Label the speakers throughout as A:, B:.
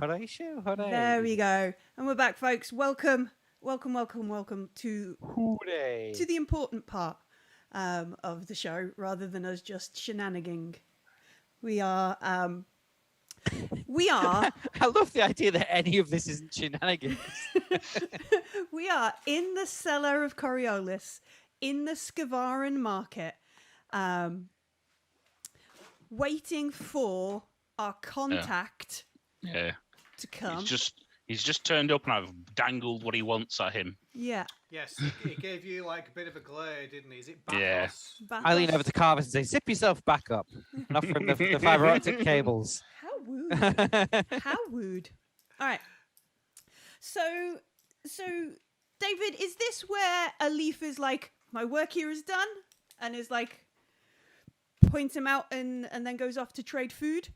A: Hooray, show, hooray.
B: There we go. And we're back, folks. Welcome to
A: Hooray.
B: the important part of the show, rather than us just shenaniganing. We are...
A: I love the idea that any of this isn't shenanigans.
B: We are in the cellar of Coriolis, in the Skavaran market, waiting for our contact to come.
C: He's just turned up and I've dangled what he wants at him.
B: Yeah.
D: Yes, he gave you like a bit of a glare, didn't he? Is it Bathos?
C: Yeah.
B: Bathos.
A: I lean over to Carvis and say, zip yourself back up. And offer him the fiber optic cables.
B: How rude. How rude. All right. So, David, is this where Alif is like, my work here is done? And is like, points him out and then goes off to trade food?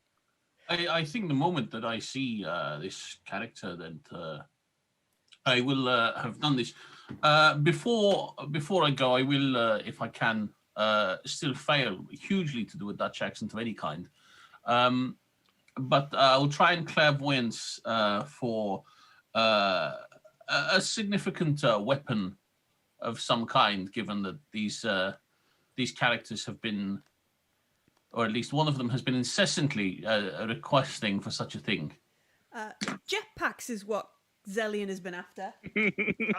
E: I think the moment that I see this character, that I will have done this. Before I go, I will, if I can, still fail hugely to do a Dutch accent of any kind. But I'll try and clairvoyance for a significant weapon of some kind, given that these characters have been, or at least one of them has been incessantly requesting for such a thing.
B: Jetpacks is what Zellion has been after.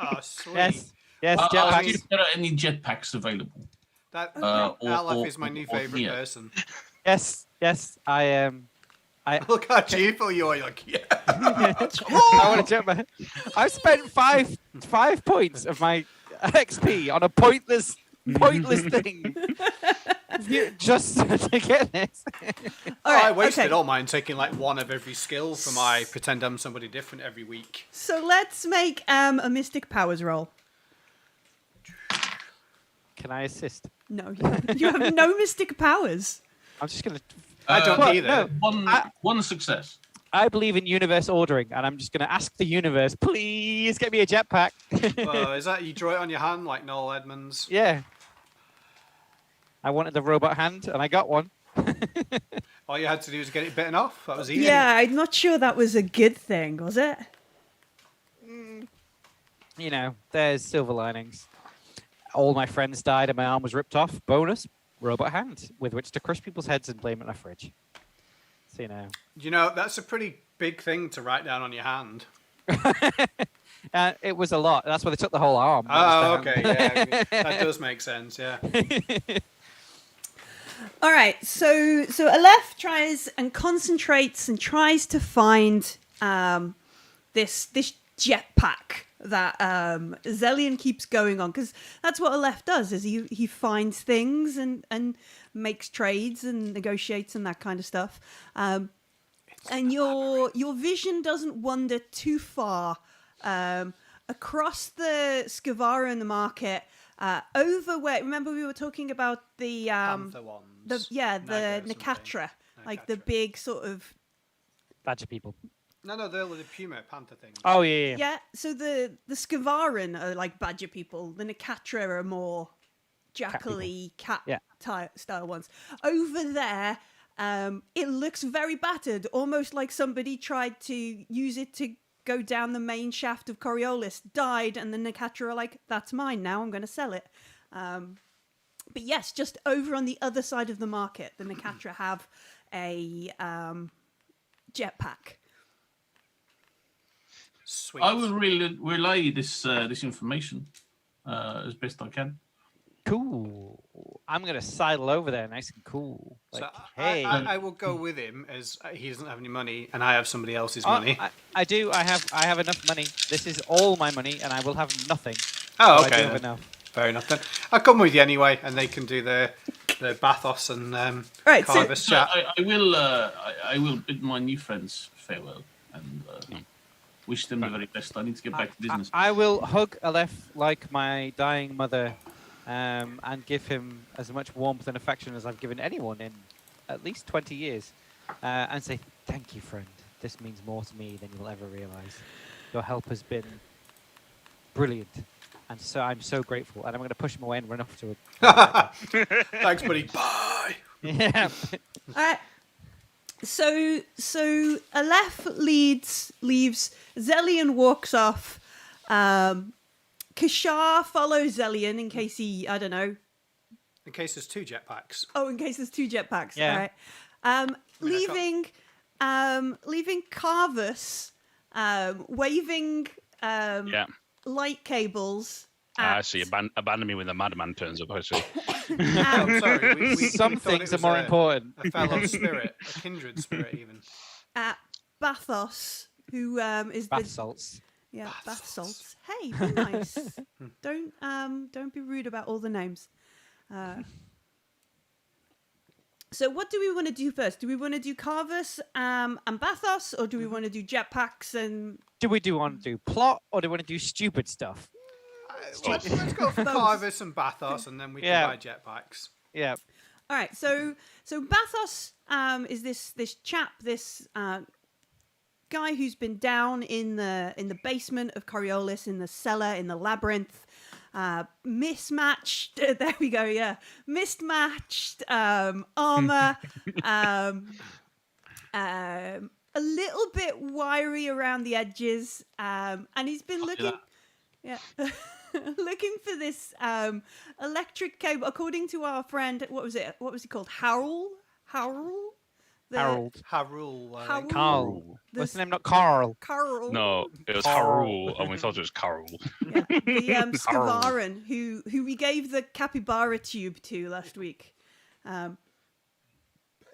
D: Oh, sweet.
A: Yes,
E: I'll see
A: jetpacks.
E: if there are any jetpacks available.
D: Alef is my new favourite
E: here.
D: person.
A: Yes, I am.
D: Look how cheerful you are. You're like, yeah.
A: I want to jetpack. I've spent five points of my XP on a pointless thing. Just to get this.
D: I wasted all mine taking like one of every skill for my pretend I'm somebody different every week.
B: So let's make a Mystic Powers roll.
A: Can I assist?
B: No, you have no Mystic Powers.
A: I'm just going to...
D: I don't either.
A: No,
E: one success.
A: I believe in universe ordering, and I'm just going to ask the universe, please get me a jetpack.
D: Well, is that you draw it on your hand like Noel Edmonds?
A: Yeah. I wanted the robot hand, and I got one.
D: All you had to do was get it bitten off. That was easy.
B: Yeah, I'm not sure that was a good thing, was it?
A: You know, there's silver linings. All my friends died and my arm was ripped off. Bonus, robot hand with which to crush people's heads and blame it on a fridge. So, you know.
D: You know, that's a pretty big thing to write down on your hand.
A: It was a lot. That's why they took the whole arm.
D: Oh, okay. Yeah, that does make sense, yeah.
B: All right, so Aleph tries and concentrates and tries to find this jetpack that Zellion keeps going on, because that's what Aleph does, is he finds things and makes trades and negotiates and that kind of stuff. And your vision doesn't wander too far across the Skavara and the market. Over where, remember we were talking about the
D: Panther ones.
B: the Nakatra, like the big sort of
A: Badger people.
D: No, they're the Puma Panther things.
A: Oh, yeah.
B: yeah. So the Skavaran are like badger people. The Nakatra are more jackally cat style ones. Over there, it looks very battered, almost like somebody tried to use it to go down the main shaft of Coriolis, died, and the Nakatra are like, that's mine now, I'm going to sell it. But yes, just over on the other side of the market, the Nakatra have a jetpack.
D: Sweet.
E: I will relay this information as best I can.
A: Cool. I'm going to sidle over there nice and cool. Like,
D: So
A: hey.
D: I will go with him, as he doesn't have any money and I have somebody else's money.
A: I do. I have enough money. This is all my money, and I will have nothing.
D: Oh,
A: So
D: okay.
A: I do have enough.
D: Fair enough then. I'll come with you anyway, and they can do the Bathos and
B: Right, so-
D: Carvis chat.
E: I will bid my new friends farewell and wish them the very best. I need to get back to business.
A: I will hug Aleph like my dying mother, and give him as much warmth and affection as I've given anyone in at least 20 years, and say, thank you, friend. This means more to me than you'll ever realize. Your help has been brilliant, and so I'm so grateful. And I'm going to push him away and run off to
D: Thanks, buddy. Bye.
A: Yeah.
B: All right. So Aleph leaves. Zelian walks off. Kashar follows Zelian in case he, I don't know.
D: In case there's 2 jetpacks.
B: Oh, in case there's 2 jetpacks.
A: Yeah.
B: All right. Leaving Carvus, waving light cables.
C: I see. Abandon me when the madman turns up. I see.
D: I'm sorry. We
A: Some
D: thought
A: things
D: it
A: are
D: was
A: more important.
D: A fellow spirit, a kindred spirit, even.
B: At Bathos, who is
A: Bath
B: the
A: salts.
B: bath salts. Hey, be nice. Don't be rude about all the names. So what do we want to do first? Do we want to do Carvus and Bathos, or do we want to do jetpacks and?
A: Do we want to do plot, or do we want to do stupid stuff?
D: Let's go for
B: Both.
D: Carvus and Bathos, and then we can buy jetpacks.
A: Yeah.
B: All right. So Bathos is this chap, this guy who's been down in the basement of Coriolis, in the cellar, in the labyrinth. Mismatched. There we go. Yeah, mismatched armor. A little bit wiry around the edges, and he's been looking. Yeah. Looking for this electric cable. According to our friend, what was he called? Harold.
A: Harold.
D: Harul.
A: Carl. What's the name? Not Carl.
B: Carl.
C: No, it was
A: Carl.
C: Harul, and we thought it was Carol.
B: Yeah. The Skavaran, who we gave the capybara tube to last week.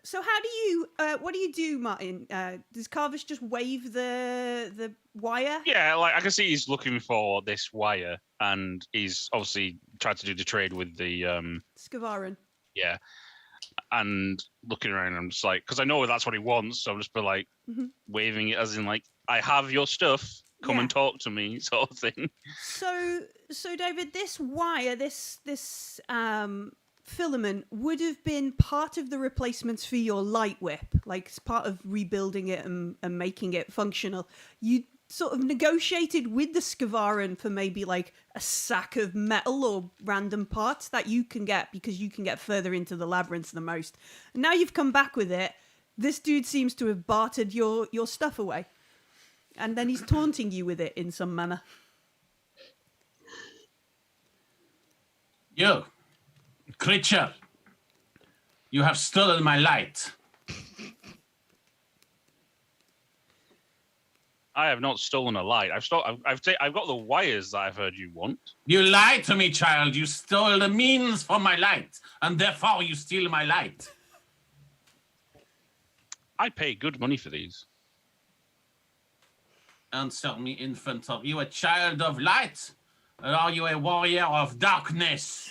B: So how do you? What do you do, Martin? Does Carvus just wave the wire?
C: Yeah, like I can see he's looking for this wire, and he's obviously tried to do the trade with the
B: Skavaran.
C: Yeah, and looking around, I'm just like, because I know that's what he wants, so I'm just like waving it as in like, I have your stuff. Come and talk to me, sort of thing.
B: So David, this wire, this filament would have been part of the replacements for your light whip, like it's part of rebuilding it and making it functional. You sort of negotiated with the Skavaran for maybe like a sack of metal or random parts that you can get because you can get further into the labyrinth than most. And now you've come back with it. This dude seems to have bartered your stuff away. And then he's taunting you with it in some manner.
E: You, creature, you have stolen my light.
C: I have not stolen a light. I've got the wires that I've heard you want.
E: You lied to me, child. You stole the means for my light, and therefore you steal my light.
C: I pay good money for these.
E: Answer me, infant. Are you a child of light, or are you a warrior of darkness?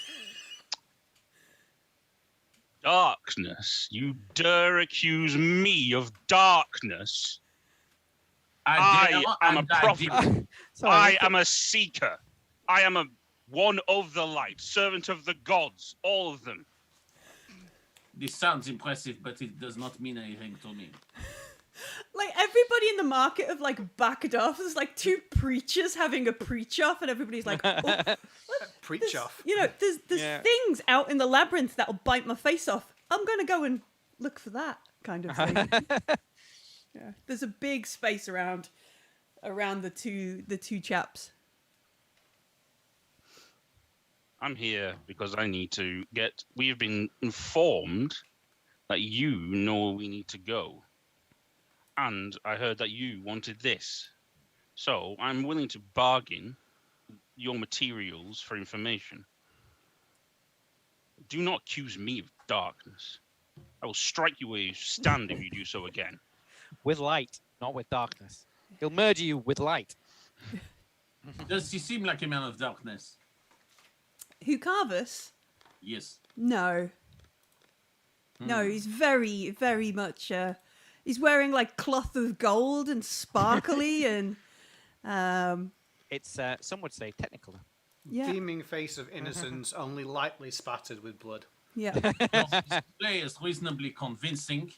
C: Darkness? You dare accuse me of darkness?
E: I
C: am a prophet. I am a seeker. I am one of the light, servant of the gods, all of them.
E: This sounds impressive, but it does not mean anything to me.
B: Like everybody in the market have like backed off. There's like two preachers having a preach off, and everybody's like, oh,
D: Preach off.
B: you know, there's things out in the labyrinth that'll bite my face off. I'm gonna go and look for that kind of thing. Yeah, there's a big space around the two chaps.
C: I'm here because I need to get. We've been informed that you know where we need to go. And I heard that you wanted this. So I'm willing to bargain your materials for information. Do not accuse me of darkness. I will strike you where you stand if you do so again.
A: With light, not with darkness. He'll murder you with light.
E: Does he seem like a man of darkness?
B: Who, Carvus?
E: Yes.
B: No. No, he's very, very much. He's wearing like cloth of gold and sparkly, and
A: It's some would say technical.
B: yeah,
D: Beaming face of innocence, only lightly spattered with blood.
B: yeah.
E: Well, his play is reasonably convincing.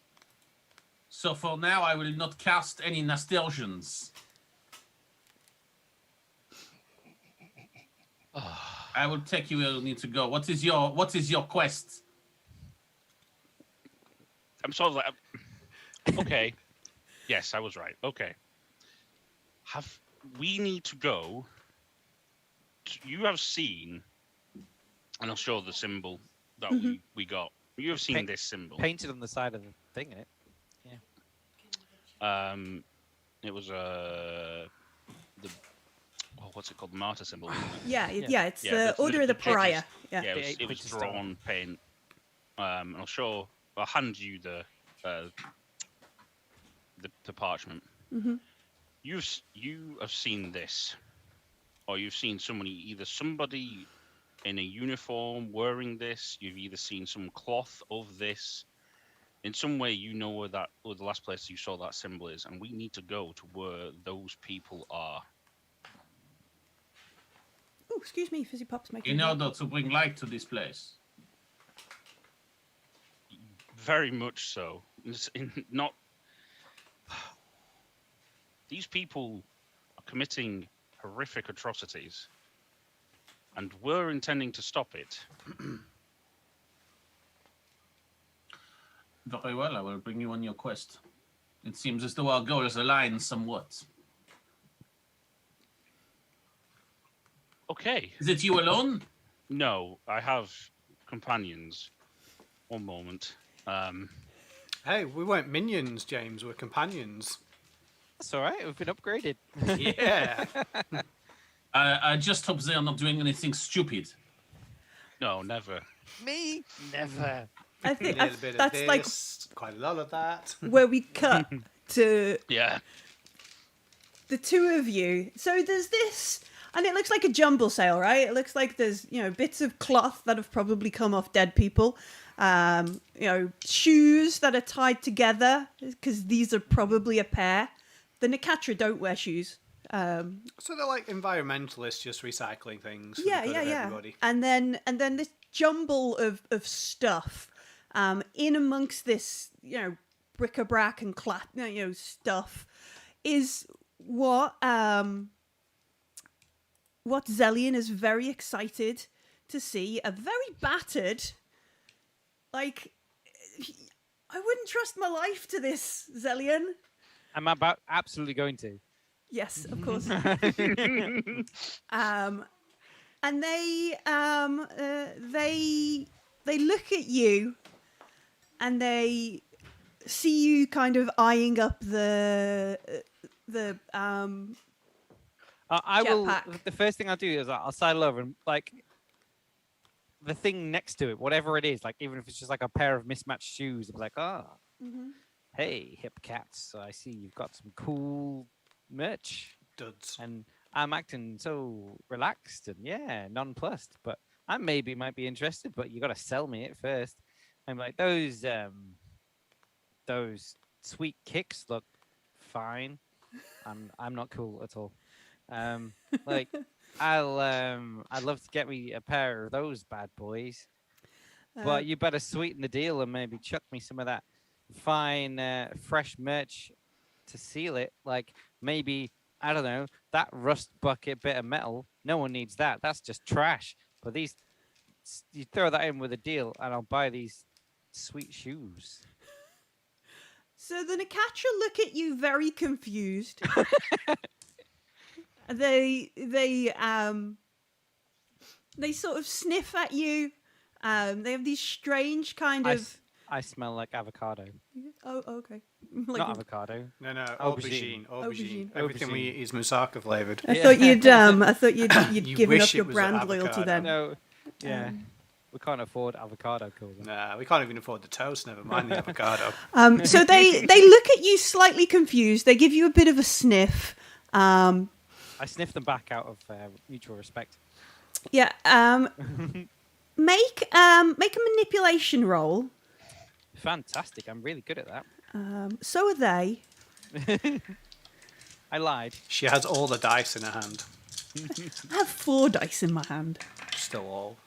E: So for now, I will not cast any nasturtions. I will take you where you need to go. What is your quest?
C: I'm sort of like, Okay. Yes, I was right. Okay. We need to go? You have seen, and I'll show the symbol that we got. You have seen this symbol.
A: Painted on the side of the thing, innit?
C: It was what's it called? The martyr symbol. Isn't it?
B: Yeah. It's the Order of the Pariah. Yeah.
C: Yeah, it was drawn paint. And I'll hand you the parchment.
B: Mm-hmm.
C: You have seen this, or you've seen somebody in a uniform wearing this. You've either seen some cloth of this. In some way, you know where the last place you saw that symbol is, and we need to go to where those people are.
B: Oh, excuse me, Fizzy Pop's making.
E: In order to bring light to this place.
C: Very much so. These people are committing horrific atrocities, and we're intending to stop it.
E: Very well, I will bring you on your quest. It seems as though our goals align somewhat.
C: Okay.
E: Is it you alone?
C: No, I have companions. One moment.
D: Hey, we weren't minions, James. We're companions.
A: That's all right. We've been upgraded.
D: Yeah.
E: I just hope they are not doing anything stupid.
C: No, never.
A: Me? Never.
B: I think
D: A little bit of
B: that's
D: this,
B: like
D: quite a lot of that.
B: where we cut to
C: Yeah.
B: the two of you. So there's this, and it looks like a jumble sale, right? It looks like there's, bits of cloth that have probably come off dead people. Shoes that are tied together, because these are probably a pair. The Nicatra don't wear shoes.
D: So they're like environmentalists just recycling things. For
B: Yeah.
D: the good of everybody.
B: And then this jumble of stuff, in amongst this, bric-a-brac and stuff, is what Zellion is very excited to see. A very battered, like, I wouldn't trust my life to this, Zellion.
A: I'm absolutely going to.
B: Yes, of course. And they look at you, and they see you kind of eyeing up the
A: I will.
B: jetpack.
A: The first thing I'll do is I'll sidle over and like the thing next to it, whatever it is, like even if it's just like a pair of mismatched shoes, I'll be like, hey, hip cats, so I see you've got some cool merch.
D: Duds.
A: And I'm acting so relaxed and nonplussed, but I maybe might be interested, but you got to sell me it first. I'm like, those sweet kicks look fine. I'm not cool at all. Like I'd love to get me a pair of those bad boys, but you better sweeten the deal and maybe chuck me some of that fine fresh merch to seal it. Like maybe, I don't know, that rust bucket bit of metal, no one needs that, that's just trash. But these, you throw that in with a deal and I'll buy these sweet shoes.
B: So the Nicatra look at you very confused. They sort of sniff at you. They have these strange kind of.
A: I smell like avocado.
B: Oh, okay.
A: Not avocado.
D: No,
A: Aubergine.
D: aubergine. Everything we eat is moussaka flavored.
B: I thought you'd
D: You
B: given
D: wish
B: up
D: it
B: your
D: was
B: brand loyalty
D: avocado.
B: then.
A: No, yeah. We can't afford avocado cooler.
D: Nah, we can't even afford the toast, never mind the avocado.
B: So they look at you slightly confused. They give you a bit of a sniff.
A: I sniff them back out of mutual respect.
B: Yeah. Make a manipulation roll.
A: Fantastic. I'm really good at that.
B: So are they.
A: I lied.
D: She has all the dice in her hand.
B: I have 4 dice in my hand.
D: Still all.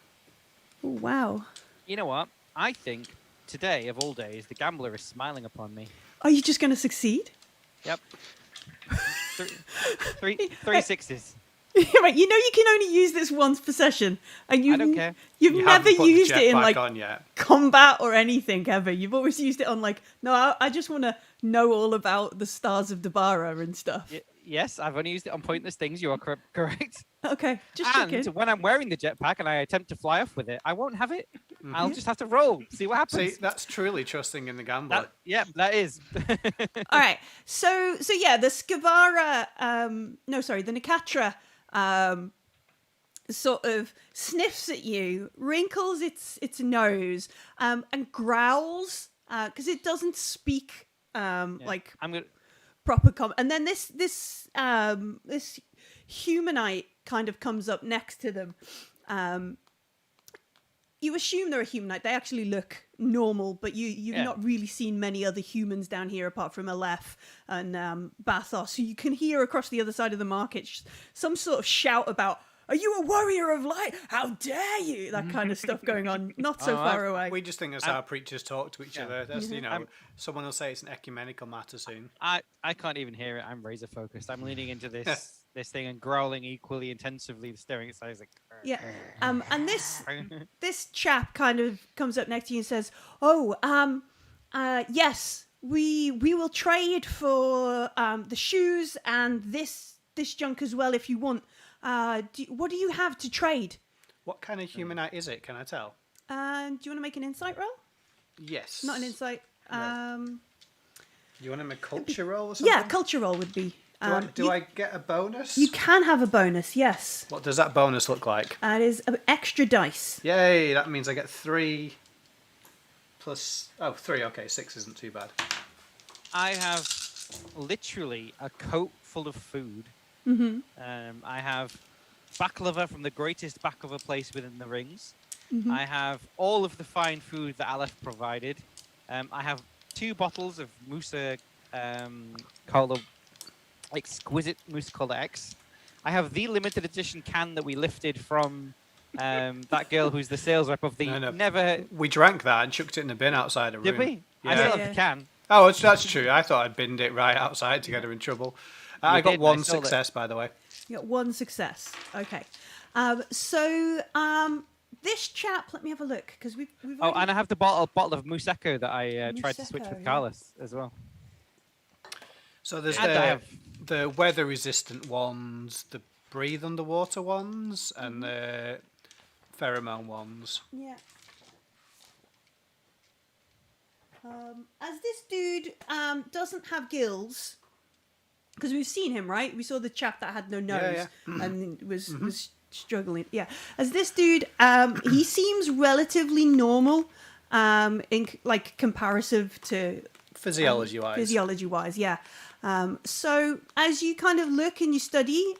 B: Oh, wow.
A: You know what? I think today, of all days, the gambler is smiling upon me.
B: Are you just going to succeed?
A: Yep. Three sixes.
B: Right, you know you can only use this once per session, and
A: I don't care.
B: You've
D: You
B: never
D: haven't put the
B: used it in
D: jetpack
B: like
D: on yet.
B: combat or anything ever. You've always used it on like, no, I just want to know all about the stars of Dabara and stuff.
A: Yes, I've only used it on pointless things. You are correct.
B: Okay, just
A: And
B: checking.
A: when I'm wearing the jetpack and I attempt to fly off with it, I won't have it. I'll just have to roll, see what happens.
D: See, that's truly trusting in the gambler.
A: That is.
B: All right. So yeah, the Skavara, the Nicatra, sort of sniffs at you, wrinkles its nose, and growls because it doesn't speak like
A: I'm gonna.
B: proper and then this humanite kind of comes up next to them. You assume they're a humanite. They actually look normal, but you've not really seen many other humans down here apart from Aleph and Bathos. So you can hear across the other side of the market some sort of shout about, "Are you a warrior of light? How dare you?" That kind of stuff going on, not so far away.
D: We just think that's how preachers talk to each other. That's, someone will say it's an ecumenical matter soon.
A: I can't even hear it. I'm razor focused. I'm leaning into this thing and growling equally intensively, staring at sides like.
B: Yeah. And this chap kind of comes up next to you and says, "Oh, yes, we will trade for the shoes and this junk as well if you want. What do you have to trade?"
D: What kind of humanite is it? Can I tell?
B: Do you want to make an insight roll?
D: Yes.
B: Not an insight.
D: You want to make a culture roll or something?
B: Yeah, culture roll would be.
D: Do I get a bonus?
B: You can have a bonus, yes.
D: What does that bonus look like?
B: It is an extra dice.
D: Yay, that means I get 3 plus... Oh, 3, okay, 6 isn't too bad.
A: I have literally a coat full of food.
B: Mm-hmm.
A: I have baklava from the greatest baklava place within the rings.
B: Mm-hmm.
A: I have all of the fine food that Aleph provided. I have 2 bottles of Musa Cola, exquisite Musa Cola X. I have the limited edition can that we lifted from that girl who's the sales rep of the never...
D: We drank that and chucked it in the bin outside a room.
A: Did we?
D: Yeah.
A: I still have the can.
D: Oh, that's true. I thought I'd binned it right outside to get her in trouble. I got 1 success, by the way.
B: You got 1 success. Okay. This chap, let me have a look because we've
A: Oh, and I have the bottle of Museko that I tried to switch with Carlos as well.
D: So there's
A: And
D: the weather-resistant ones, the breathe underwater ones, and the pheromone ones.
B: Yeah. As this dude doesn't have gills, because we've seen him, right? We saw the chap that had no nose and was struggling. Yeah. As this dude, he seems relatively normal, in like comparative to
D: Physiology-wise.
B: Physiology-wise, yeah. So as you kind of look and you study,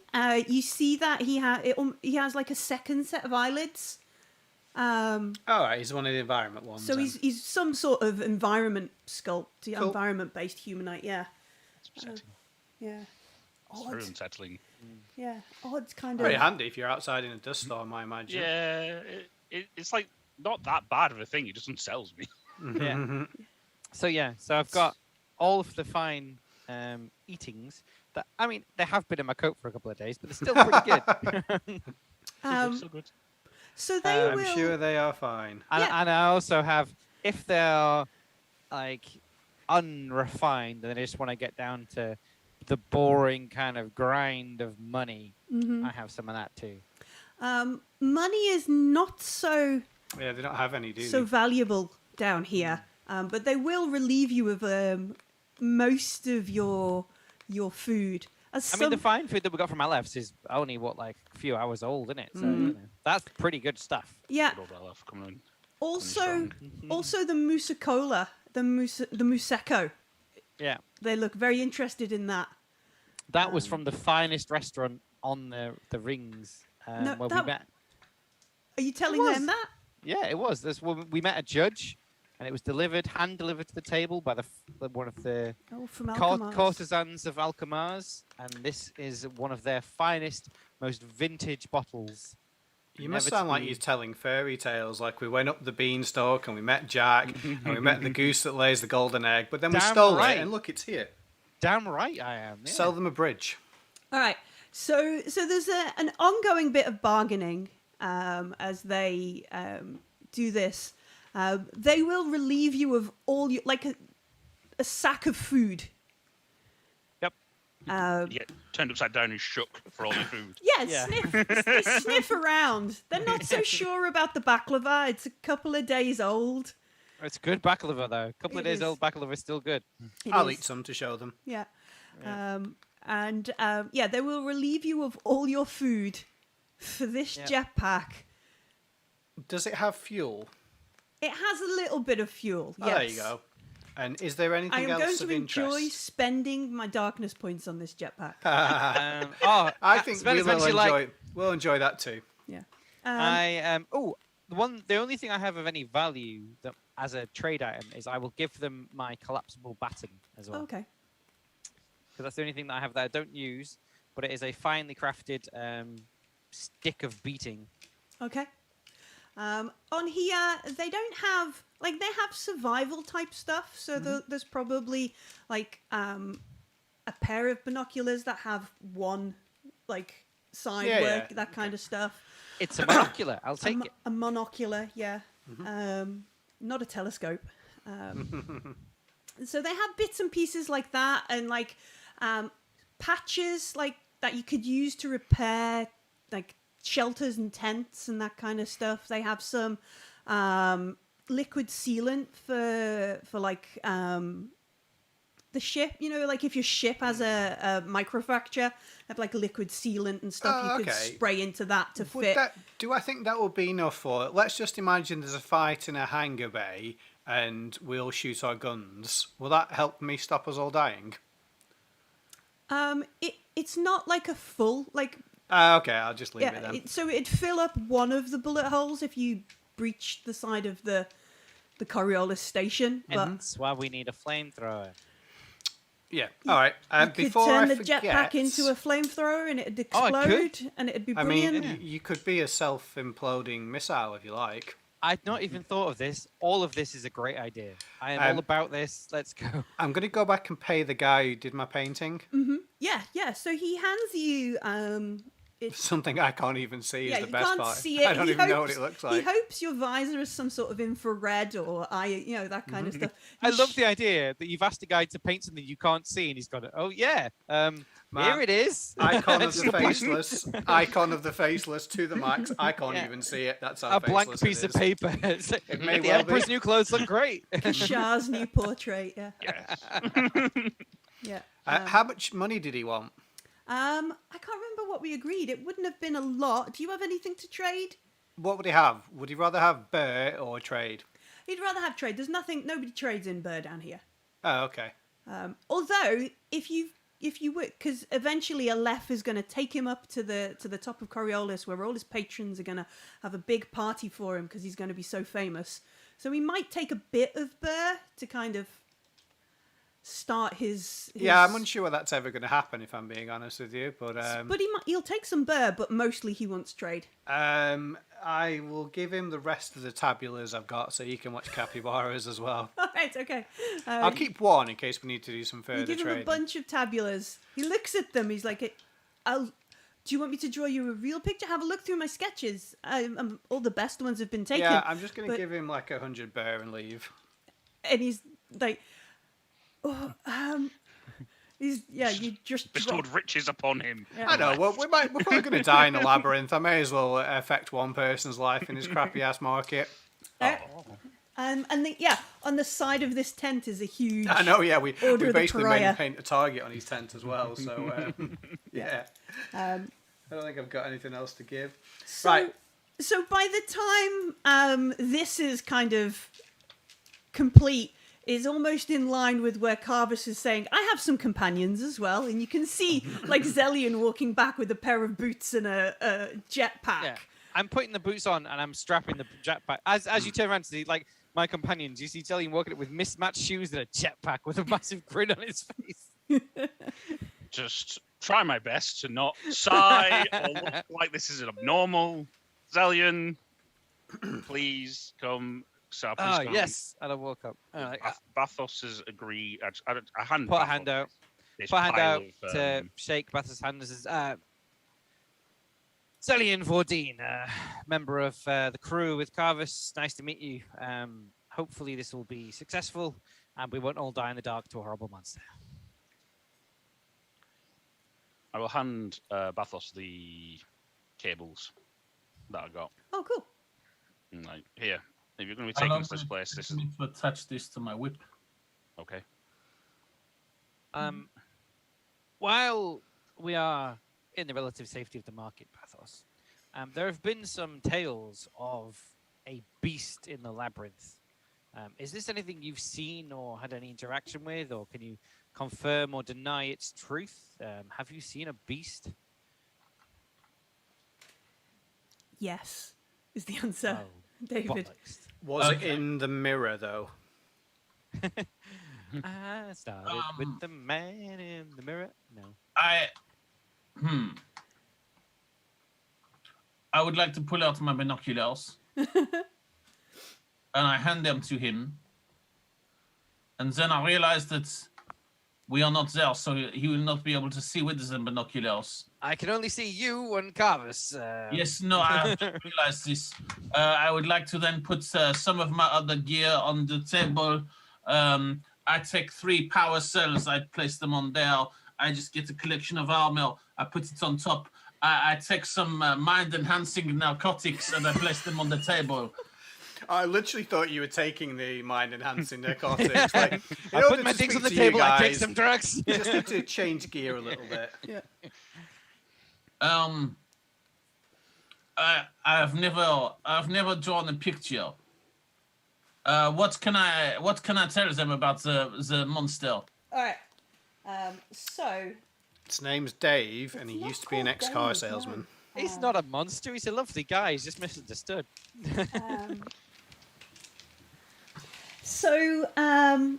B: you see that he has like a second set of eyelids.
D: All right, he's one of the environment ones.
B: So
D: then.
B: he's some sort of environment sculpt,
D: Cool.
B: environment-based humanite. Yeah.
C: It's upsetting.
B: Yeah.
C: It's very unsettling.
B: Yeah. It's kind
D: Very
B: of.
D: handy if you're outside in a dust storm, I imagine.
C: Yeah, it's like not that bad of a thing. It just unsettles me.
A: Yeah. So I've got all of the fine eatings that, I mean, they have been in my coat for a couple of days, but they're still pretty good.
C: So good.
B: So they will.
D: I'm sure they are fine.
A: And I also have, if they're like unrefined, and I just want to get down to the boring kind of grind of money, I have some of that too.
B: Money is not so
D: Yeah, they don't have any, do
B: so
D: they?
B: valuable down here, but they will relieve you of most of your food.
A: I mean, the fine food that we got from Aleph's is only, like a few hours old, isn't it? So, that's pretty good stuff.
B: Yeah.
C: Good old Aleph coming in.
B: Also the Musacola, the Museko.
A: Yeah.
B: They look very interested in that.
A: That was from the finest restaurant on the rings where we met.
B: Are you telling them that?
A: Yeah, it was. We met a judge, and it was hand delivered to the table by one of the
B: from Alkmaar's.
A: courtesans of Alkmaar's, and this is one of their finest, most vintage bottles.
D: You must sound like you're telling fairy tales, like we went up the beanstalk and we met Jack and we met the goose that lays the golden egg, but then we stole it and look, it's here.
A: Damn right I am. Yeah.
D: Sell them a bridge.
B: All right. So there's an ongoing bit of bargaining as they do this. They will relieve you of all your a sack of food.
A: Yep.
C: You get turned upside down and shook for all your food.
B: Yeah,
A: Yeah.
B: they sniff around. They're not so sure about the baklava. It's a couple of days old.
A: It's good baklava though. A couple of
B: It
A: days
B: is.
A: old baklava is still good.
D: I'll
B: is.
D: eat some to show them.
B: Yeah. They will relieve you of all your food for this jetpack.
D: Does it have fuel?
B: It has a little bit of fuel.
D: Oh,
B: Yes.
D: there you go. And is there anything
B: I am
D: else
B: going
D: of
B: to enjoy
D: interest?
B: spending my darkness points on this jetpack.
D: I think
A: Sven,
D: we'll enjoy that too.
B: Yeah.
A: The only thing I have of any value that as a trade item is I will give them my collapsible baton as well.
B: Okay.
A: Because that's the only thing that I have that I don't use, but it is a finely crafted stick of beating.
B: Okay. On here, they don't have they have survival type stuff. So there's probably like a pair of binoculars that have one side work, that kind of stuff.
A: It's a monocular. I'll take it.
B: A monocular, yeah. Not a telescope. So they have bits and pieces like that, and patches that you could use to repair shelters and tents and that kind of stuff. They have some liquid sealant for the ship. If your ship has a microfracture, they have liquid sealant and stuff you could spray into that to fit.
D: Do I think that will be enough for it? Let's just imagine there's a fight in a hangar bay and we'll shoot our guns. Will that help me stop us all dying?
B: It's not a full
D: okay, I'll just leave it then.
B: So it'd fill up one of the bullet holes if you breached the side of the Coriolis station. But
A: That's why we need a flamethrower.
D: Yeah. All right.
B: you could turn the jetpack into a flamethrower and it'd explode and it'd be brilliant.
D: I mean, you could be a self-imploding missile if you like.
A: I'd not even thought of this. All of this is a great idea. I am all about this. Let's go.
D: I'm going to go back and pay the guy who did my painting.
B: Mm-hmm. Yeah. So he hands you
D: something I can't even see is the best
B: can't
D: part.
B: see it.
D: I don't even know what it looks like.
B: He hopes your visor is some sort of infrared or that kind of stuff.
A: I love the idea that you've asked a guy to paint something you can't see, and he's got it. Oh yeah, here it is.
D: Icon of the faceless. Icon of the faceless to the max. I can't even see it. That's how
A: a blank piece of paper.
D: It may
A: the
D: well
A: Emperor's
D: be.
A: new clothes look great.
B: Shah's new portrait. Yeah.
C: Yes.
B: Yeah.
D: How much money did he want?
B: I can't remember what we agreed. It wouldn't have been a lot. Do you have anything to trade?
D: What would he have? Would he rather have Burr or trade?
B: He'd rather have trade. There's nobody trades in Burr down here.
D: Oh, okay.
B: Although, if you would, because eventually Aleph is going to take him up to the top of Coriolis, where all his patrons are going to have a big party for him because he's going to be so famous. So he might take a bit of Burr to kind of start his...
D: Yeah, I'm unsure that's ever going to happen, if I'm being honest with you. But
B: he'll take some Burr, but mostly he wants trade.
D: I will give him the rest of the tabulas I've got, so he can watch capybaras as well.
B: All right, okay.
D: I'll keep one in case we need to do some further
B: You give him
D: trading.
B: a bunch of tabulas. He looks at them. He's like, do you want me to draw you a real picture? Have a look through my sketches. All the best ones have been taken.
D: Yeah, I'm just going to give him 100 Burr and leave.
B: And he's like... you just
C: bestowed riches upon him.
D: I know. Well, we're probably going to die in a labyrinth. I may as well affect one person's life in this crappy ass market.
B: on the side of this tent is a huge.
D: I know. Yeah, we basically made
B: pariah.
D: him paint a target on his tent as well. So yeah. I don't think I've got anything else to give. Right.
B: So by the time this is kind of complete, is almost in line with where Carvis is saying, I have some companions as well. And you can see Zellion walking back with a pair of boots and a jetpack.
A: Yeah. I'm putting the boots on and I'm strapping the jetpack. As you turn around to see my companions, you see Zellion walking with mismatched shoes and a jetpack with a massive grin on his face.
C: Just try my best to not sigh or look like this is abnormal. Zellion, please come. So
A: yes, and I woke up.
C: Bathos has agreed. I hand
A: put a hand out.
C: This
A: Put a hand
C: pile
A: out
C: of,
A: to shake Bathos' hand and says, Zellion Vordine, member of the crew with Carvis. Nice to meet you. Hopefully this will be successful. and we won't all die in the dark to a horrible monster.
C: I will hand Bathos the cables that I got.
B: Oh, cool.
C: And like, here, if you're going to be taking us to this place, this is
E: need to attach this to my whip.
C: okay.
A: While we are in the relative safety of the market, Bathos, there have been some tales of a beast in the labyrinth. Is this anything you've seen or had any interaction with, or can you confirm or deny its truth? Have you seen a beast?
B: Yes, is the answer,
A: Oh,
B: David.
A: bollocks.
D: Was it in the mirror, though?
A: I started with the man in the mirror. No.
E: I would like to pull out my binoculars. And I hand them to him. And then I realize that we are not there, so he will not be able to see with the binoculars.
A: I can only see you and Carvis.
E: Yes, no, I have realized this. I would like to then put some of my other gear on the table. I take 3 power cells, I place them on there. I just get a collection of armor, I put it on top. I take some mind-enhancing narcotics and I place them on the table.
D: I literally thought you were taking the mind-enhancing narcotics. Like, in
A: I
D: order
A: put my
D: to
A: things on the
D: speak to you
A: table. I take
D: guys,
A: some drugs.
D: you just need to change gear a little bit.
B: Yeah.
E: I've never drawn a picture. What can I tell them about the monster?
B: All right. So
D: His name's Dave, and he
B: It's not
D: used to be an
B: called
D: ex-car
B: Dave,
D: salesman.
A: He's not a monster. He's a lovely guy. He's just misunderstood.
B: So,
C: M.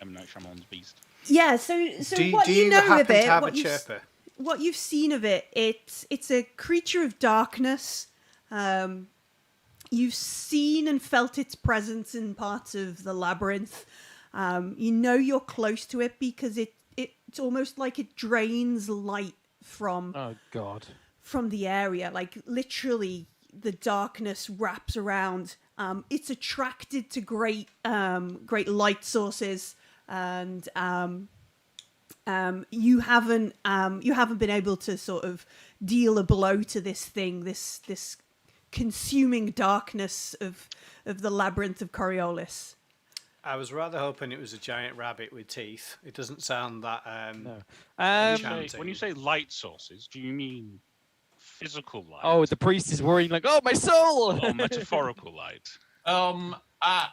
C: Night Shyamalan's Beast.
B: yeah. So
D: Do
B: what you know
D: happen
B: of it,
D: to have
B: what
D: a
B: you've,
D: chirper?
B: what you've seen of it, it's a creature of darkness. You've seen and felt its presence in parts of the labyrinth. You know you're close to it because it's almost like it drains light from
A: Oh God.
B: from the area. Like literally, the darkness wraps around. It's attracted to great light sources, and you haven't been able to sort of deal a blow to this thing, this consuming darkness of the Labyrinth of Coriolis.
D: I was rather hoping it was a giant rabbit with teeth. It doesn't sound that.
A: No.
D: Enchanting.
C: When you say light sources, do you mean physical light?
A: Oh, the priest is worrying like, oh, my soul.
C: Or metaphorical light?
E: I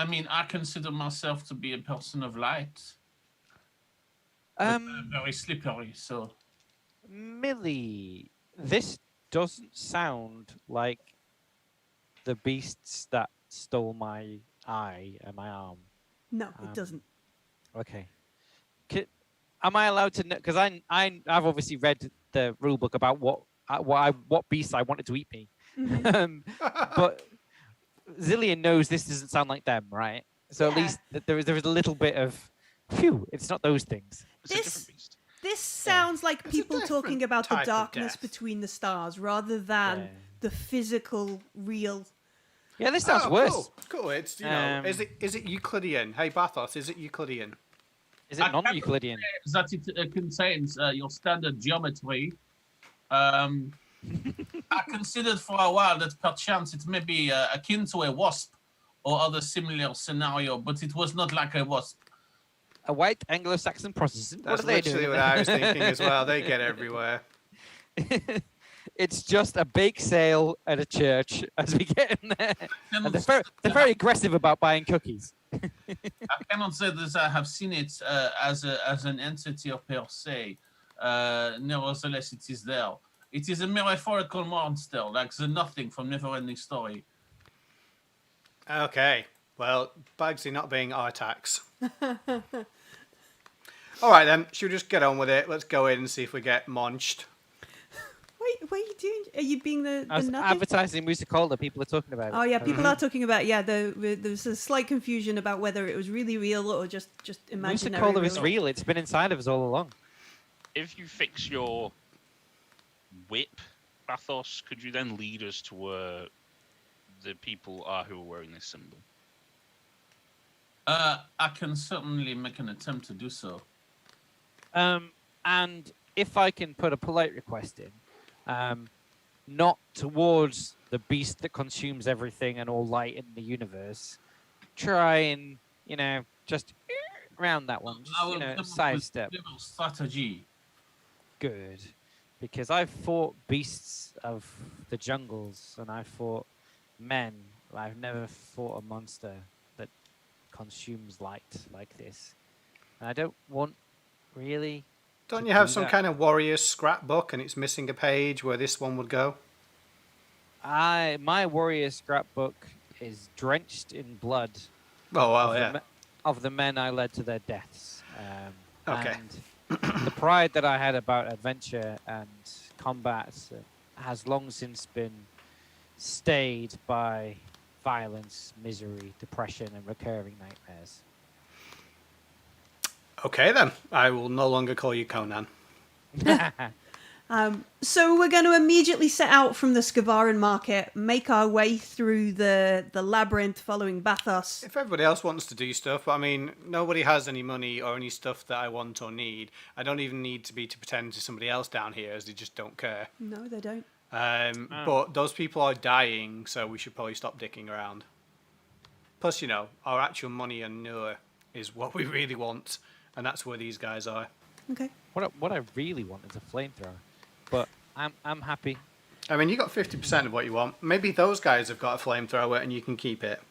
E: mean, I consider myself to be a person of light. But, very slippery, so.
A: Millie, this doesn't sound like the beasts that stole my eye and my arm.
B: No, it doesn't.
A: Okay. Am I allowed to know? Because I've obviously read the rule book about what beasts I wanted to eat me. But Zillion knows this doesn't sound like them, right? So at
B: Yeah.
A: least there is a little bit of, phew, it's not those things.
C: It's a different beast.
B: This sounds like
D: It's a
B: people
D: different
B: talking about the
D: type of
B: darkness
D: death.
B: between the stars rather than
A: Yeah.
B: the physical, real.
A: Yeah, this sounds
D: Oh,
A: worse.
D: Cool. Cool. It's is it Euclidean? Hey Bathos, is it Euclidean?
A: Is it non-Euclidean?
E: That it contains your standard geometry. I considered for a while that perchance it may be akin to a wasp or other similar scenario, but it was not like a wasp.
A: A white Anglo-Saxon Protestant.
D: That's
A: What are they
D: literally
A: doing?
D: what I was thinking as well. They get everywhere.
A: It's just a bake sale at a church as we get in there. And they're very aggressive about buying cookies.
E: I cannot say that I have seen it as an entity per se. Nevertheless, it is there. It is a metaphorical monster, like the Nothing from Neverending Story.
D: Okay. Well, Bagsy not being Artax. All right then. Should we just get on with it? Let's go in and see if we get munched.
B: Wait, what are you doing? Are you being the
A: I was
B: nothing?
A: advertising Musicola. People are talking about it.
B: Oh yeah, people are talking about there's a slight confusion about whether it was really real or just imaginary.
A: Musicola is real. It's been inside of us all along.
C: If you fix your whip, Bathos, could you then lead us to where the people are who are wearing this symbol?
E: I can certainly make an attempt to do so.
A: And if I can put a polite request in, not towards the beast that consumes everything and all light in the universe. Try and, just around that one. Just, sidestep.
E: Little strategy.
A: Good. Because I've fought beasts of the jungles and I've fought men. I've never fought a monster that consumes light like this. And I don't want really...
D: Don't you have some kind of warrior scrapbook and it's missing a page where this one would go?
A: My warrior scrapbook is drenched in blood.
D: Oh, well, yeah.
A: Of the men I led to their deaths.
D: Okay.
A: And the pride that I had about adventure and combat has long since been stayed by violence, misery, depression, and recurring nightmares.
D: Okay, then. I will no longer call you Conan.
B: So we're going to immediately set out from the Skavaran market, make our way through the labyrinth following Bathos.
D: If everybody else wants to do stuff, I mean, nobody has any money or any stuff that I want or need. I don't even need to pretend to somebody else down here, as they just don't care.
B: No, they don't.
D: But those people are dying, so we should probably stop dicking around. Plus, our actual money and Nur is what we really want, and that's where these guys are.
B: Okay.
A: What I really want is a flamethrower, but I'm happy.
D: I mean, you got 50% of what you want. Maybe those guys have got a flamethrower and you can keep it.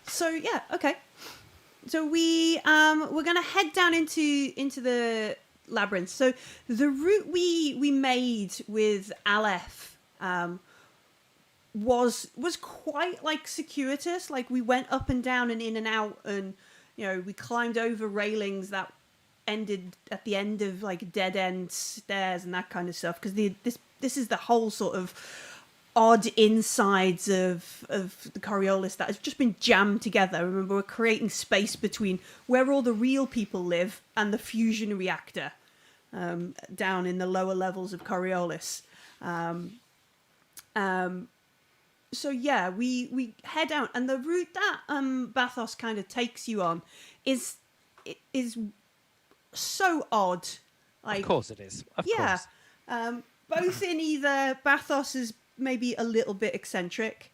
B: So yeah, okay. So we're gonna head down into the labyrinth. So the route we made with Aleph was quite circuitous. Like we went up and down and in and out, and we climbed over railings that ended at the end of dead end stairs and that kind of stuff. Because this is the whole sort of odd insides of the Coriolis that has just been jammed together. Remember, we're creating space between where all the real people live and the fusion reactor down in the lower levels of Coriolis. So yeah, we head out, and the route that Bathos kind of takes you on is so odd.
A: Of course it is. Of course.
B: Both in either Bathos is maybe a little bit eccentric,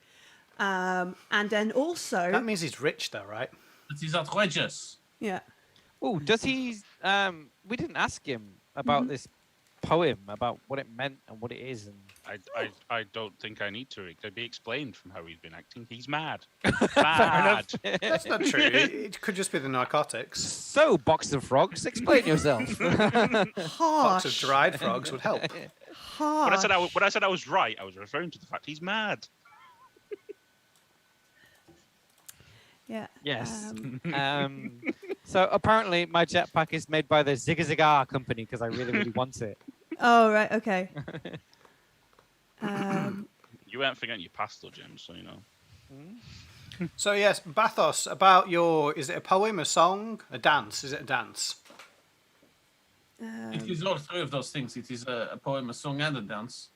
B: and then also
D: That means he's rich, though, right?
E: It is outrageous.
B: Yeah.
A: Oh, does he? We didn't ask him about this poem, about what it meant and what it is, and
C: I don't think I need to. It could be explained from how he's been acting. He's mad.
A: Fair
C: Mad.
D: That's not true. It could just be the narcotics.
A: So, box of frogs, explain yourself.
B: Harsh.
D: Box of dried frogs would help.
B: Harsh.
C: When I said I was right, I was referring to the fact he's mad.
B: Yeah.
A: Yes. So apparently my jetpack is made by the Zigga Zigga company because I really, really want it.
B: Oh right. Okay.
C: You weren't forgetting your past, though, Jim, so you know.
D: So yes, Bathos, about is it a poem, a song, a dance? Is it a dance?
E: It is all three of those things. It is a poem, a song, and a dance.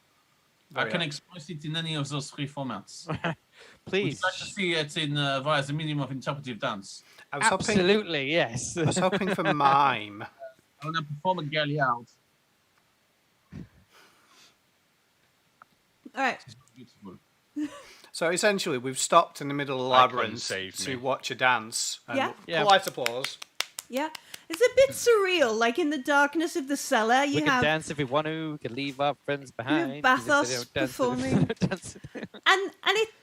E: I can express it in any of those three formats.
A: Please.
E: Would you like to see it in via the medium of interpretive dance?
A: Absolutely, yes.
D: I was hoping for mime.
E: I want to perform a Galliard.
B: All right.
E: Beautiful.
D: So essentially, we've stopped in the middle of the
C: Icon
D: labyrinth
C: saved
D: to
C: me.
D: watch a dance. And
B: Yeah.
D: polite applause.
B: Yeah. It's a bit surreal. Like in the darkness of the cellar,
A: We
B: you
A: can
B: have
A: dance if we want to. We can leave our friends behind.
B: Bathos performing. and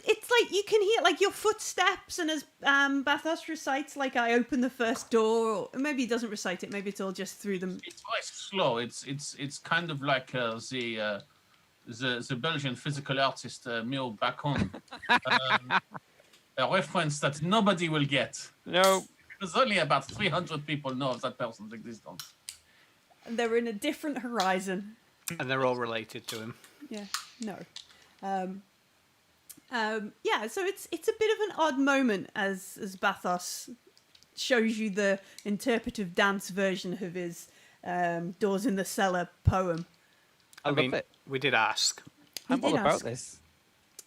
B: it's like you can hear your footsteps, and as Bathos recites, I open the first door, or maybe he doesn't recite it, maybe it's all just through them.
E: It's very slow. It's kind of like the Belgian physical artist Mil Bacon. A reference that nobody will get.
A: No.
E: Because only about 300 people know of that person's existence.
B: And they're in a different horizon.
D: And they're all related to him.
B: Yeah, no. Yeah, so it's a bit of an odd moment as Bathos shows you the interpretive dance version of his Doors in the Cellar poem.
A: I love
D: mean,
A: it.
D: we did ask.
B: He
A: I'm all
B: did
A: about
B: ask.
A: this.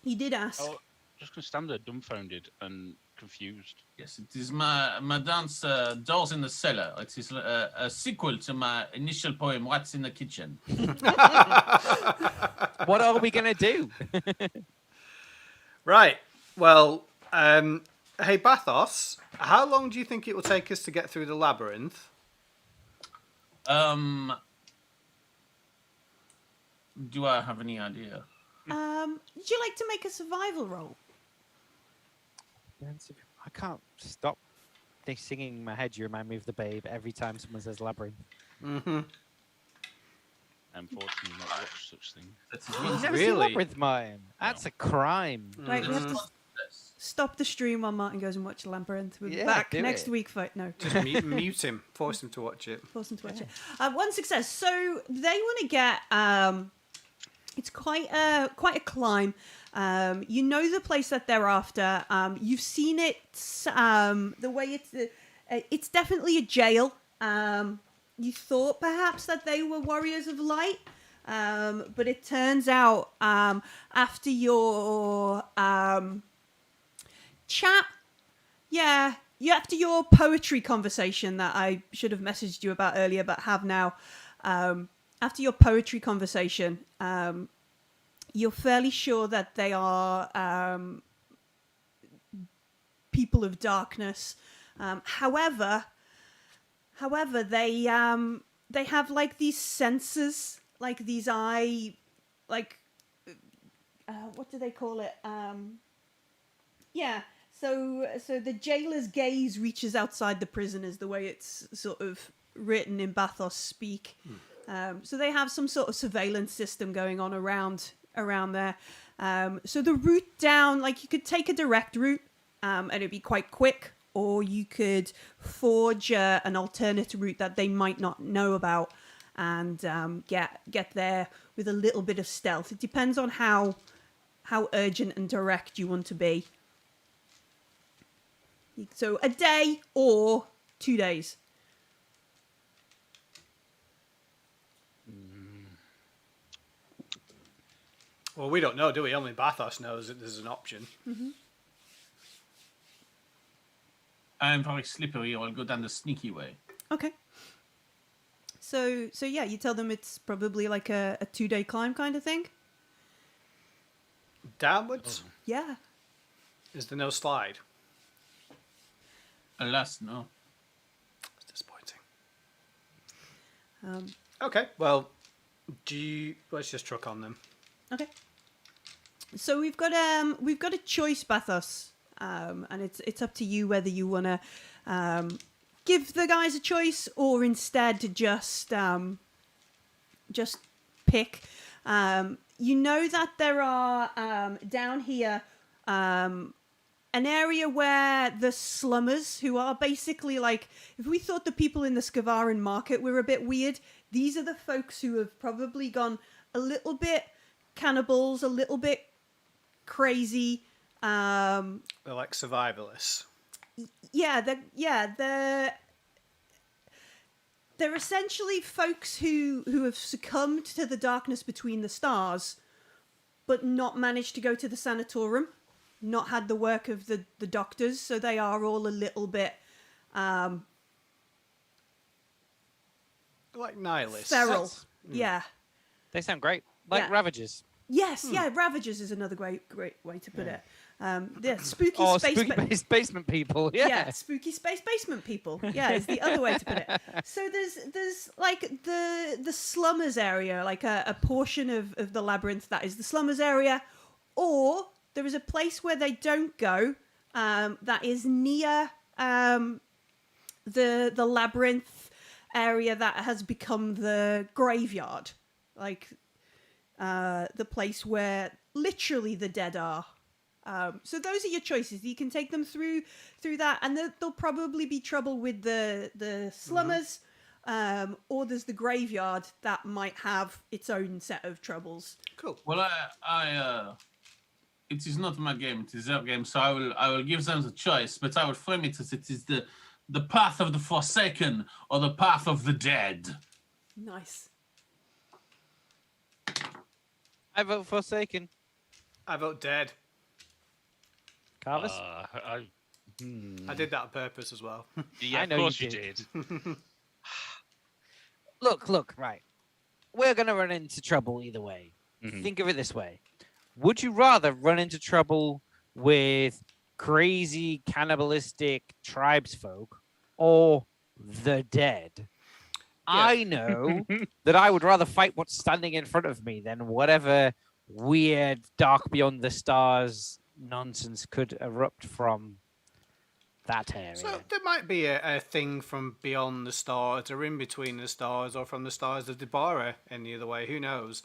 B: He did ask.
C: Oh, just gonna stand there dumbfounded and confused.
E: Yes, it is my dance Doors in the Cellar. It is a sequel to my initial poem, What's in the Kitchen.
A: What are we gonna do?
D: Right. Well, hey, Bathos, how long do you think it will take us to get through the labyrinth?
E: Do I have any idea?
B: Would you like to make a survival roll?
A: I can't stop singing in my head. You remind me of the Babe every time someone says labyrinth.
D: Mm-hmm.
C: Unfortunately, not watched such thing.
E: That's
A: You've never seen
D: Really?
A: Labyrinth, Martin? That's a crime.
B: Right, we have to stop the stream while Martin goes and watch Labyrinth. We'll be
A: Yeah,
B: back
A: do
B: next
A: it.
B: week. No,
D: Just mute him. Force him to watch it.
B: force them to watch it. One success. So they want to get. It's quite a climb. You know the place that they're after. You've seen it. The way it's definitely a jail. You thought perhaps that they were warriors of light, but it turns out after your chat, after your poetry conversation that I should have messaged you about earlier, but have now. After your poetry conversation, you're fairly sure that they are people of darkness. However, they have like these sensors, like these what do they call it? So the jailer's gaze reaches outside the prison is the way it's sort of written in Bathos speak. So they have some sort of surveillance system going on around there. So the route down, like you could take a direct route and it'd be quite quick, or you could forge an alternate route that they might not know about and get there with a little bit of stealth. It depends on how urgent and direct you want to be. So a day or 2 days.
D: Well, we don't know, do we? Only Bathos knows that there's an option.
B: Mm-hmm.
E: I'm very slippery. I'll go down the sneaky way.
B: Okay. So yeah, you tell them it's probably like a 2-day climb kind of thing.
D: Downwards?
B: Yeah.
D: Is there no slide?
E: Alas, no.
D: It's disappointing.
B: Um,
D: Okay, well, let's just truck on them.
B: okay. So we've got a choice, Bathos, and it's up to you whether you want to give the guys a choice or instead to just pick. You know that there are down here an area where the slummers, who are basically like, if we thought the people in the Skavaran market were a bit weird, these are the folks who have probably gone a little bit cannibals, a little bit crazy.
D: They're like survivalists.
B: They're essentially folks who have succumbed to the darkness between the stars, but not managed to go to the sanatorium, not had the work of the doctors, so they are all a little bit
D: Like nihilists.
B: feral. Yeah.
A: They sound great. Like
B: Yeah.
A: Ravagers.
B: Yes, yeah, Ravagers is another great way to put it. Spooky
A: Or
B: space
A: spooky basement people. Yeah.
B: spooky space basement people. Yeah, is the other way to put it. So there's like the slummers area, like a portion of the labyrinth that is the slummers area, or there is a place where they don't go that is near the labyrinth area that has become the graveyard, like the place where literally the dead are. So those are your choices. You can take them through that, and there'll probably be trouble with the slummers, or there's the graveyard that might have its own set of troubles.
D: Cool.
E: Well, it is not my game; it is their game. So I will give them the choice, but I will frame it as it is the path of the Forsaken or the path of the dead.
B: Nice.
A: I vote Forsaken.
D: I vote dead.
A: Carvis?
D: I did that on purpose as well.
C: Yeah,
A: I
C: of
A: know you
C: course you
A: did.
C: did.
A: Look, right. We're going to run into trouble either way.
C: Mhm.
A: Think of it this way. Would you rather run into trouble with crazy cannibalistic tribesfolk or the dead? I know that I would rather fight what's standing in front of me than whatever weird dark beyond the stars nonsense could erupt from that area.
D: So there might be a thing from beyond the stars, or in between the stars, or from the stars of Debarra in the other way. Who knows?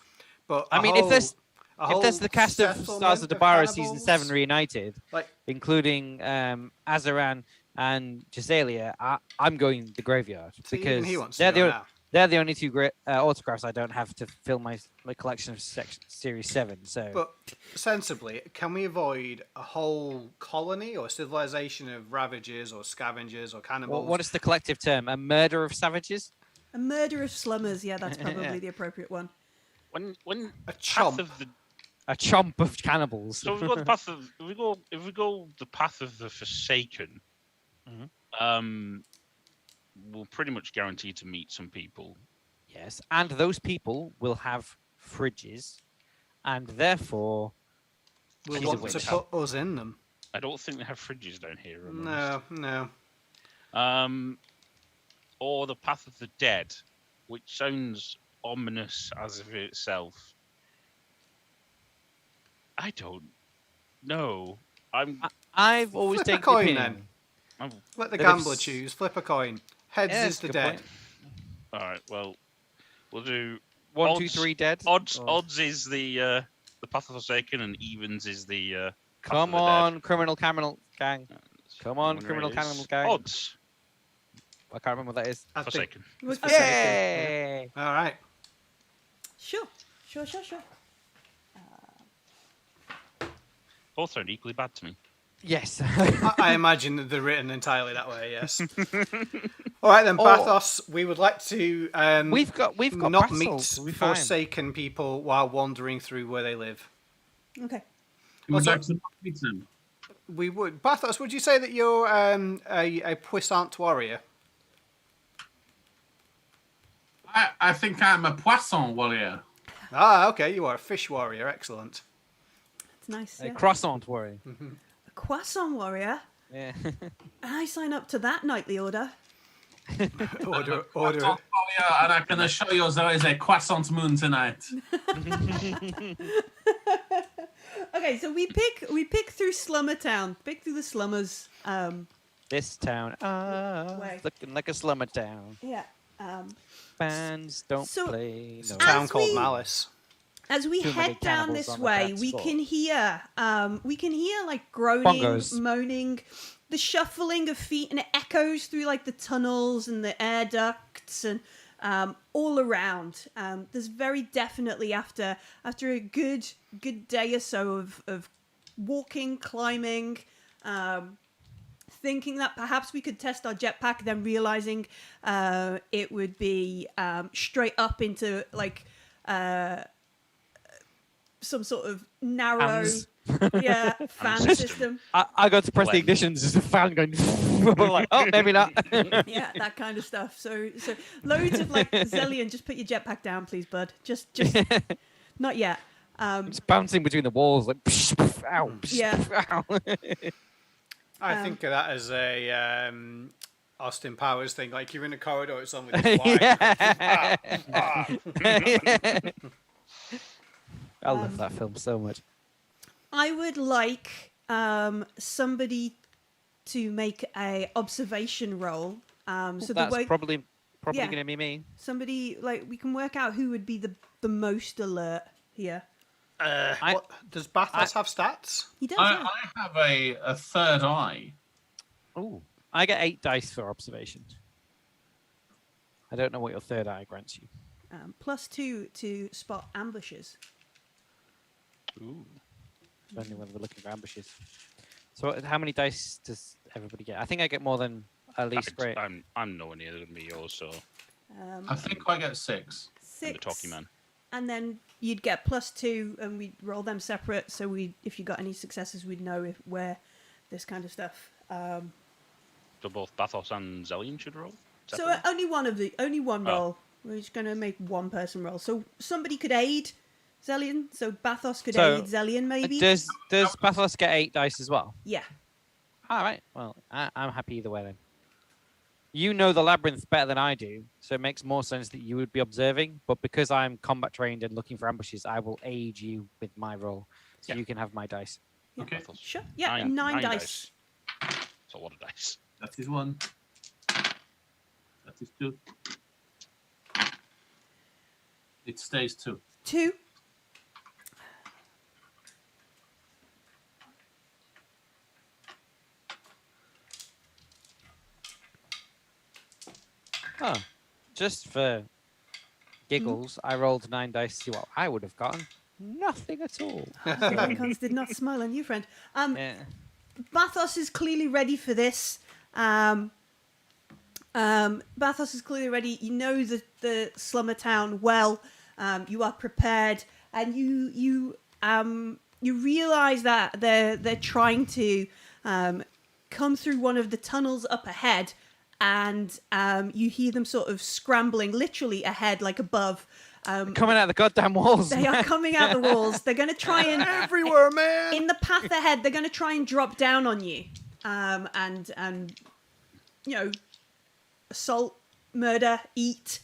D: But
A: I mean, if there's
D: whole
A: the cast of Stars of
D: settlement
A: Debarra season
D: cannibals,
A: 7 reunited,
D: like
A: including Azaran and Gisalia, I'm going the graveyard
D: so even
A: because
D: he wants to go now.
A: they're the only two autographs I don't have to fill my collection of Series 7. So,
D: But sensibly, can we avoid a whole colony or civilization of ravagers or scavengers or cannibals?
A: what is the collective term? A murder of savages?
B: A murder of slummers. Yeah, that's probably the appropriate one.
C: When
D: A
C: path
D: chomp.
C: of the
A: A chomp of cannibals.
C: so if we go the path of if we go the path of the Forsaken, we'll pretty much guarantee to meet some people.
A: Yes, and those people will have fridges, and therefore
D: We'll
A: she's a
D: want
A: witch.
D: to put us in them.
C: I don't think they have fridges down here. if I'm honest.
D: No.
C: Or the path of the dead, which sounds ominous as of itself. I don't know.
A: I've always
D: Flip a
A: taken
D: coin,
A: the
D: then.
A: opinion.
D: Let the
A: That
D: gambler
A: it's-
D: choose. Flip a coin. Heads
A: Yeah,
D: is
A: that's a
D: the
A: good
D: dead.
A: point.
C: All right. Well, we'll do
A: 1,
C: odds,
A: 2, 3 dead.
C: Odds.
A: Or-
C: Odds is the path of the Forsaken, and evens is the. Path
A: Come
C: of the
A: on, criminal gang.
C: Dead.
A: Come on,
C: Wonder
A: criminal
C: it
A: cannibal
C: is.
A: gang.
C: Odds.
A: I can't remember what that is.
D: I think.
C: Forsaken.
B: Was-
D: Okay.
B: okay.
A: Yay!
D: All right.
B: Sure.
C: Both sound equally bad to me.
A: Yes.
D: I imagine that they're written entirely that way. Yes. All right then,
A: Or-
D: Bathos. We would like to
A: we've got
D: not
A: Bathos,
D: meet
A: we'll be fine.
D: Forsaken people while wandering through where they live.
B: Okay.
E: It was
D: Also-
E: actually meet them.
D: We would. Bathos, would you say that you're a puissant warrior?
E: I think I'm a poisson warrior.
D: Ah, okay. You are a fish warrior. Excellent.
B: It's nice.
A: A
B: Yeah.
A: croissant worry.
B: A croissant warrior.
A: Yeah.
B: I sign up to that nightly order.
D: Order.
E: Croissant warrior, and I can assure you there is a croissant moon tonight.
B: Okay, so we pick through Slumber Town. Pick through the slummers.
A: This town,
B: Way.
A: looking like a slumber town.
B: Yeah.
A: Bands don't
B: So-
A: play.
D: It's a
A: No.
D: town
B: As
D: called
B: we-
D: Malice.
B: As we
A: Too many
B: head down
A: cannibals
B: this
A: on the
B: way,
A: bad
B: we
A: spot.
B: can hear like groaning,
A: Bongos.
B: moaning, the shuffling of feet, and it echoes through like the tunnels and the air ducts and all around. There's very definitely after a good day or so of walking, climbing, thinking that perhaps we could test our jetpack, then realizing it would be straight up into like some sort of narrow
A: Fans.
B: fan
C: system.
B: system.
A: I got to press the
C: Blend.
A: ignition. There's a fan going. Like, oh, maybe not.
B: Yeah, that kind of stuff. So loads of like Zillion, just put your jetpack down, please, bud. Just not yet.
A: It's bouncing between the walls like. Psh, psh, ow, psh,
B: Yeah.
A: psh, ow.
D: I think of that as a Austin Powers thing. Like you're in a corridor, it's on with this wire.
A: I love that film so much.
B: I would like somebody to make a observation roll. So the
A: That's
B: way
A: probably
B: Yeah.
A: going to be me.
B: somebody like we can work out who would be the most alert here.
D: Does Bathos have stats?
B: He does. yeah.
E: I have a third eye.
A: Oh, I get 8 dice for observation. I don't know what your third eye grants you.
B: +2 to spot ambushes.
A: Ooh. Depending whether we're looking for ambushes. So how many dice does everybody get? I think I get more than at least great.
C: I'm nowhere near than me yours, so
B: Um,
E: I think I get 6.
C: I'm the
B: six.
C: talkie man.
B: and then you'd get +2, and we'd roll them separate. So if you got any successes, we'd know where this kind of stuff.
C: So both Bathos and Zelian should roll?
B: So
C: separately?
B: only one
C: Oh.
B: roll. We're just going to make one person roll. So somebody could aid Zelian. So Bathos could
A: So,
B: aid Zelian, maybe.
A: Does Bathos get 8 dice as well?
B: Yeah.
A: All right. Well, I'm happy either way then. You know the labyrinth better than I do, so it makes more sense that you would be observing. But because I'm combat trained and looking for ambushes, I will aid you with my roll, so
C: Yeah.
A: you can have my dice.
E: Okay,
C: Bathos.
B: Sure. Yeah. 9 dice.
C: That's a lot of dice.
E: that is 1. That is 2. It stays 2.
B: 2.
A: Oh, just for giggles, I rolled 9 dice to see what I would have gotten. Nothing at all.
B: The icons did not smile on you, friend.
A: Yeah.
B: Bathos is clearly ready for this. Bathos is clearly ready. You know the slumber town well. You are prepared, and you realize that they're trying to come through one of the tunnels up ahead, and you hear them sort of scrambling, literally ahead, like above.
A: Coming out of the goddamn walls.
B: They are coming out the walls. They're going to try and
D: Everywhere, man.
B: in the path ahead. They're going to try and drop down on you, and you know, assault, murder, eat.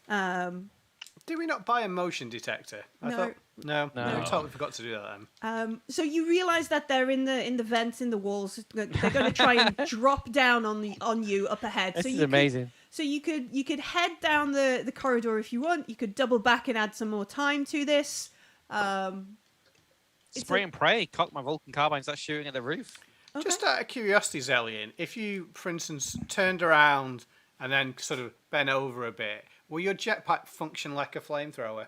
D: Did we not buy a motion detector?
B: No.
D: No.
A: No.
D: We totally forgot to do that then.
B: So you realise that they're in the vents in the walls. They're going to try and drop down on you up ahead.
A: This
B: so
A: is
B: you
A: amazing.
B: So you could head down the corridor if you want. You could double back and add some more time to this. It's
A: Spray
B: a-
A: and pray. Cock my Vulcan carbines. That's shooting at the roof.
B: Okay.
D: Just out of curiosity, Zelian, if you, for instance, turned around and then sort of bent over a bit, will your jetpack function like a flamethrower?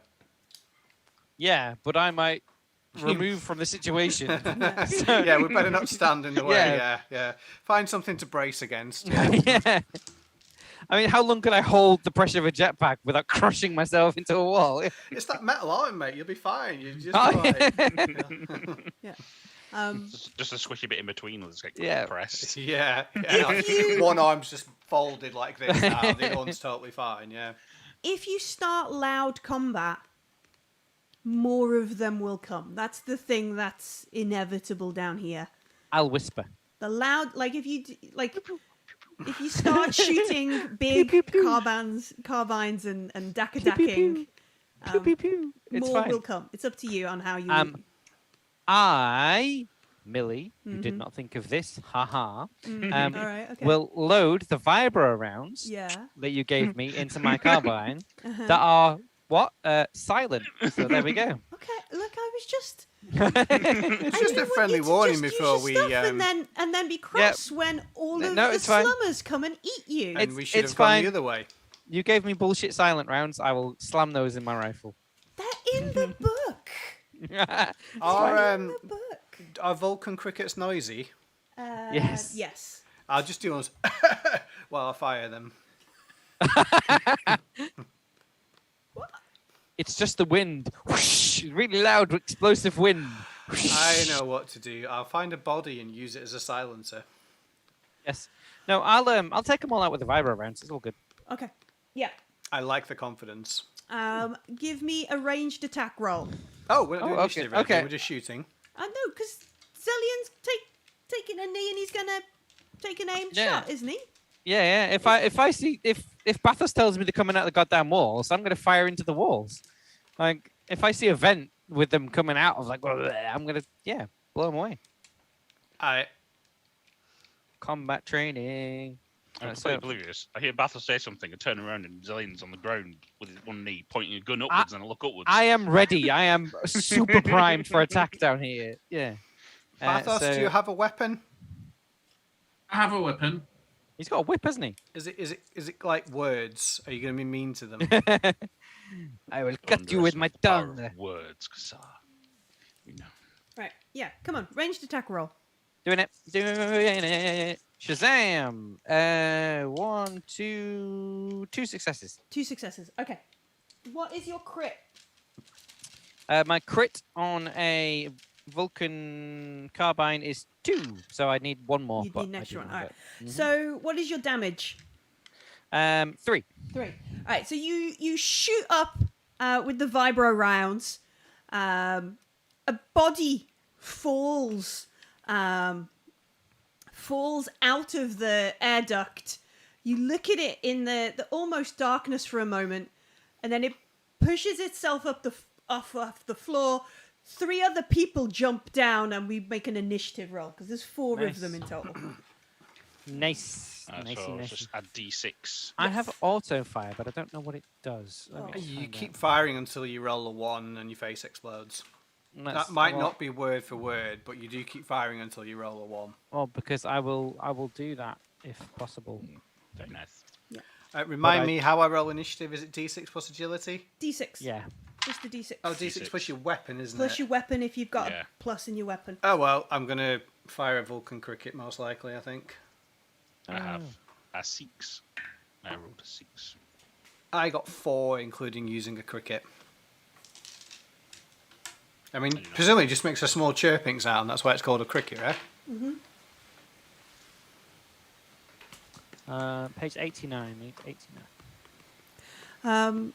A: Yeah, but I might remove from the situation.
D: Yeah, we better not stand in the way.
A: Yeah.
D: Yeah. Find something to brace against.
A: Yeah. I mean, how long could I hold the pressure of a jetpack without crushing myself into a wall?
D: It's that metal arm, mate. You'll be fine. You just
A: Oh,
D: like,
B: Yeah.
C: Just a squishy bit in between. Let's get
A: Yeah.
C: pressed.
D: yeah.
B: If you-
D: One arm's just folded like this now. The other one's totally fine. Yeah.
B: If you start loud combat, more of them will come. That's the thing that's inevitable down here.
A: I'll whisper.
B: The loud, like if if you start shooting big carbines and dakadacking,
A: Pew, pew, pew. It's
B: more
A: fine.
B: will come. It's up to you on how you.
A: Millie, you did not think of this, haha,
B: All right. Okay.
A: will load the vibro rounds
B: yeah.
A: that you gave me into my carbine
B: Uh-huh.
A: that are, silent. So there we go.
B: Okay. Look, I was just.
D: It's just a friendly warning before we.
B: and then be cross when all of
A: No,
B: the
A: it's fine.
B: slummers come and eat you.
D: And we should
A: it's
D: have gone
A: fine.
D: the other way.
A: You gave me bullshit silent rounds. I will slam those in my rifle.
B: They're in the book.
D: Are
B: In the book.
D: are Vulcan crickets noisy?
A: Yes.
B: Yes.
D: I'll just do ones while I fire them.
A: It's just the wind. Whoosh, really loud, explosive wind.
D: I know what to do. I'll find a body and use it as a silencer.
A: Yes. No, I'll take them all out with the vibro rounds. It's all good.
B: Okay. Yeah.
D: I like the confidence.
B: Give me a ranged attack roll.
D: Oh, we're not doing
A: okay,
D: initiative or anything,
A: okay.
D: we're just shooting.
B: I know, because Zelian's taking a knee and he's gonna take an aimed
A: Yeah.
B: shot, isn't he?
A: Yeah. If I see if Bathos tells me they're coming out of the goddamn walls, I'm gonna fire into the walls. Like if I see a vent with them coming out of, like, I'm gonna blow them away.
D: I
A: Combat training.
C: I'm
A: So-
C: completely oblivious. I hear Bathos say something, I turn around and Zelian's on the ground with his one knee pointing a gun upwards, and I look upwards.
A: I am ready. I am super primed for attack down here. Yeah.
D: Bathos, do you have a weapon?
E: I have a weapon.
A: He's got a whip, hasn't he?
D: Is it like words? Are you going to be mean to them?
A: I will cut you with my
C: Underestimate the power
A: tongue.
C: of words, Kasar. You know.
B: Right. Yeah. Come on. Ranged attack roll.
A: Doing it. Shazam! 2 successes.
B: 2 successes. Okay. What is your crit?
A: My crit on a Vulcan carbine is 2, so I need one more.
B: You
A: but
B: need an
A: I
B: extra
A: do
B: one.
A: have
B: All right.
A: it.
B: So what is your damage?
A: 3.
B: 3. All right. So you shoot up with the vibro rounds. A body falls out of the air duct. You look at it in the almost darkness for a moment, and then it pushes itself up off the floor. 3 other people jump down, and we make an initiative roll because there's 4 of them in total.
A: Nice. Nicey,
C: So
A: nicey.
C: just add D6.
A: I have auto fire, but I don't know what it does. Let me
B: Oh.
A: just
D: You
A: find
D: keep
A: out.
D: firing until you roll a 1 and your face explodes.
A: Let's-
D: That might
A: well,
D: not be word for word, but you do keep firing until you roll a 1.
A: Well, because I will do that if possible.
C: Very nice.
D: Remind
A: I-
D: me how I roll initiative. Is it D6 plus agility?
B: D6.
A: Yeah.
B: Just the D6.
D: Oh, D6 plus your weapon, isn't
B: Plus
D: it?
B: your weapon if you've got
C: Yeah.
B: a plus in your weapon.
D: Oh, well, I'm going to fire a Vulcan cricket, most likely, I think.
C: I have
A: Oh.
C: a 6. I rolled a 6.
D: I got 4, including using a cricket. I mean, presumably it just makes a small chirping sound. That's why it's called a cricket, right?
A: Page 89. 89.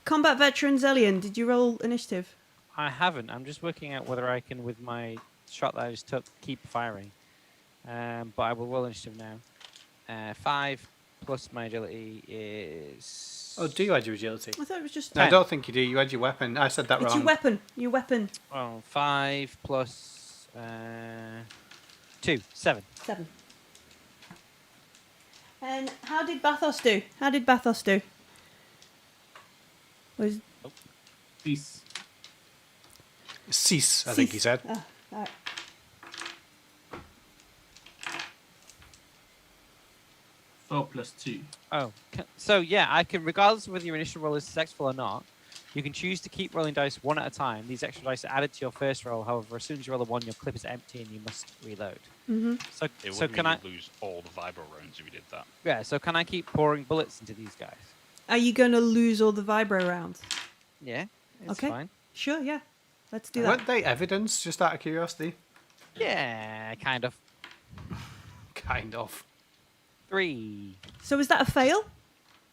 B: Combat veteran Zelian, did you roll initiative?
A: I haven't. I'm just working out whether I can, with my shot that I just took, keep firing. But I will roll initiative now. 5 plus my agility is...
D: Oh, do you add your agility?
B: I thought it was just.
D: No, I
A: 10.
D: don't think you do. You add your weapon. I said that
B: It's
D: wrong.
B: your weapon. Your weapon.
A: Oh, 5 plus 2. 7.
B: 7. And how did Bathos do? How did Bathos do? Was
E: Peace.
D: Cease, I think he said.
B: Oh, all right.
E: Four plus 2.
A: Oh, so yeah, I can, regardless of whether your initial roll is successful or not, you can choose to keep rolling dice one at a time. These extra dice are added to your first roll. However, as soon as you roll a 1, your clip is empty and you must reload.
B: Mm-hmm.
A: So,
C: It
A: so
C: would
A: can
C: mean
A: I?
C: you'd lose all the vibro rounds if you did that.
A: Yeah. So can I keep pouring bullets into these guys?
B: Are you going to lose all the vibro rounds?
A: Yeah. It's
B: Okay.
A: fine.
B: Sure, yeah. Let's do that.
D: Weren't they evidence, just out of curiosity?
A: Yeah, kind of.
D: Kind of.
A: 3,
B: So is that a fail?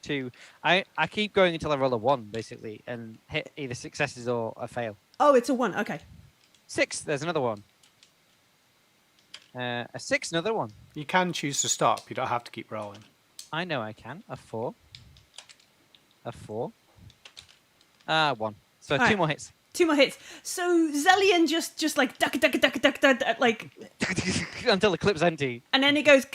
A: 2. I keep going until I roll a 1, basically, and hit either successes or a fail.
B: Oh, it's a 1. Okay.
A: 6. There's another one. A 6. Another one.
D: You can choose to stop. You don't have to keep rolling.
A: I know I can. A 4. A 4. 1. So
B: All
A: 2
B: right.
A: more hits.
B: 2 more hits. So Zelian just like duck, like,
A: Until the clip's empty.
B: and then it goes.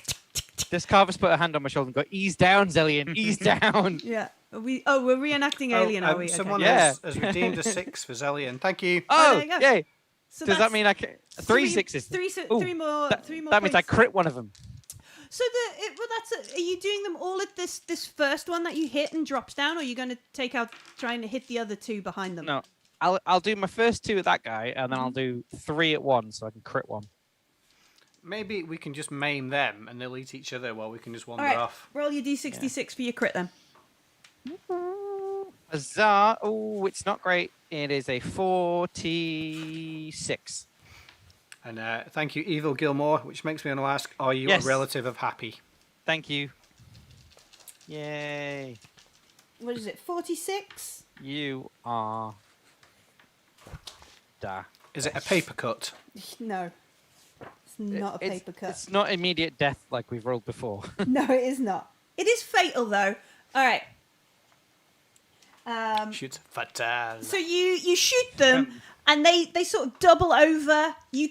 A: This Carver's put a hand on my shoulder and go, ease down, Zelian, ease down.
B: Yeah. We're reenacting Alien, are we? Okay.
D: Someone
A: Yeah.
D: has redeemed a 6 for Zelian. Thank you.
B: Oh,
A: Oh,
B: there you go.
A: yay.
B: So
A: Does that
B: that's
A: mean I can... 3 sixes.
B: Three
A: Ooh,
B: more.
A: That,
B: Three more.
A: that means I
B: points.
A: crit one of them.
B: So are you doing them all at this first one that you hit and drops down, or are you going to take out trying to hit the other 2 behind them?
A: No, I'll do my first 2 at that guy, and then I'll do 3 at once, so I can crit one.
D: Maybe we can just maim them and they'll eat each other while we can just wander
B: All right.
D: off.
B: Roll your d66 for your crit then.
A: Huzzah! Oh, it's not great. It is a 46.
D: And thank you, Evil Gilmore, which makes me want to ask, are you
A: Yes.
D: a relative of Happy?
A: Thank you. Yay.
B: What is it? 46.
A: You are... Da.
D: Is it a paper cut?
B: No, it's not a
A: It's-
B: paper cut.
A: It's not immediate death like we've rolled before.
B: No, it is not. It is fatal though. All right.
D: Shoots fatal.
B: So you shoot them, and they sort of double over. You're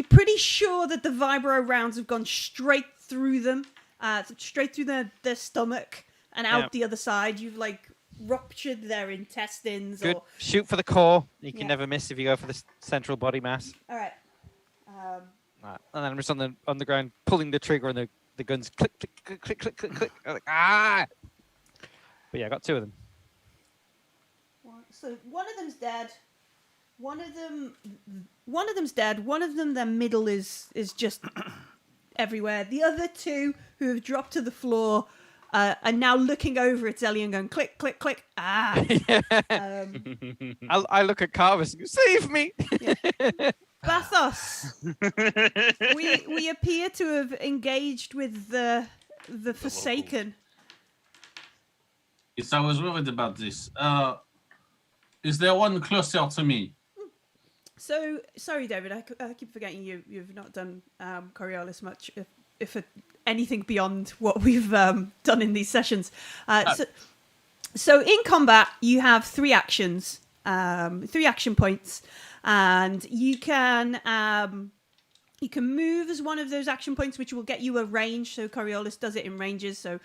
B: pretty sure that the vibro rounds have gone straight through them, straight through their stomach and out
A: Yeah.
B: the other side. You've like ruptured their intestines.
A: Good.
B: Or
A: Shoot for the core. You can
B: Yeah.
A: never miss if you go for the central body mass.
B: all right.
A: Right. And then I'm just on the ground pulling the trigger, and the guns click click click click click click click. I'm like, ah! But yeah, I got 2 of them.
B: So one of them's dead. One of them's dead. One of them, their middle is just everywhere. The other 2 who have dropped to the floor and now looking over at Zelly and going click, click, click. Ah.
A: I look at Carvis and go, save me.
B: Bathos, we appear to have engaged with the Forsaken.
E: Yes, I was worried about this. Is there one closer to me?
B: So sorry, David. I keep forgetting you've not done Coriolis much, if anything beyond what we've done in these sessions. So in combat, you have 3 actions, 3 action points, and you can move as one of those action points, which will get you a range. So Coriolis does it in ranges. So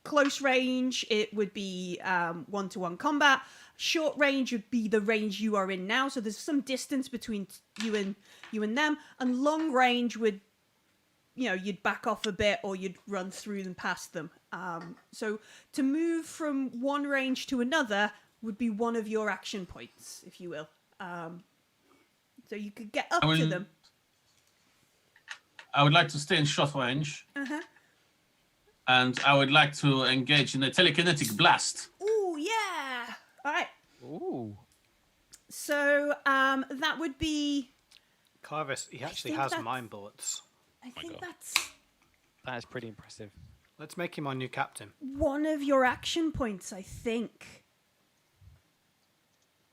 B: close range, it would be 1-to-1 combat. Short range would be the range you are in now. So there's some distance between you and them. And long range would, you'd back off a bit or you'd run through them past them. So to move from one range to another would be one of your action points, if you will. So you could get up to them.
E: I would like to stay in short range.
B: Uh-huh.
E: And I would like to engage in a telekinetic blast.
B: Ooh, yeah. All right.
A: Ooh.
B: So that would be...
D: Carvis, he actually
B: think
D: has
B: that's-
D: mind bullets.
B: I think
C: God.
A: That is pretty impressive.
D: Let's make him our new captain.
B: one of your action points, I think.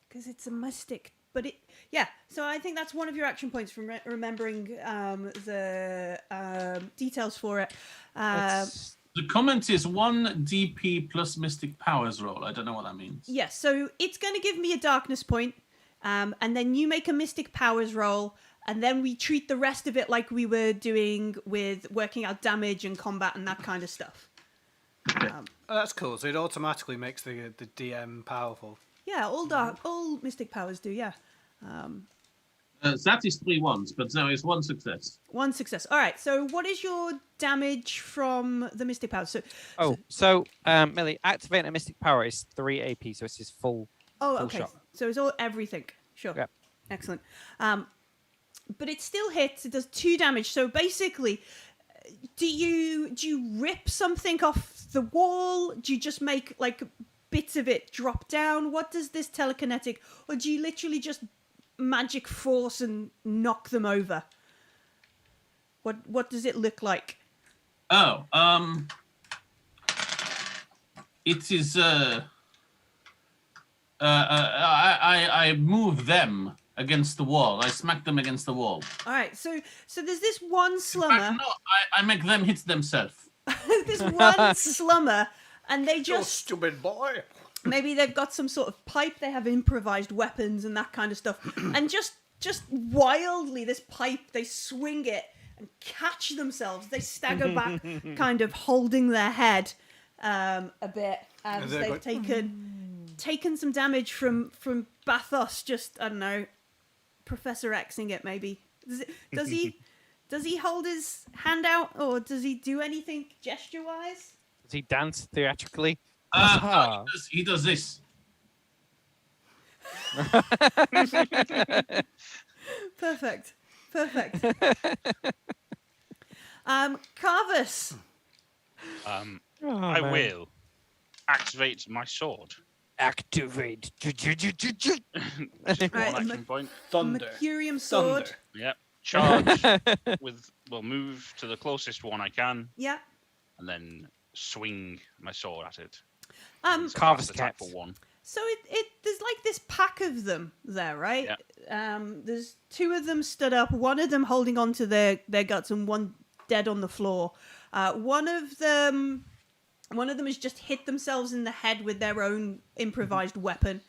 B: Because it's a mystic. But so I think that's one of your action points from remembering the details for it.
E: The comment is 1 DP plus Mystic Powers roll. I don't know what that means.
B: Yes, so it's going to give me a darkness point, and then you make a Mystic Powers roll, and then we treat the rest of it like we were doing with working out damage and combat and that kind of stuff.
D: Oh, that's cool. So it automatically makes the DM powerful.
B: Yeah, all Mystic Powers do, yeah.
E: That is 3 ones, but there is 1 success.
B: 1 success. All right, so what is your damage from the Mystic Powers?
A: So Millie, activating a Mystic Power is 3 AP, so it's his full
B: okay.
A: shot.
B: So it's all everything. Sure.
A: Yep.
B: Excellent. But it still hits. It does 2 damage. So basically, do you rip something off the wall? Do you just make like bits of it drop down? What does this telekinetic, or do you literally just magic force and knock them over? What does it look like?
E: Oh, it is. I move them against the wall. I smack them against the wall.
B: All right, so there's this one
E: In
B: slummer.
E: fact, no, I make them hit themselves.
B: This one slummer, and they
D: You
B: just
D: stupid boy.
B: maybe they've got some sort of pipe. They have improvised weapons and that kind of stuff, and just wildly, this pipe, they swing it and catch themselves. They stagger back, kind of holding their head a bit as they've taken some damage from Bathos. Just, I don't know, Professor Xing it maybe. Does he hold his hand out, or does he do anything gesture wise?
A: Does he dance theatrically?
E: He does this.
B: Perfect. Carvis.
C: I
A: man.
C: will activate my sword.
A: Activate.
C: Just
B: Right,
C: one action point.
D: Thunder.
B: Mercurium sword.
D: Thunder.
C: Yep. Charge move to the closest one I can,
B: Yeah.
C: and then swing my sword at it.
B: Um,
A: Carver's
C: attack
A: cat.
C: for 1.
B: So there's like this pack of them there, right?
C: Yeah.
B: There's 2 of them stood up, one of them holding on to their guts, and one dead on the floor. One of them has just hit themselves in the head with their own improvised weapon.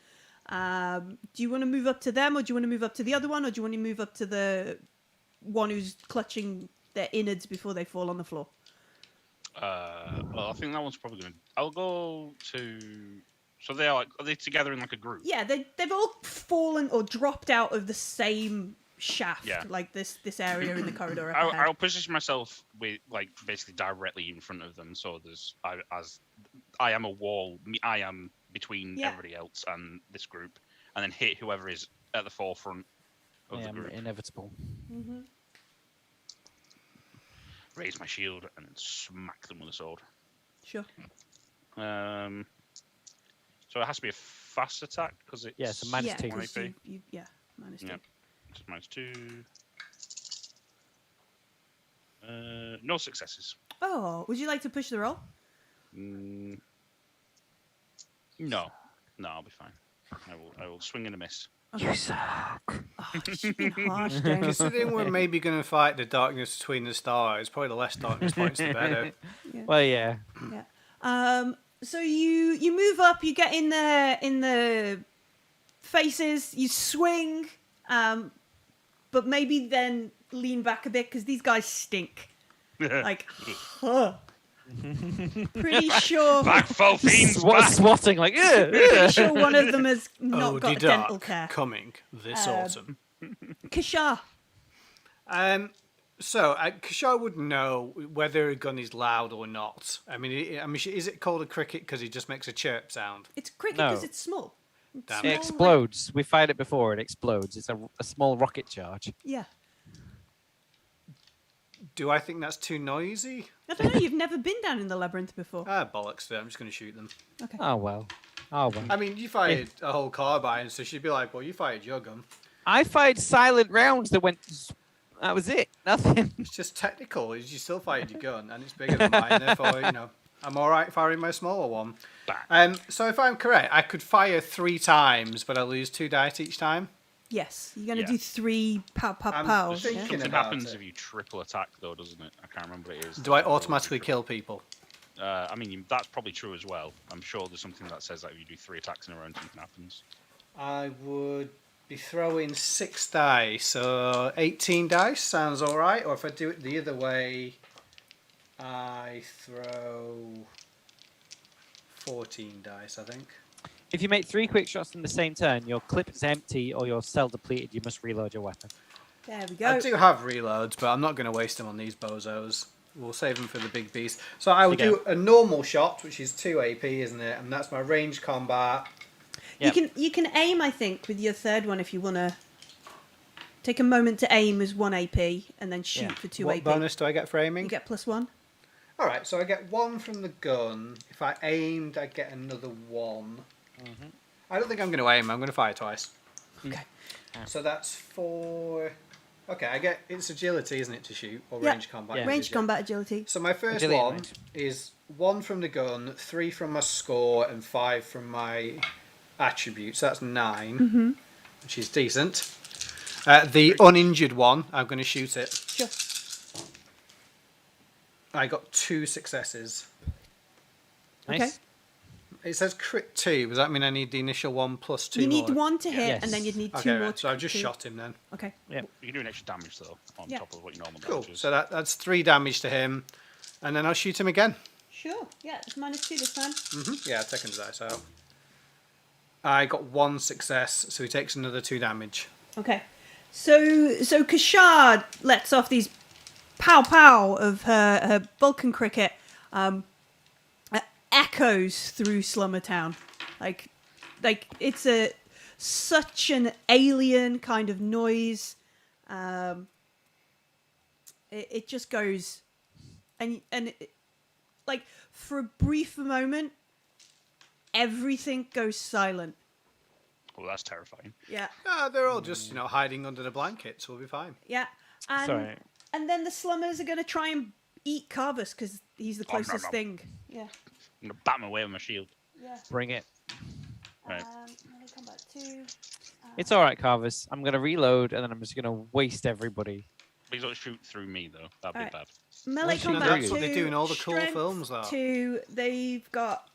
B: Do you want to move up to them, or do you want to move up to the other one, or do you want to move up to the one who's clutching their innards before they fall on the floor?
C: Well, I think that one's probably gonna. I'll go to. So are they together in like a group?
B: Yeah, they've all fallen or dropped out of the same shaft,
C: Yeah.
B: like this area in the corridor up ahead.
C: I'll position myself with like basically directly in front of them, so I am a wall. I am between everybody else and this group, and then hit whoever is at the forefront of the group.
A: Inevitable.
B: Mm-hmm.
C: Raise my shield and then smack them with a sword.
B: Sure.
C: So it has to be a fast attack because it's...
A: Yeah, so minus
B: yeah,
A: two.
B: 'cause
C: AP.
B: yeah, minus two.
C: Yep. Just -2. No successes.
B: Oh, would you like to push the roll?
C: No, I'll be fine. I will swing and a miss.
B: Okay.
A: You suck.
B: Oh, you've been harsh, James.
D: Considering we're maybe going to fight the darkness between the stars, probably the less darkness points, the better.
A: Well, yeah.
B: Yeah. So you move up, you get in the faces, you swing, but maybe then lean back a bit because these guys stink. Like, huh. Pretty sure.
C: Back, foul fiends, back!
A: Swatting like,
B: Pretty sure one of them has not got
D: the
B: a dental
D: dark
B: care.
D: coming this autumn.
B: Kashar.
D: So Kashar would know whether a gun is loud or not. I mean, is it called a cricket because it just makes a chirp sound?
B: It's cricket
A: No.
B: because it's small. It's
D: Damn
A: it
B: small, like-
A: explodes. We fired it before. It explodes. It's a small rocket charge.
B: yeah.
D: Do I think that's too noisy?
B: I don't know. You've never been down in the labyrinth before.
D: Ah, bollocks to it. I'm just going to shoot them.
B: Okay.
A: Oh well. Oh well.
D: I mean, you fired a whole carbine, so she'd be like, well, you fired your gun.
A: I fired silent rounds that went. That was it. Nothing.
D: It's just technical. You still fired your gun, and it's bigger than mine. Therefore, I'm all right firing my smaller one. So if I'm correct, I could fire 3 times, but I lose 2 dice each time.
B: Yes. You're going to
C: Yeah.
B: do 3 pow.
D: I'm thinking
B: Yeah?
C: Something
D: about
C: happens
D: it.
C: if you triple attack, though, doesn't it? I can't remember what it is.
D: Do I automatically kill people?
C: I mean, that's probably true as well. I'm sure there's something that says that if you do 3 attacks in a row and something happens.
D: I would be throwing 6 dice, so 18 dice sounds all right. Or if I do it the other way, I throw 14 dice, I think.
A: If you make 3 quick shots in the same turn, your clip is empty or you're cell depleted. You must reload your weapon.
B: There we go.
D: I do have reloads, but I'm not going to waste them on these bozos. We'll save them for the big beast. So I will do a normal shot, which is 2 AP, isn't it? And that's my ranged combat.
A: Yep.
B: You can aim, I think, with your third one if you want to. Take a moment to aim as 1 AP and then shoot for 2
D: What
B: AP.
D: bonus do I get for aiming?
B: You get +1.
D: All right, so I get 1 from the gun. If I aimed, I get another 1. I don't think I'm going to aim. I'm going to fire twice.
B: Okay.
D: So that's 4. Okay, it's agility, isn't it, to shoot or
B: Yeah.
D: range combat?
A: Yeah.
B: Range combat agility.
D: So my first
A: Agility and
D: one
A: range.
D: is 1 from the gun, 3 from my score, and 5 from my attributes. So that's 9, which is decent. The uninjured one, I'm going to shoot it.
B: Sure.
D: I got 2 successes.
A: Nice.
B: Okay.
D: It says crit 2. Does that mean I need the initial 1 plus 2
B: You need
D: more?
B: 1 to hit,
A: Yes.
B: and then you'd need 2
D: Okay,
B: more.
D: right, so I've just
B: to-
D: shot him then.
B: Okay.
A: Yeah.
C: You can do an extra damage, though, on
B: Yeah.
C: top of what your normal
D: Cool.
C: damage is.
D: So that's 3 damage to him, and then I'll shoot him again.
B: Sure. Yeah, it's -2 this time.
D: Yeah, taking the dice out. I got 1 success, so he takes another 2 damage.
B: Okay. So Kashard lets off these pow pow of her Vulcan cricket, echoes through Slumber Town, like it's such an alien kind of noise. It just goes, and like for a brief moment, everything goes silent.
C: Oh, that's terrifying.
B: Yeah.
D: They're all just, hiding under the blankets. We'll be fine.
B: Yeah, and
A: Sorry.
B: and then the slummers are gonna try and eat Carvus because he's the
C: Nom, nom,
B: closest
C: nom.
B: thing. Yeah,
C: I'm going to bat him away with my shield.
B: yeah.
A: Bring it.
C: Right.
B: Melee combat 2.
A: It's all right, Carvus. I'm gonna reload and then I'm just gonna waste everybody.
C: Please don't shoot through me, though. That'd
B: Alright.
C: be bad.
B: Melee
A: Well,
B: combat
A: that's
B: 2.
A: what
D: they do in all the cool
B: strength
D: films, though.
B: 2. They've got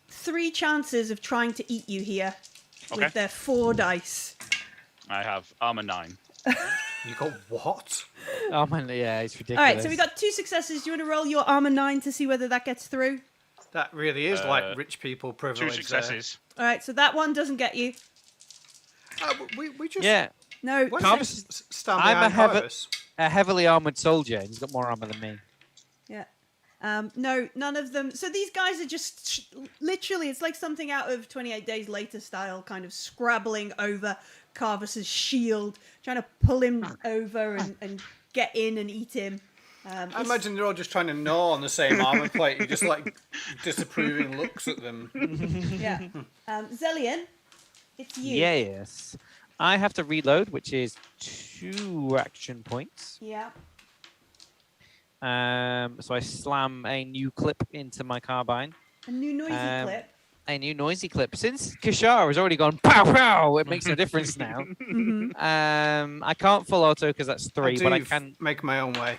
B: 3 chances of trying to eat you here
C: Okay.
B: with their 4 dice.
C: I have armor 9.
D: You got what?
A: Oh man, yeah, it's ridiculous.
B: All right, so we got 2 successes. Do you want to roll your armor 9 to see whether that gets through?
D: That really is like rich people
C: 2
D: privilege.
C: successes.
B: All right, so that one doesn't get you.
D: We just
A: Yeah,
B: No.
D: Why
A: Carvus-
D: don't you stand
A: I'm a
D: behind
A: heavy-
D: Carvus?
A: a heavily armored soldier. He's got more armor than me.
B: Yeah. No, none of them. So these guys are just literally, it's like something out of 28 Days Later style, kind of scrabbling over Carvus's shield, trying to pull him over and get in and eat him.
D: I imagine they're all just trying to gnaw on the same armor plate. You just like disapproving looks at them.
B: Yeah. Zelian, it's you.
A: Yes. I have to reload, which is 2 action points.
B: Yeah.
A: So I slam a new clip into my carbine.
B: A new noisy clip.
A: A new noisy clip. Since Kishar has already gone pow pow, it makes no difference now. I can't full auto because that's 3, but I can
D: make my own way.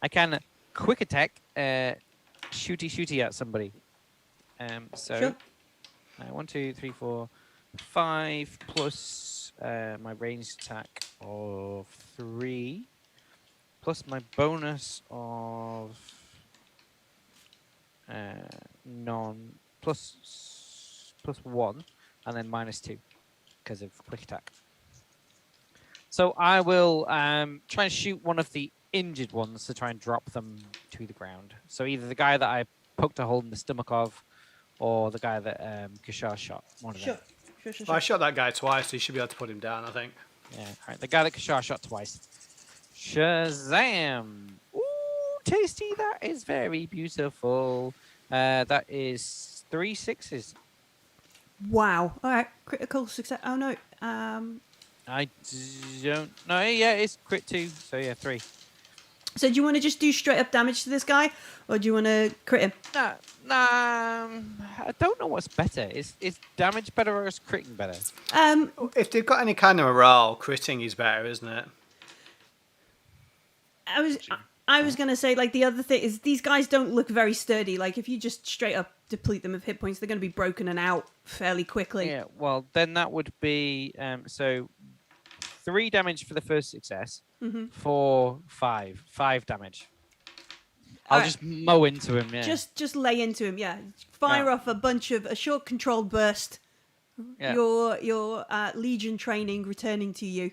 A: I can quick attack, shooty at somebody. So
B: Sure.
A: 1, 2, 3, 4, 5 plus my ranged attack of 3, plus my bonus of plus 1, and then -2 because of quick attack. So I will try and shoot one of the injured ones to try and drop them to the ground. So either the guy that I poked a hole in the stomach of, or the guy that Kishar shot. One of them.
B: Sure.
D: Well, I shot that guy twice, so you should be able to put him down, I think.
A: Yeah, all right. The guy that Kishar shot twice. Shazam! Ooh, tasty. That is very beautiful. That is 3 6s.
B: Wow. All right. Critical success. Oh no.
A: I don't. No, yeah, it's crit 2. So yeah, 3.
B: So do you want to just do straight up damage to this guy, or do you want to crit him?
A: I don't know what's better. Is damage better or is critting better?
D: If they've got any kind of morale, critting is better, isn't it?
B: I was gonna say, like, the other thing is these guys don't look very sturdy. Like, if you just straight up deplete them of hit points, they're gonna be broken and out fairly quickly.
A: Yeah. Well, then that would be so 3 damage for the first success. 4, 5 damage. I'll just mow into him. Yeah.
B: Just lay into him. Yeah. Fire off a short controlled burst.
A: Yeah.
B: Your Legion training returning to you.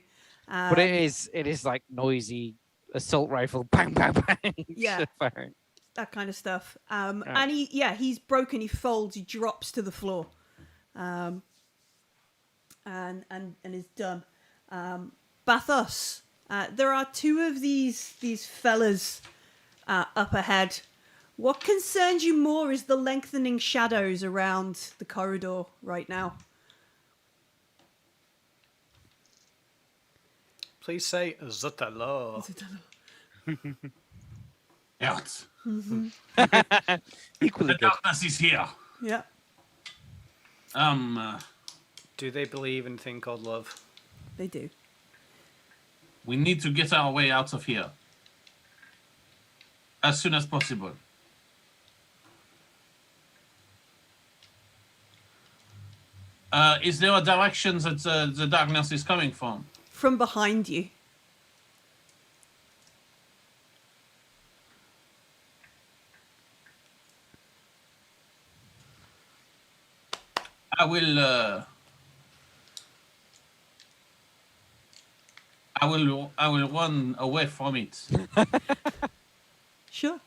A: But it is like noisy assault rifle, bang, bang, bang.
B: Yeah.
A: Firing.
B: That kind of stuff. And he's broken. He folds. He drops to the floor, and is done. Bathos. There are 2 of these fellas up ahead. What concerns you more is the lengthening shadows around the corridor right now.
D: Please say Zutalo.
E: Out.
A: Equally
E: The
A: good.
E: darkness is here.
B: Yeah.
D: Do they believe in a thing called love?
B: They do.
E: We need to get our way out of here as soon as possible. Is there a direction that the darkness is coming from?
B: From behind you.
E: I will run away from it.
B: Sure.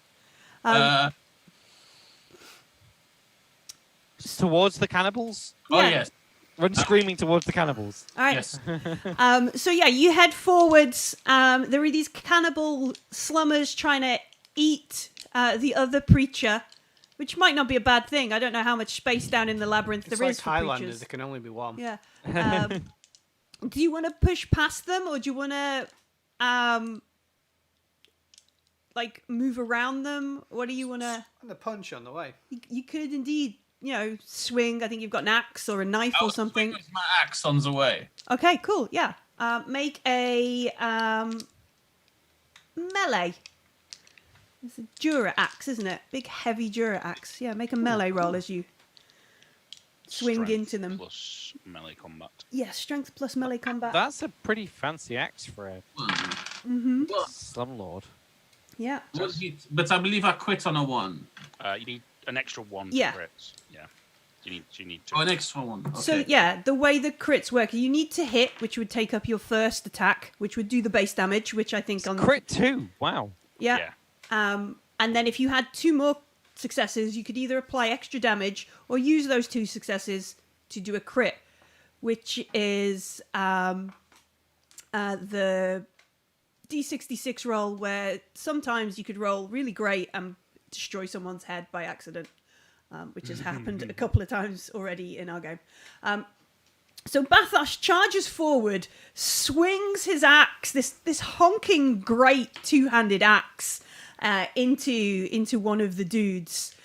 A: Towards the cannibals.
E: Oh
B: Yeah.
E: yes.
A: Run screaming towards the cannibals.
B: All right.
E: Yes.
B: So yeah, you head forwards. There are these cannibal slummers trying to eat the other preacher, which might not be a bad thing. I don't know how much space down in the labyrinth
D: It's
B: there
D: like
B: is for
D: Highlanders,
B: preachers.
D: there can only be one.
B: Yeah. Do you want to push past them, or do you want to like move around them? What do you want to?
D: And the punch on the way.
B: You could indeed, swing. I think you've got an axe or a knife or something.
E: With my axe on the way.
B: Okay, cool. Yeah. Make a melee. It's a Dura axe, isn't it? Big, heavy Dura axe. Yeah, make a melee roll as you swing
C: Strength
B: into them.
C: Plus melee combat.
B: Yeah, strength plus melee combat.
A: That's a pretty fancy axe for a
E: Well,
A: slumlord.
B: Yeah.
E: but I believe I quit on a 1.
C: You need an extra 1
B: Yeah.
C: for crits. Yeah. You need to.
E: Oh, an extra 1. Okay.
B: So yeah, the way the crits work, you need to hit, which would take up your first attack, which would do the base damage, which I think on
A: Crit 2. Wow.
B: Yeah.
C: Yeah.
B: And then if you had 2 more successes, you could either apply extra damage or use those 2 successes to do a crit, which is the D66 roll where sometimes you could roll really great and destroy someone's head by accident, which has happened a couple of times already in our game. So Bathos charges forward, swings his axe, this honking great two-handed axe, into one of the dudes.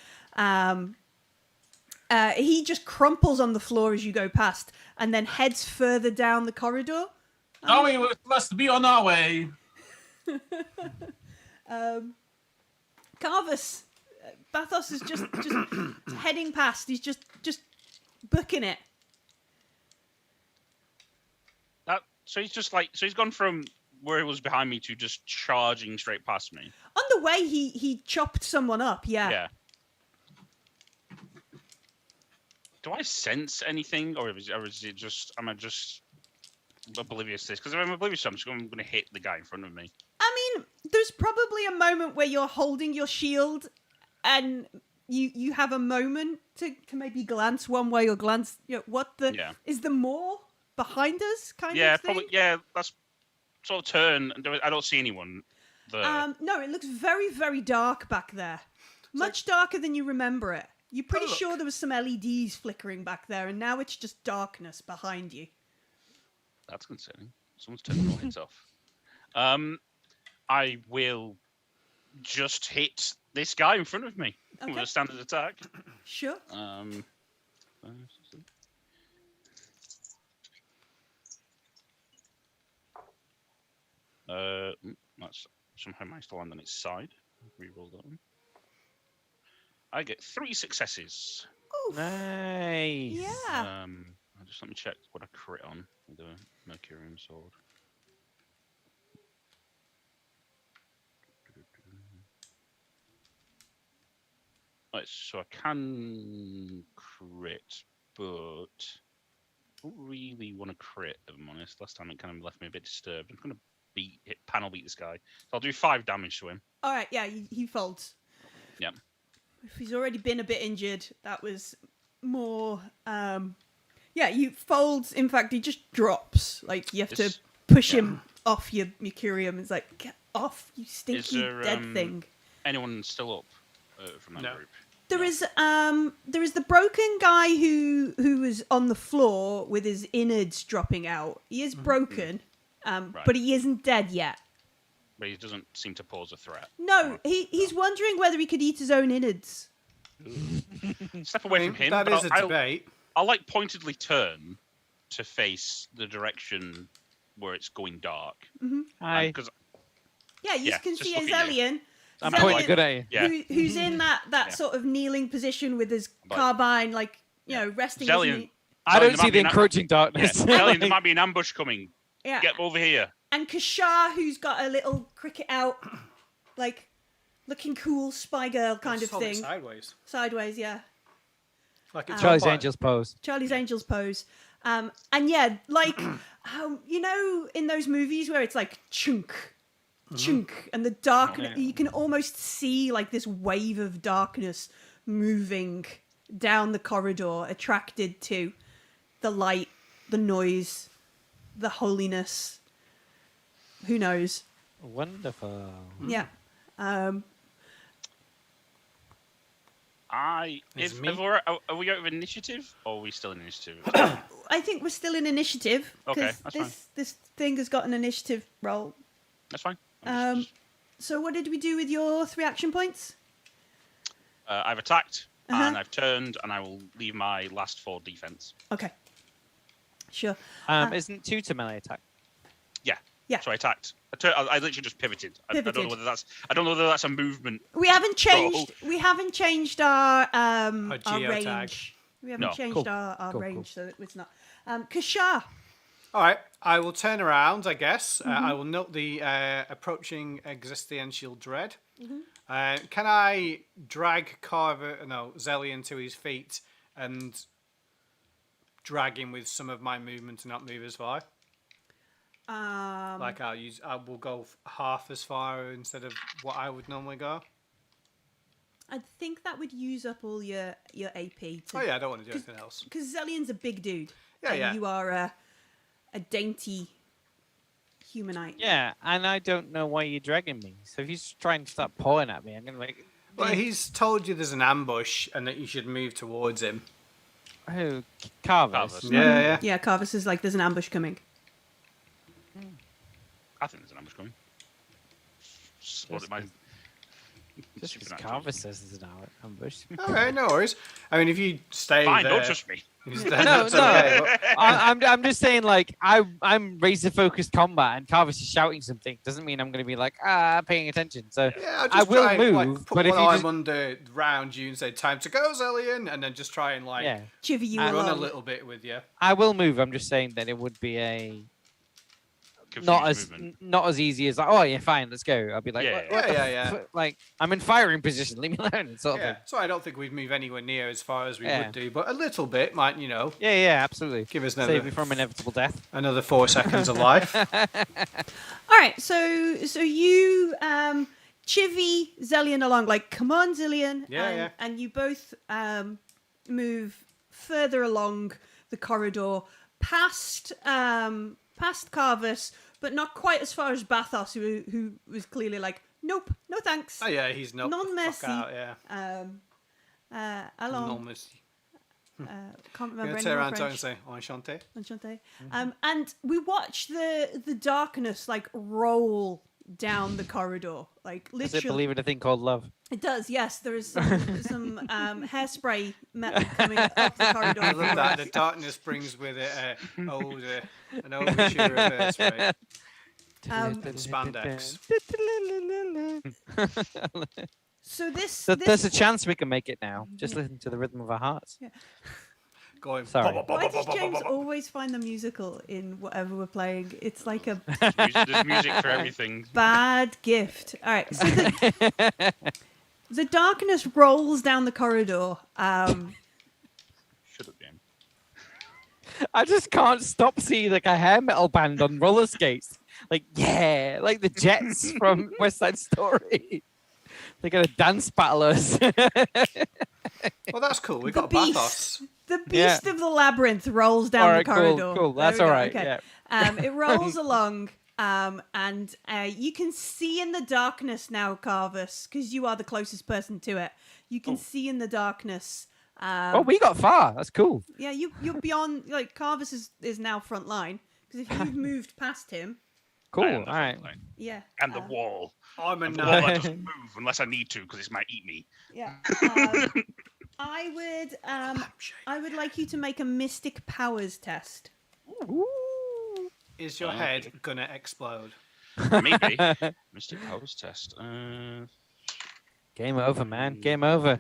B: He just crumples on the floor as you go past, and then heads further down the corridor.
E: Now we must be on our way.
B: Carvus, Bathos is just heading past. He's just booking it.
C: So he's gone from where he was behind me to just charging straight past me.
B: On the way, he chopped someone up. Yeah.
C: Yeah. Do I sense anything, or is it just? Am I just oblivious to this? Because if I'm oblivious, I'm going to hit the guy in front of me.
B: I mean, there's probably a moment where you're holding your shield, and you have a moment to maybe glance one way or glance. Is there more behind us? Kind of thing?
C: Probably. Yeah, that's sort of turn. I don't see anyone there.
B: No, it looks very, very dark back there. Much darker than you remember it. You're pretty sure there was some LEDs flickering back there, and now it's just darkness behind you.
C: That's concerning. Someone's turned the lights off. I will just hit this guy in front of me with a standard attack.
B: Sure.
C: That's somehow managed to land on its side. Reroll that one. I get 3 successes.
B: Oof.
A: Nice.
B: Yeah.
C: Just let me check what I crit on with the Mercurium sword. Right, so I can crit, but I don't really want to crit, if I'm honest. Last time it kind of left me a bit disturbed. I'm going to panel beat this guy. So I'll do 5 damage to him.
B: All right, yeah, he folds.
C: Yeah.
B: If he's already been a bit injured, that was more... Yeah, you folds. In fact, he just drops. Like, you have to push him off your Mercurium. It's like, get off, you stinky dead thing.
C: Anyone still up from that group?
B: There is the broken guy who was on the floor with his innards dropping out. He is broken, but he isn't dead yet.
C: But he doesn't seem to pose a threat.
B: No, he's wondering whether he could eat his own innards.
C: Step away from him.
D: That is a debate.
C: I'll like pointedly turn to face the direction where it's going dark.
B: Mm-hmm.
A: Hi.
B: You can see Azelian.
A: I'm pointing good at you.
C: Yeah.
B: Who's in that sort of kneeling position with his carbine, resting.
C: Zelian,
A: I don't see the encroaching darkness.
C: Zelian, there might be an ambush coming.
B: Yeah.
C: Get over here.
B: And Kashar, who's got a little cricket out, like looking cool, spy girl kind of thing.
D: Sideways.
B: Sideways, yeah.
D: Like it's
A: Charlie's Angels pose.
B: Charlie's Angels pose. And yeah, like, in those movies where it's like chunk, and the darkness, you can almost see like this wave of darkness moving down the corridor, attracted to the light, the noise, the holiness. Who knows?
A: Wonderful.
B: Yeah.
C: Are we out of initiative, or are we still in initiative?
B: I think we're still in initiative.
C: Okay, that's fine.
B: This thing has got an initiative roll.
C: That's fine.
B: So what did we do with your 3 action points?
C: I've attacked, and I've turned, and I will leave my last 4 defense.
B: Okay. Sure.
A: Isn't 2 to melee attack?
B: Yeah.
C: So I attacked. I literally just pivoted. I don't know whether that's a movement.
B: We haven't changed. We haven't changed our
D: geotag.
B: range. We haven't changed
A: Cool.
B: our
A: Cool,
B: range,
A: cool.
B: so it's not. Kashar.
D: All right, I will turn around, I guess. I will note the approaching existential dread. Can I drag Zelian to his feet and drag him with some of my movement to not move as far? I will go half as far instead of what I would normally go.
B: I think that would use up all your AP.
D: I don't want to do anything else.
B: Because Zelian's a big dude.
D: Yeah.
B: You are a dainty humanite.
A: Yeah, and I don't know why you're dragging me. So if he's trying to start pulling at me, I'm gonna like.
D: Well, he's told you there's an ambush and that you should move towards him.
A: Oh, Carvus.
C: Carvus.
D: Yeah.
B: Yeah, Carvus is like, there's an ambush coming.
C: I think there's an ambush coming. What it might.
A: Just because Carvus says there's an ambush.
D: All right, no worries. I mean, if you stay
C: Fine,
D: there,
C: don't trust me.
D: that's okay. But
A: I'm just saying, like, I'm razor focused combat, and Carvus is shouting something. Doesn't mean I'm going to be like paying attention. So
D: yeah, I'll just
A: I will
D: try and, like,
A: move,
D: put
A: but
D: one
A: if you
D: arm
A: just
D: under round you and say, "Time to go, Zillion," and then just try and like
A: yeah,
B: Chivvy you
D: run a
B: along.
D: little bit with you.
A: I will move. I'm just saying that it would be a
C: Confused movement.
A: not as easy as like, oh yeah, fine, let's go. I'll be like,
C: Yeah,
A: what the
D: yeah.
A: like I'm in firing position. Leave me alone, sort of
D: Yeah,
A: thing.
D: so I don't think we'd move anywhere near as far as we
A: Yeah.
D: would do, but a little bit might,
A: Yeah, absolutely.
D: give us
A: Save me from inevitable death.
D: another 4 seconds of life.
B: All right, so you chivvy Zillion along, like, come on, Zillion.
D: Yeah.
B: And you both move further along the corridor, past Carvus, but not quite as far as Bathos, who was clearly like, nope, no thanks.
D: Oh yeah, he's not
B: Non-messy.
D: Out, yeah.
B: Along.
D: Non-messy.
B: Can't
D: I'm
B: remember
D: gonna
B: any
D: turn
B: more
D: around to her and
B: French.
D: say, "Enchanté."
B: Enchanté. And we watch the darkness like roll down the corridor, like
A: Does it
B: literally.
A: believe in a thing called love?
B: It does, yes. There is some hairspray metal coming up the corridor.
D: I love that. The darkness brings with it an overture of hairspray. Spandex.
B: So
A: So there's a chance we can make it now. Just listen to the rhythm of our hearts.
D: Going.
A: Sorry.
B: Why does James always find the musical in whatever we're playing? It's like a
C: There's music for everything.
B: bad gift. All right, so the darkness rolls down the corridor.
C: Shut up, James.
A: I just can't stop seeing like a hair metal band on roller skates. Like, yeah, like the Jets from West Side Story. They're gonna dance battle us.
D: Well, that's cool. We
B: The
D: got
B: beast.
D: Bathos.
B: The beast of the labyrinth rolls down
A: All
B: the
A: right,
B: corridor.
A: cool. That's
B: There we
A: all
B: go,
A: right.
B: okay.
A: Yeah.
B: It rolls along, and you can see in the darkness now, Carvus, because you are the closest person to it. You can see in the darkness.
A: Oh, we got far. That's cool.
B: Yeah, you're beyond. Like Carvus is now front line because if you've moved past him,
A: Cool.
C: I
A: All
C: am the
A: right.
C: front line.
B: yeah.
C: And the wall.
D: I'm a
C: And the wall that
D: knight.
C: doesn't move unless I need to because it might eat me.
B: Yeah. I would like you to make a Mystic Powers test.
D: Is your head gonna explode?
C: Maybe. Mystic Powers test.
A: Game over, man. Game over.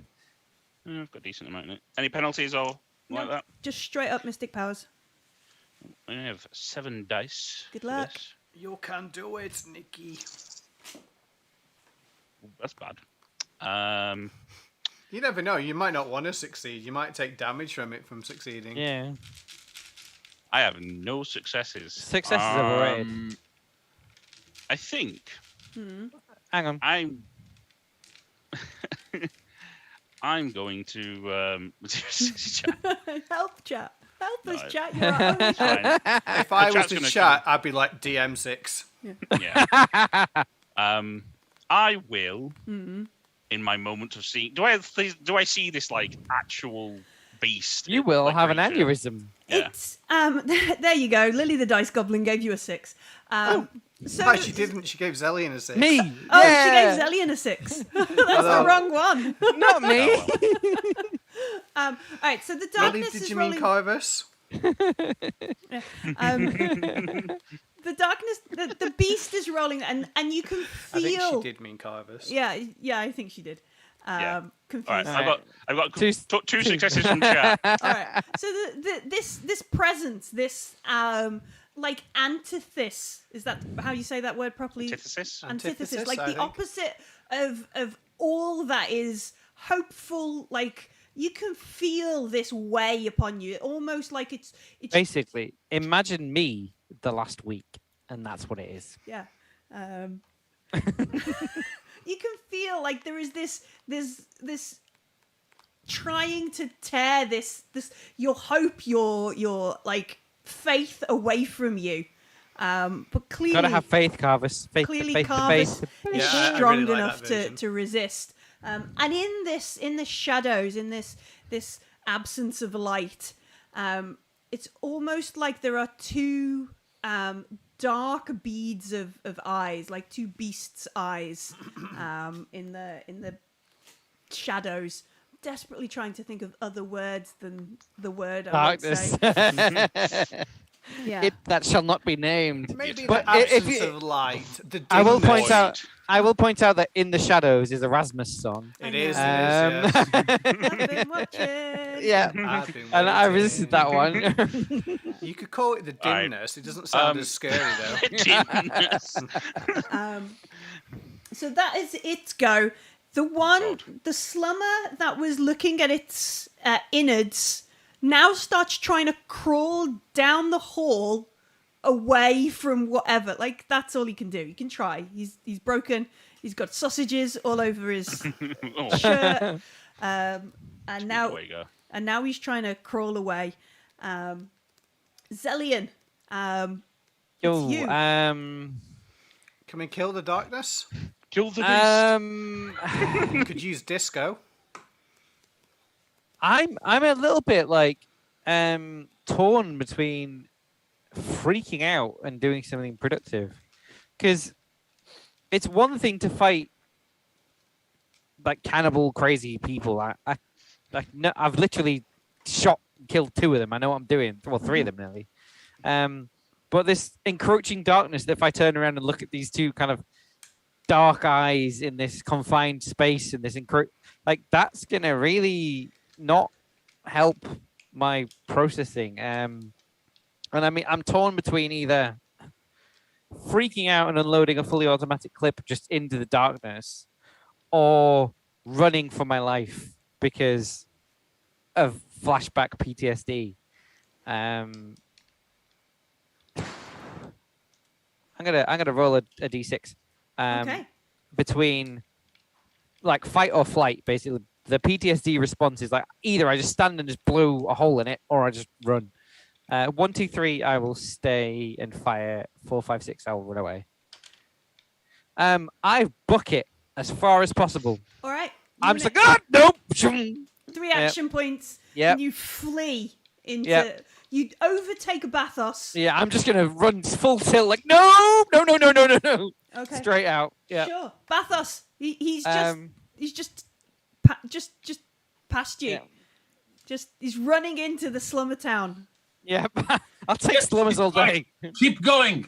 C: I've got a decent amount in it. Any penalties or like that?
B: Just straight up Mystic Powers.
C: I have 7 dice.
B: Good
C: for
B: luck.
C: this.
D: You can do it, Nikki.
C: Ooh, that's bad.
D: You never know. You might not want to succeed. You might take damage from it from succeeding.
A: Yeah.
C: I have no successes.
A: Success is overrated.
C: I think
A: Hang on.
C: I'm going to
B: Help, chat. Help us,
C: No,
B: chat. You're our only
C: fine.
D: If I was
C: chat's
D: to
C: gonna
D: chat, I'd be like DM6.
C: Yeah. I will, in my moment of seeing. Do I see this like actual beast?
A: You will
C: like,
A: have an
C: creature?
A: aneurysm.
C: Yeah.
B: It's there you go. Lily the Dice Goblin gave you a 6. So
D: No, she didn't. She gave Zellion a 6.
A: Me.
B: Oh,
A: yeah.
B: she gave Zellion a 6. That's the wrong one.
A: Not me.
C: Oh, well.
B: All right, so the
D: Lily,
B: darkness
D: did
B: is
D: you
B: rolling.
D: mean Carvus?
B: The darkness, the beast is rolling, and you can
D: I think
B: feel.
D: she did mean Carvus.
B: Yeah, I think she did.
C: Yeah.
B: Confused.
C: All right,
A: Alright.
C: I've got
A: Two-
C: two successes from chat.
B: All right. So this presence, this like antithesis, is that how you say that word properly?
C: Antithesis.
B: Antithesis, like
D: I
B: the
D: think.
B: opposite of all that is hopeful. Like you can feel this way upon you, almost like it's
A: Basically, imagine me the last week, and that's what it is.
B: yeah. You can feel like there is this trying to tear this your hope, your like faith away from you. But clearly,
A: Gotta have faith, Carvis. Faith,
B: clearly
A: faith,
B: Carvis
A: faith.
B: is
D: Yeah, I
B: strong
D: really like
B: enough
D: that version.
B: to resist. And in the shadows, in this absence of light, it's almost like there are two dark beads of eyes, like two beasts' eyes, in the shadows. Desperately trying to think of other words than the word I would
A: Darkness.
B: say. Yeah.
A: It that shall not be named.
D: Maybe
A: But
D: the
A: if
D: absence
A: you-
D: of light. The
A: I will
D: dimness.
A: point out. I will point out that "In the Shadows" is a Rasmus song.
D: It
B: I
D: is.
B: know.
D: It is.
B: I've been watching.
A: Yeah,
D: I've been
A: and I
D: waiting.
A: resisted that one.
D: You could call it the
C: Alright.
D: dimness. It doesn't sound as scary though.
B: So that is its go. The one,
C: God.
B: the slummer that was looking at its innards, now starts trying to crawl down the hall away from whatever. Like, that's all he can do. He can try. He's broken. He's got sausages all over his
C: Oh,
B: shirt. And now
C: there you go.
B: he's trying to crawl away. Zellion,
A: Yo,
B: you.
D: Can we kill the darkness?
C: Kill the beast.
D: You could use disco.
A: I'm a little bit like torn between freaking out and doing something productive, because it's one thing to fight like cannibal crazy people. I've literally shot and killed 2 of them. I know what I'm doing. Well, 3 of them nearly. But this encroaching darkness, that if I turn around and look at these 2 kind of dark eyes in this confined space and this that's gonna really not help my processing. And I mean, I'm torn between either freaking out and unloading a fully automatic clip just into the darkness, or running for my life because of flashback PTSD. I'm gonna roll a d6.
B: okay.
A: Between like fight or flight, basically. The PTSD response is like either I just stand and just blow a hole in it, or I just run. 1, 2, 3, I will stay and fire. 4, 5, 6, I will run away. I book it as far as possible.
B: All right.
A: I'm just like, nope.
B: 3 action points.
A: Yep.
B: And you flee into.
A: Yep.
B: You overtake Bathos.
A: Yeah, I'm just gonna run full tilt, like no.
B: Okay.
A: Straight out. Yeah.
B: Sure. Bathos. He's just past you.
A: Yeah.
B: He's running into the slumber town.
A: Yeah. I'll take slummers all day.
E: Keep going.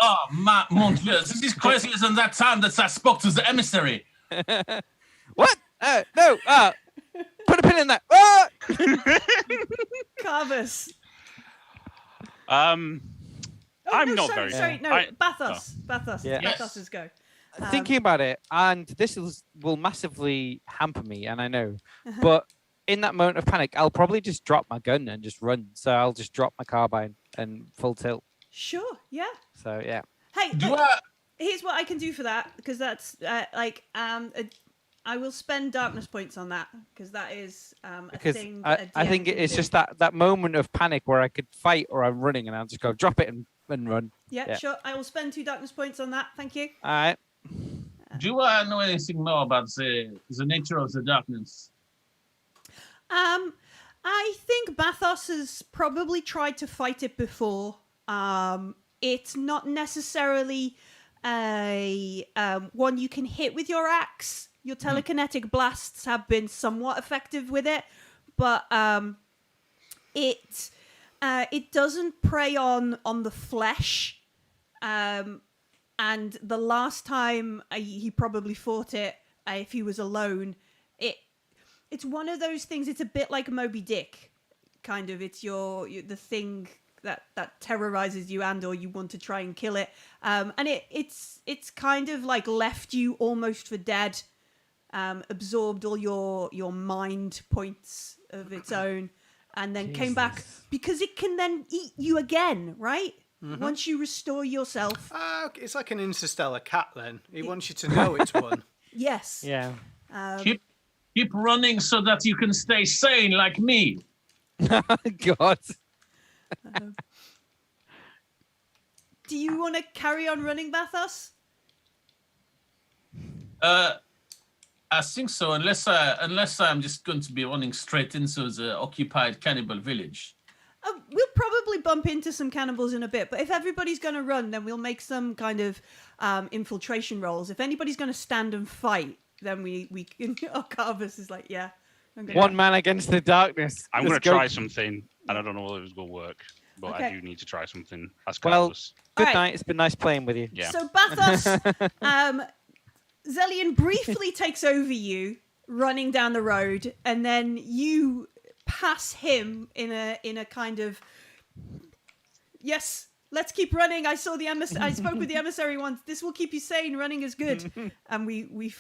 E: Oh, mon Dieu. This is crazier than that time that I spoke to the emissary.
A: What? No. Put a pin in that. Ah!
B: Carvus.
C: I'm
B: no,
C: not
B: sorry,
C: very.
B: Sorry, no, Bathos. Bathos.
A: Yeah.
E: Yes.
B: Bathos's go.
A: Thinking about it, and this will massively hamper me, and I know, but in that moment of panic, I'll probably just drop my gun and just run. So I'll just drop my carbine and full tilt.
B: Sure, yeah.
A: So yeah.
B: Hey,
E: Do
B: look,
E: I?
B: here's what I can do for that, because that's I will spend darkness points on that, because that is a
A: Because
B: thing.
A: I
B: that a
A: think
B: DM can
A: it's
B: do.
A: just that moment of panic where I could fight or I'm running, and I'll just go drop it and run.
B: Yeah, sure. I will spend 2 darkness points on that. Thank you.
A: All right.
E: Do I know anything more about the nature of the darkness?
B: I think Bathos has probably tried to fight it before. It's not necessarily a one you can hit with your axe. Your telekinetic blasts have been somewhat effective with it, but it doesn't prey on the flesh. And the last time he probably fought it, if he was alone, it's one of those things. It's a bit like Moby Dick, kind of. It's the thing that terrorizes you, and or you want to try and kill it. And it's kind of like left you almost for dead, absorbed all your mind points of its own, and then came back
A: Jesus.
B: because it can then eat you again, right? Once you restore yourself.
D: It's like an interstellar cat then. He wants you to know it's one.
B: Yes.
A: Yeah.
E: Keep running so that you can stay sane like me.
A: God.
B: Do you want to carry on running, Bathos?
E: I think so, unless I'm just going to be running straight into the occupied cannibal village.
B: We'll probably bump into some cannibals in a bit, but if everybody's going to run, then we'll make some kind of infiltration rolls. If anybody's going to stand and fight, then we can... Oh, Carvus is like, yeah.
A: One man against the darkness.
C: I'm going
A: Let's
C: to
A: go.
C: try something, and I don't know whether it's going to work, but
B: Okay.
C: I do need to try something. As
A: Well,
C: Carlos.
A: Good
B: Alright.
A: night. It's been nice playing with you.
C: Yeah.
B: So Bathos, Zelian briefly takes over you, running down the road, and then you pass him in a kind of, yes, let's keep running. I saw the I spoke with the emissary once. This will keep you sane. Running is good. And we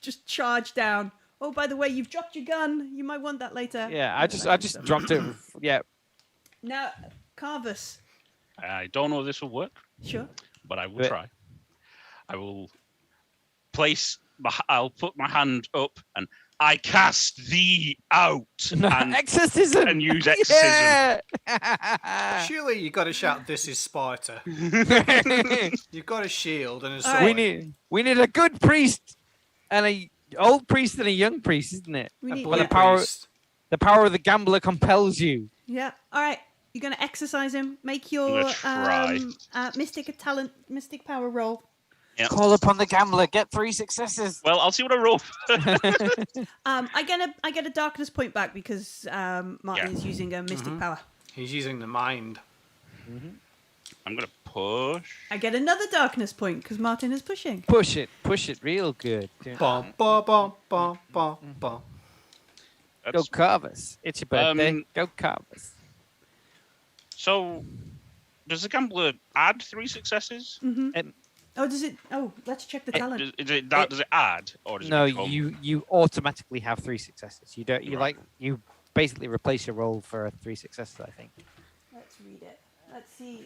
B: just charge down. Oh, by the way, you've dropped your gun. You might want that later.
A: Yeah, I just dropped it. Yeah.
B: Now, Carvus.
C: I don't know if this will work,
B: Sure.
C: but I will
A: But-
C: try. I will I'll put my hand up and I cast thee out and,
A: Exorcism.
C: and use exorcism.
A: Yeah.
D: Surely you got to shout, "This is Sparta." You've got a shield and a sword.
B: Alright.
A: we need a good priest and a old priest and a young priest, isn't it?
B: We
D: A
B: need,
D: blue
A: the power-
D: priest.
A: The power of the gambler compels you.
B: yeah. All right. You're going to exercise him. Make your
C: gonna try.
B: mystic power roll.
C: Yeah.
A: Call upon the gambler. Get 3 successes.
C: Well, I'll see what I roll.
B: I get a darkness point back because Martin is using a mystic power.
D: He's using the mind.
C: I'm going to push.
B: I get another darkness point because Martin is pushing.
A: Push it real good.
D: Bum, bum, bum, bum, bum, bum.
A: Go
C: That's-
A: Carvus. It's your birthday.
C: Um,
A: Go Carvus.
C: So, does the gambler add 3 successes?
B: Oh, does it? Oh, let's check the talent.
C: Does it add, or does
A: No,
C: it become...
A: you automatically have 3 successes. You don't. You
C: Right.
A: you basically replace your roll for 3 successes. I think.
B: Let's read it. Let's see.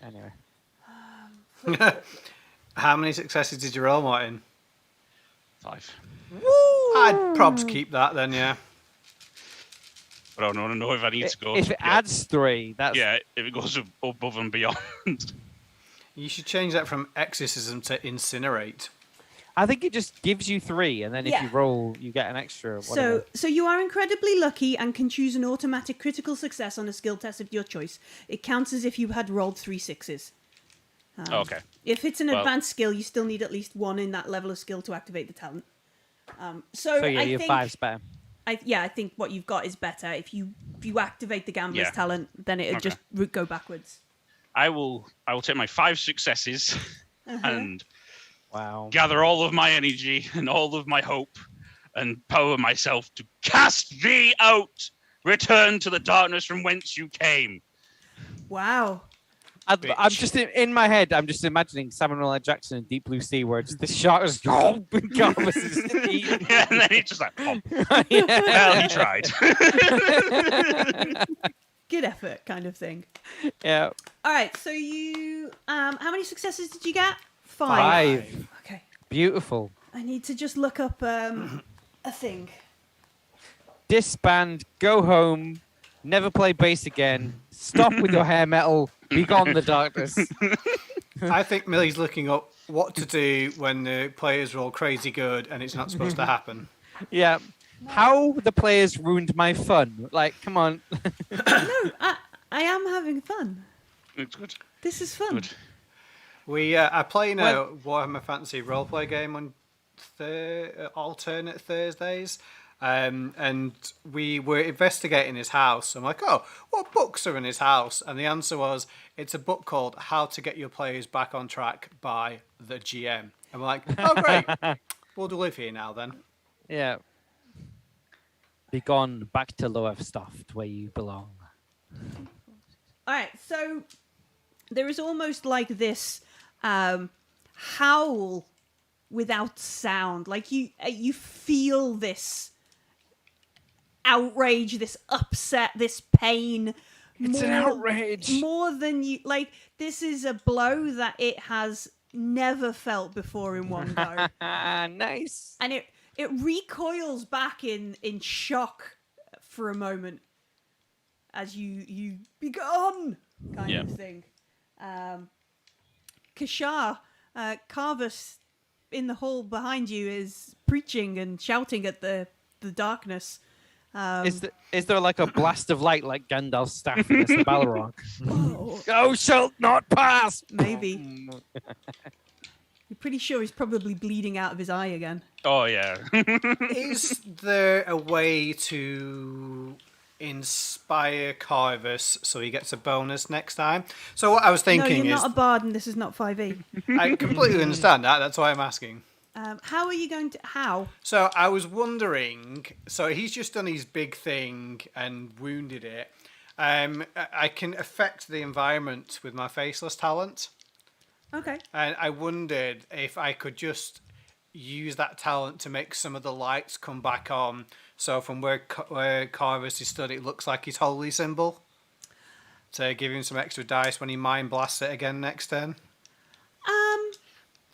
A: Anyway.
D: How many successes did you roll, Martin?
C: 5.
D: I'd probs keep that then, yeah.
C: But I don't know if I need to go...
A: If it adds 3, that's
C: Yeah, if it goes above and beyond.
D: You should change that from exorcism to incinerate.
A: I think it just gives you 3, and then if
B: Yeah.
A: you roll, you get an extra. Whatever.
B: So you are incredibly lucky and can choose an automatic critical success on a skill test of your choice. It counts as if you had rolled 3 6s.
C: Okay.
B: If it's an
C: Well-
B: advanced skill, you still need at least 1 in that level of skill to activate the talent. So
A: yeah,
B: I
A: your
B: think
A: 5's better.
B: I think what you've got is better. If you activate the gambler's
C: Yeah.
B: talent, then it'll
C: Okay.
B: just go backwards.
C: I will take my 5 successes and
A: Wow.
C: gather all of my energy and all of my hope and power myself to cast thee out. Return to the darkness from whence you came.
B: Wow.
A: I'm just in my head. I'm just imagining Samuel L. Jackson in Deep Blue Sea, where it's the shark is Carvus is eating.
C: Yeah, and then he just like, oh,
A: Yeah.
C: well, he tried.
B: Good effort, kind of thing.
A: Yeah.
B: All right, so you how many successes did you get? 5.
A: 5.
B: Okay.
A: Beautiful.
B: I need to just look up a thing.
A: Disband. Go home. Never play bass again. Stop with your hair metal. Be gone the darkness.
D: I think Millie's looking up what to do when the players roll crazy good and it's not supposed to happen.
A: Yeah. How the players ruined my fun. Like, come on.
B: No, I am having fun.
C: It's good.
B: This is fun.
C: Good.
D: We are playing a Warhammer Fantasy roleplay game on alternate Thursdays. And we were investigating his house. I'm like, oh, what books are in his house? And the answer was, it's a book called How to Get Your Players Back on Track by the GM. And we're like, oh, great. We'll live here now then.
A: Yeah. Be gone back to Lowestoft, where you belong.
B: All right, so there is almost like this howl without sound. Like you feel this outrage, this upset, this pain.
A: It's an outrage.
B: More than you like. This is a blow that it has never felt before in one go,
A: Nice.
B: and it recoils back in shock for a moment as you be gone. kind of thing. Kashar, Carvus in the hall behind you is preaching and shouting at the darkness.
A: Is there like a blast of light like Gandalf's staff against the Balrog?
B: Oh,
A: Thou shalt not pass!
B: maybe. You're pretty sure he's probably bleeding out of his eye again.
C: Oh yeah.
D: Is there a way to inspire Carvus so he gets a bonus next time? So what I was
B: No,
D: thinking
B: you're
D: is,
B: not a bard, and this is not 5e.
D: I completely understand that. That's why I'm asking.
B: How are you going to? How?
D: So I was wondering. So he's just done his big thing and wounded it. I can affect the environment with my faceless talent.
B: Okay.
D: And I wondered if I could just use that talent to make some of the lights come back on. So from where Carvus is stood, it looks like his holy symbol. To give him some extra dice when he mind blasts it again next turn.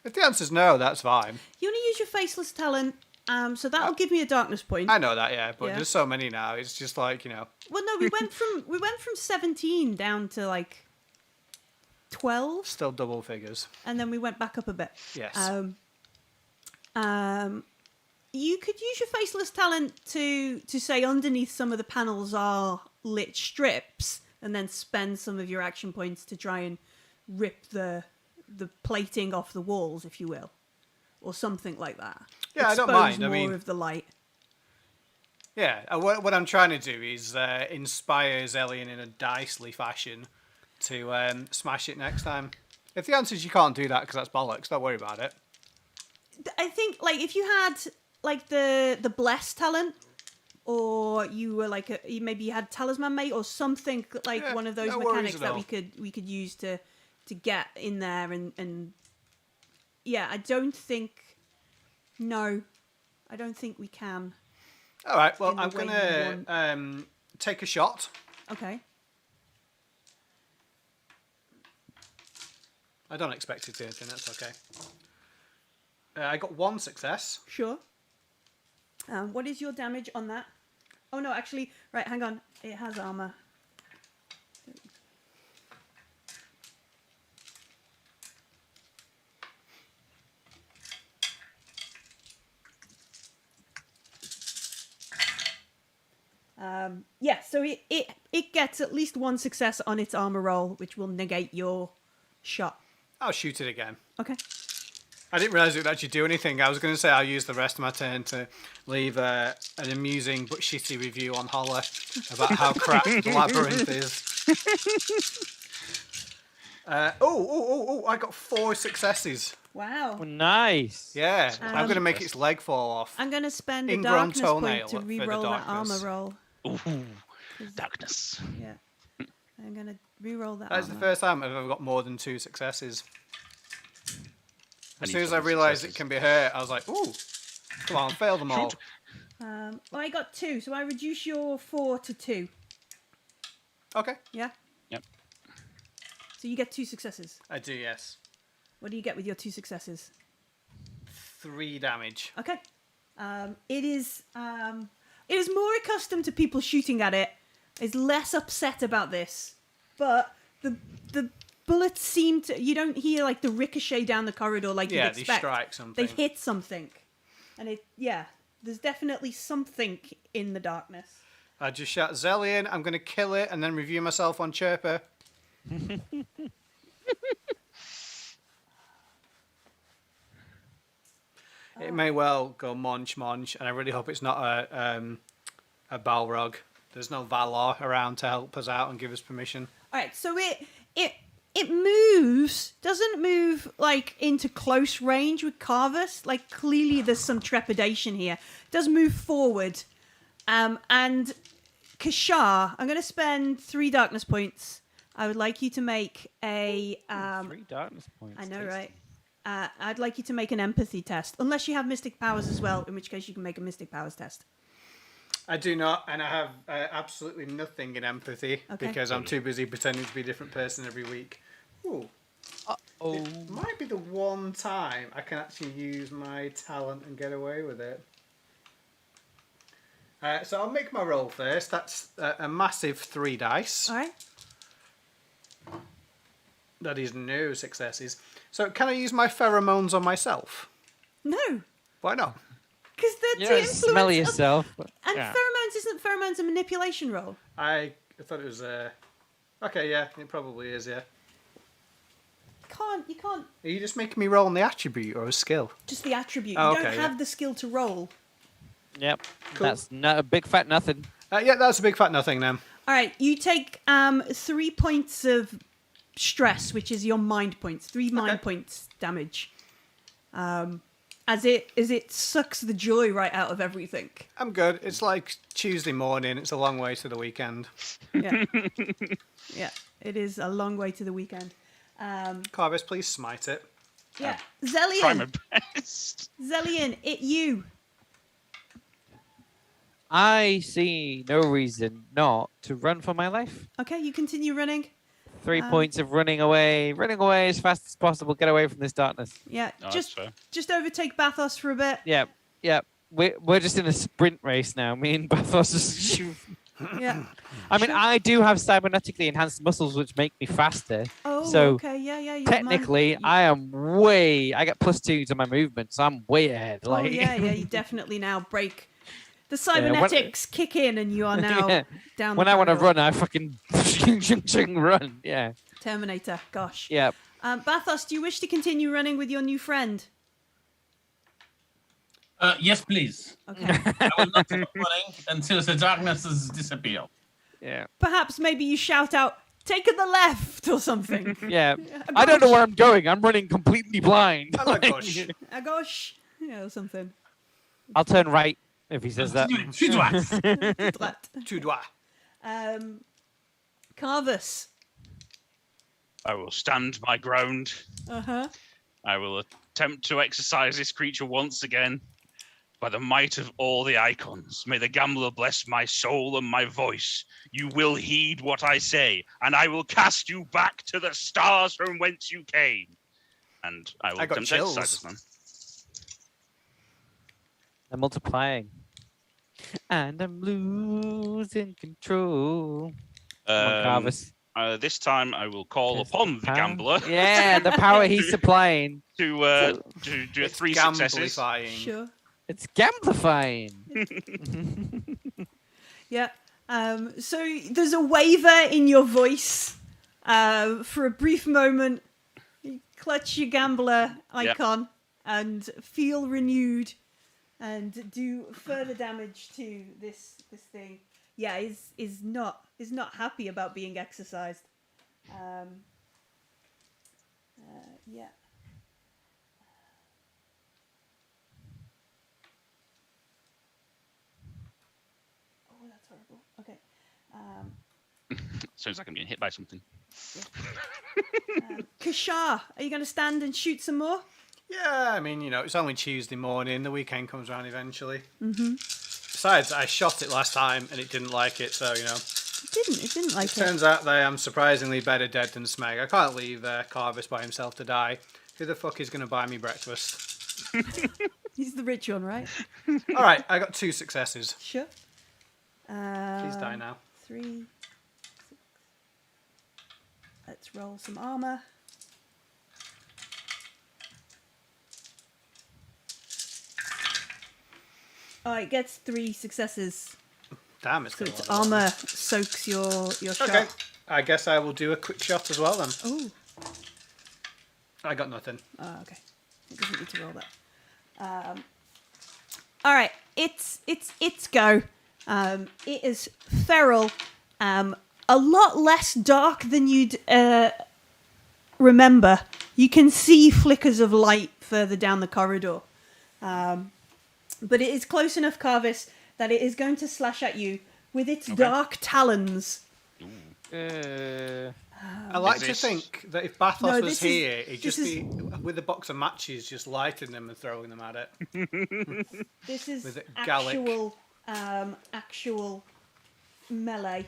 D: If the answer's no, that's fine.
B: You want to use your faceless talent, so that'll give me a darkness point.
D: I know that, yeah, but
B: Yeah.
D: there's so many now. It's just like, you know.
B: Well, no, we went from 17 down to like 12,
D: Still double figures.
B: and then we went back up a bit.
D: Yes.
B: You could use your faceless talent to say underneath some of the panels are lit strips, and then spend some of your action points to try and rip the plating off the walls, if you will, or something like that.
D: Yeah, I don't
B: Expose
D: mind. I
B: more
D: mean,
B: of the light.
D: yeah. What I'm trying to do is inspire Zelian in a dicely fashion to smash it next time. If the answer is you can't do that because that's bollocks, don't worry about it.
B: I think like if you had like the bless talent, or you were like maybe you had talisman mate or something like
D: Yeah,
B: one of those
D: no worries
B: mechanics
D: at
B: that
D: all.
B: we could use to get in there and yeah, I don't think we can.
D: All right. Well,
B: In the
D: I'm
B: way
D: gonna take a shot.
B: Okay.
D: I don't expect it to hit, and that's okay. I got one success.
B: Sure. What is your damage on that? Oh no, actually, right, hang on. It has armor. Yeah, so it gets at least one success on its armor roll, which will negate your shot.
D: I'll shoot it again.
B: Okay.
D: I didn't realise it would actually do anything. I was going to say I'll use the rest of my turn to leave an amusing but shitty review on Holler about how crap the Labyrinth is. I got 4 successes.
B: Wow.
A: Oh, nice.
D: Yeah, I'm going to make its leg fall off.
B: I'm going to spend a
D: Ingrown
B: darkness
D: toenail
B: point to
D: for the
B: re-roll that armor
D: darkness.
B: roll.
C: Ooh, darkness.
B: Yeah. I'm going to re-roll that
D: That's the
B: armor.
D: first time I've ever got more than 2 successes.
C: I
D: As
C: need
D: soon as
C: some
D: I realised
C: successes.
D: it can be hurt, I was like, ooh, come on, fail them all.
B: Well, I got 2, so I reduce your 4 to 2.
D: Okay,
B: Yeah?
C: Yep.
B: So you get 2 successes.
D: I do, yes.
B: What do you get with your 2 successes?
D: 3 damage.
B: Okay. It is more accustomed to people shooting at it. Is less upset about this, but the bullets seem to. You don't hear like the ricochet down the corridor like
D: Yeah,
B: you'd
D: they
B: expect.
D: strike something.
B: They hit something, and there's definitely something in the darkness.
D: I just shout, Zelian, I'm going to kill it and then review myself on Chirper. It may well go Monch, and I really hope it's not a Balrog. There's no Valar around to help us out and give us permission.
B: All right, so it moves, doesn't move like into close range with Carvus. Like clearly there's some trepidation here. It does move forward, and Kashar, I'm going to spend 3 darkness points. I would like you to make a
A: 3 darkness points.
B: I know,
A: Tasty.
B: right? I'd like you to make an empathy test, unless you have mystic powers as well, in which case you can make a mystic powers test.
D: I do not, and I have absolutely nothing in empathy
B: Okay.
D: because I'm too busy pretending to be a different person every week. Ooh.
A: Oh,
D: It might be the one time I can actually use my talent and get away with it. So I'll make my roll first. That's a massive 3 dice.
B: All right.
D: That is no successes. So can I use my pheromones on myself?
B: No,
D: Why not?
B: because they're
A: You
B: to
A: don't
B: influence.
A: smell yourself.
B: And
A: Yeah.
B: pheromones a manipulation roll?
D: I thought it was. Okay, yeah, it probably is. Yeah.
B: You can't.
D: Are you just making me roll on the attribute or a skill?
B: Just the attribute.
D: Oh,
B: You don't
D: okay,
B: have
D: yeah.
B: the skill to roll.
A: Yep.
D: Cool.
A: That's not a big fat nothing.
D: Yeah, that's a big fat nothing then.
B: All right, you take 3 points of stress, which is your mind points. 3 mind points damage. As it sucks the joy right out of everything.
D: I'm good. It's like Tuesday morning. It's a long way to the weekend.
B: Yeah, yeah, it is a long way to the weekend.
D: Carvis, please smite it.
B: Yeah,
C: Try my
B: Zellion,
C: best.
B: Zellion, you.
A: I see no reason not to run for my life.
B: Okay, you continue running.
A: 3 points of running away as fast as possible. Get away from this darkness.
B: Yeah,
C: No, that's
B: just
C: fair.
B: overtake Bathos for a bit.
A: Yep. We're just in a sprint race now. Me and Bathos.
B: Yeah.
A: I mean, I do have cybernetically enhanced muscles, which make me faster.
B: Oh,
A: So,
B: okay, yeah.
A: Technically, I get +2 to my movement, so I'm way ahead.
B: Oh,
A: Like,
B: yeah. You definitely now break. The
A: Yeah,
B: cybernetics kick in, and you are now
A: Yeah.
B: down.
A: when
B: the
A: I want to
B: corridor.
A: run, I fucking run. Yeah.
B: Terminator. Gosh.
A: Yep.
B: Bathos, do you wish to continue running with your new friend?
E: Yes, please.
B: Okay.
E: I will not stop running until the darkness has disappeared.
A: Yeah.
B: Perhaps maybe you shout out, "Take the left" or something.
A: Yeah. I don't know where I'm going. I'm running completely blind.
D: Oh my gosh.
B: Gosh. Yeah, or something.
A: I'll turn right if he says that.
E: Tu dois.
D: Tout droit.
B: Carvus.
C: I will stand my ground.
B: Uh-huh.
C: I will attempt to exercise this creature once again. By the might of all the icons, may the gambler bless my soul and my voice. You will heed what I say, and I will cast you back to the stars from whence you came. And I will
D: I got
C: attempt to
D: chills.
C: exercise this man.
A: I'm multiplying. And I'm losing control. Come on, Carvus.
C: This time I will call
A: Test
C: upon the
A: power.
C: gambler
A: Yeah, the power he's supplying.
C: to do
D: It's
C: 3 successes.
D: gamblifying.
B: Sure.
A: It's gamblifying.
B: Yeah. So there's a waver in your voice. For a brief moment, you clutch your gambler icon and feel renewed, and do further damage to this thing. Yeah, is not happy about being exercised. Yeah. Oh, that's horrible. Okay.
C: Sounds like I'm getting hit by something.
B: Kashar, are you going to stand and shoot some more?
D: Yeah, I mean, it's only Tuesday morning. The weekend comes around eventually. Mm-hmm. Besides, I shot it last time and it didn't like it, so,
B: It didn't like it.
D: Turns out that I am surprisingly better dead than Smeg. I can't leave Carvis by himself to die. Who the fuck is going to buy me breakfast?
B: He's the rich one, right?
D: All right, I got 2 successes.
B: Sure.
D: Please die now.
B: 3, 6. Let's roll some armor. Oh, it gets 3 successes.
D: Damn, it's
B: So
D: got a
B: its
D: lot of
B: armor soaks your shot.
D: Okay, I guess I will do a quick shot as well then.
B: Oh,
D: I got nothing.
B: okay. It doesn't need to roll that. All right, it's go. It is feral. A lot less dark than you'd remember. You can see flickers of light further down the corridor. But it is close enough, Carvis, that it is going to slash at you with its dark talons.
D: I like
C: Is
D: to
C: this-
D: think that if Bathos
B: No,
D: was
B: this is-
D: here, he'd
B: this
D: just
B: is-
D: be with a box of matches, just lighting them and throwing them at it.
B: This is
D: With it Gallic.
B: actual melee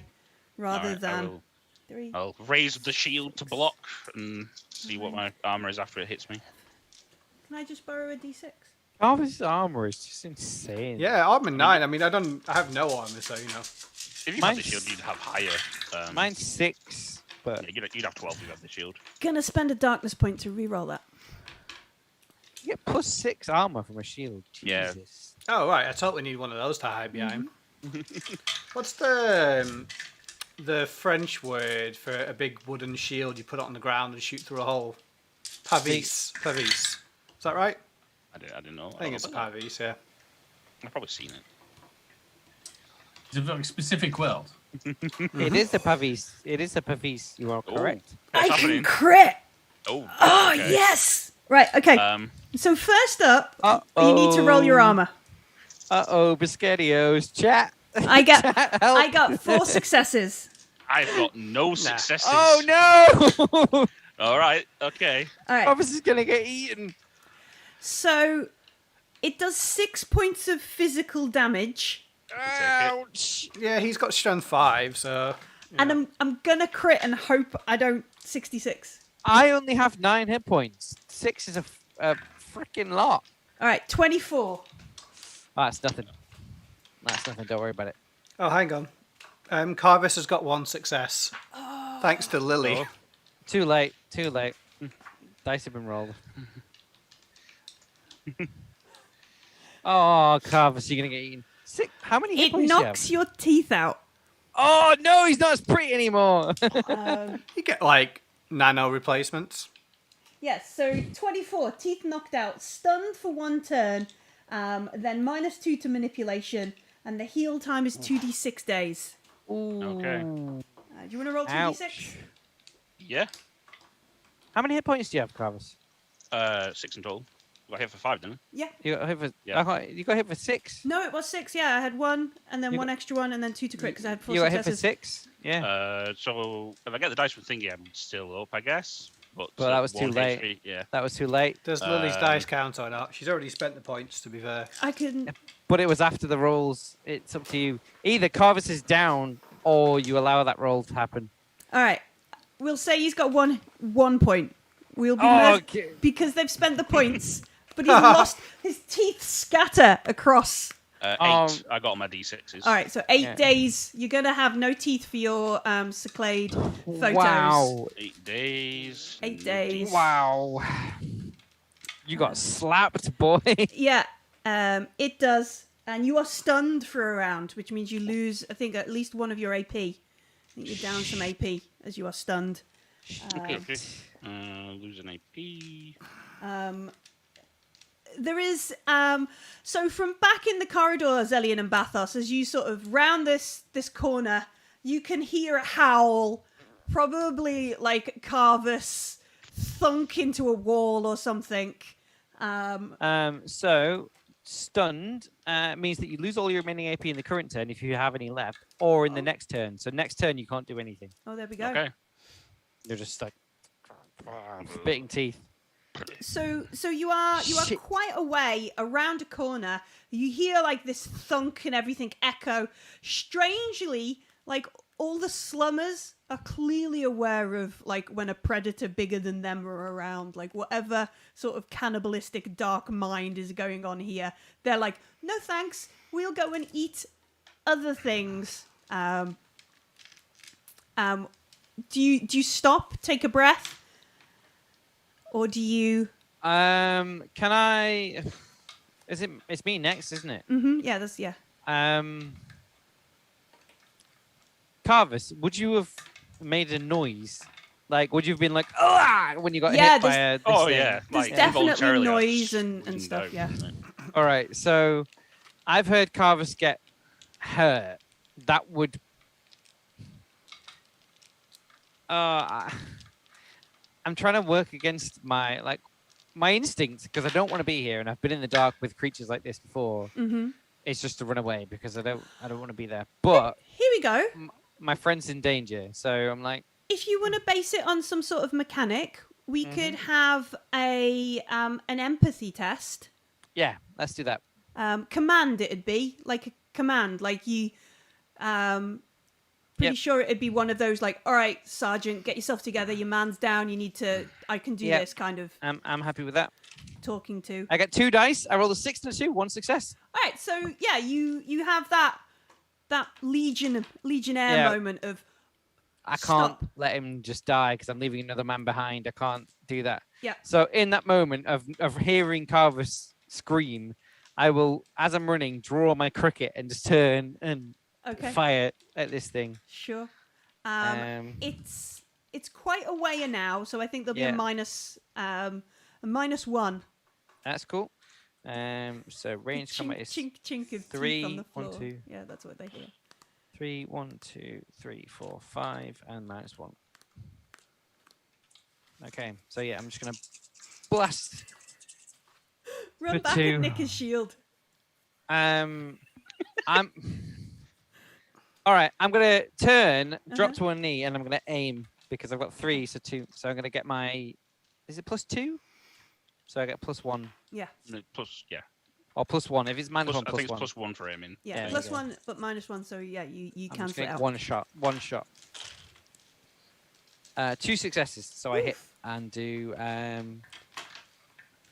B: rather
C: Alright,
B: than 3.
C: I'll raise the shield to block and see what my armor is after it hits me.
B: Can I just borrow a d6?
A: Carvus' armor is just insane.
D: Yeah, armor 9. I mean, I have no armor, so
C: If you had the
A: Mine's-
C: shield, you'd have higher.
A: Mine's 6. But
C: Yeah, you'd have 12 if you have the shield.
B: Gonna spend a darkness point to re-roll that.
A: you get +6 armor from a shield.
C: Yeah.
A: Jesus.
D: Oh right, I totally need one of those to hide behind. What's the French word for a big wooden shield you put it on the ground and shoot through a hole? Pavis. Pavis. Is that right?
C: I don't know.
D: I think it's pavis. Yeah.
C: I've probably seen it.
E: It's a very specific word.
A: It is the pavis. It is the pavis. You are correct.
B: I
C: What's
B: can
C: happening?
B: crit.
C: Oh,
B: Oh
C: okay.
B: yes. Right. Okay. So first up, you need to roll your armor.
A: Biscottios. Chat.
B: I got
A: Chat, help.
B: I got 4 successes.
C: I've got no successes.
A: Oh no!
C: All right. Okay.
B: All right.
A: Travis is gonna get eaten.
B: So it does 6 points of physical damage,
A: Ouch!
D: Yeah, he's got strength 5, so.
B: and I'm gonna crit and hope I don't 66.
A: I only have 9 hit points. 6 is a freaking lot.
B: All right, 24.
A: Oh, that's nothing. That's nothing. Don't worry about it.
D: Oh, hang on. Carvis has got 1 success. Thanks to Lily.
C: Oh.
A: Too late. Too late. Dice have been rolled. Oh, Carvis, you're gonna get eaten. How many hit
B: It
A: points do you
B: knocks
A: have?
B: your teeth out.
A: Oh no, he's not as pretty anymore.
D: You get like nano replacements.
B: Yes, so 24, teeth knocked out, stunned for 1 turn, then -2 to manipulation, and the heal time is 2d6 days.
C: Okay.
B: Do you want to roll 2d6?
A: Ouch.
C: Yeah.
A: How many hit points do you have, Carvis?
C: 6 in total. Got hit for 5, didn't
B: Yeah.
A: You got hit for.
C: Yeah.
A: You got hit for 6.
B: No, it was 6, yeah. I had 1, and then
A: You
B: 1
A: got-
B: extra 1, and then 2 to crit, because I had 4
A: You got hit for
B: successes.
A: 6. Yeah.
C: So if I get the dice from thingy, I'm still up, I guess. But
A: that was too
C: 1
A: late.
C: HP, yeah.
A: That was too late.
D: Does Lily's dice count or not? She's already spent the points, to be fair.
B: I can...
A: But it was after the rolls. It's up to you. Either Carvis is down, or you allow that roll to happen.
B: All right. We'll say he's got one point. We'll be
A: Okay.
B: because they've spent the points, but he's lost. His teeth scatter across.
C: 8. I got my D6s.
B: All right, so 8
A: Yeah.
B: days. You're gonna have no teeth for your Cyclade photos.
A: Wow.
C: 8 days.
B: 8 days.
A: Wow. You got slapped, boy.
B: Yeah, it does, and you are stunned for a round, which means you lose. I think at least 1 of your AP. I think you're down some AP as you are stunned.
C: Okay. Lose an AP.
B: There is so from back in the corridor, Zelian and Bathos, as you sort of round this corner, you can hear a howl, probably like Carvis thunk into a wall or something.
A: So stunned means that you lose all your remaining AP in the current turn if you have any left, or in the next turn. So next turn you can't do anything.
B: Oh, there we go.
C: Okay.
A: You're just like spitting teeth.
B: So you are
A: Shit.
B: quite a way around a corner. You hear like this thunk and everything echo. Strangely, like all the slummers are clearly aware of like when a predator bigger than them are around. Like whatever sort of cannibalistic dark mind is going on here, they're like, no thanks. We'll go and eat other things. Do you stop, take a breath? Or do you?
A: Can I? It's me next, isn't it?
B: Yeah, that's yeah.
A: Carvis, would you have made a noise? Like, would you have been like, "Ah!" when you got
B: Yeah,
A: hit by a? This
C: Oh
A: thing?
C: yeah.
B: There's
C: Like,
B: definitely
C: involuntarily, I
B: noise and
C: fucking
B: stuff,
C: go,
B: yeah.
C: isn't it?
A: All right, so I've heard Carvis get hurt. That would. I'm trying to work against my instinct because I don't want to be here, and I've been in the dark with creatures like this before. It's just to run away because I don't want to be there. But
B: Here we go.
A: my friend's in danger, so I'm like,
B: If you want to base it on some sort of mechanic, we could have an empathy test.
A: yeah, let's do that.
B: Command it'd be like a command, like you. Pretty
A: Yep.
B: sure it'd be one of those like, all right, Sergeant, get yourself together. Your man's down. You need to. I can do
A: Yep.
B: this kind of
A: I'm happy with that.
B: talking to.
A: I got 2 dice. I rolled a 6 and a 2. 1 success.
B: All right, so yeah, you have that legionnaire
A: Yeah.
B: moment of
A: I can't
B: Stop.
A: let him just die because I'm leaving another man behind. I can't do that.
B: Yeah.
A: So in that moment of hearing Carver's scream, I will, as I'm running, draw my cricket and just turn and
B: Okay.
A: fire at this thing.
B: Sure.
A: Um,
B: It's quite a way now, so I think there'll be
A: Yeah.
B: a -1.
A: That's cool. So range combat is
B: Chink chink of
A: 3,
B: teeth on the
A: 1,
B: floor.
A: 2.
B: Yeah, that's what they hear.
A: 3, 1, 2, 3, 4, 5, and -1. Okay, so yeah, I'm just gonna blast.
B: Run
A: For
B: back
A: 2.
B: and nick his shield.
A: I'm. All right, I'm gonna turn, drop
B: Uh-huh.
A: to one knee, and I'm gonna aim because I've got 3, so 2. So I'm gonna get my. Is it +2? So I get +1
B: Yeah.
C: No, plus, yeah.
A: or +1. If it's -1,
C: Plus, I think
A: +1.
C: it's +1 for aiming.
B: Yeah,
A: There you
B: plus
A: go.
B: 1, but -1. So yeah, you
A: I'm just
B: cancel it
A: gonna
B: out.
A: get one shot. 2 successes, so I hit and do.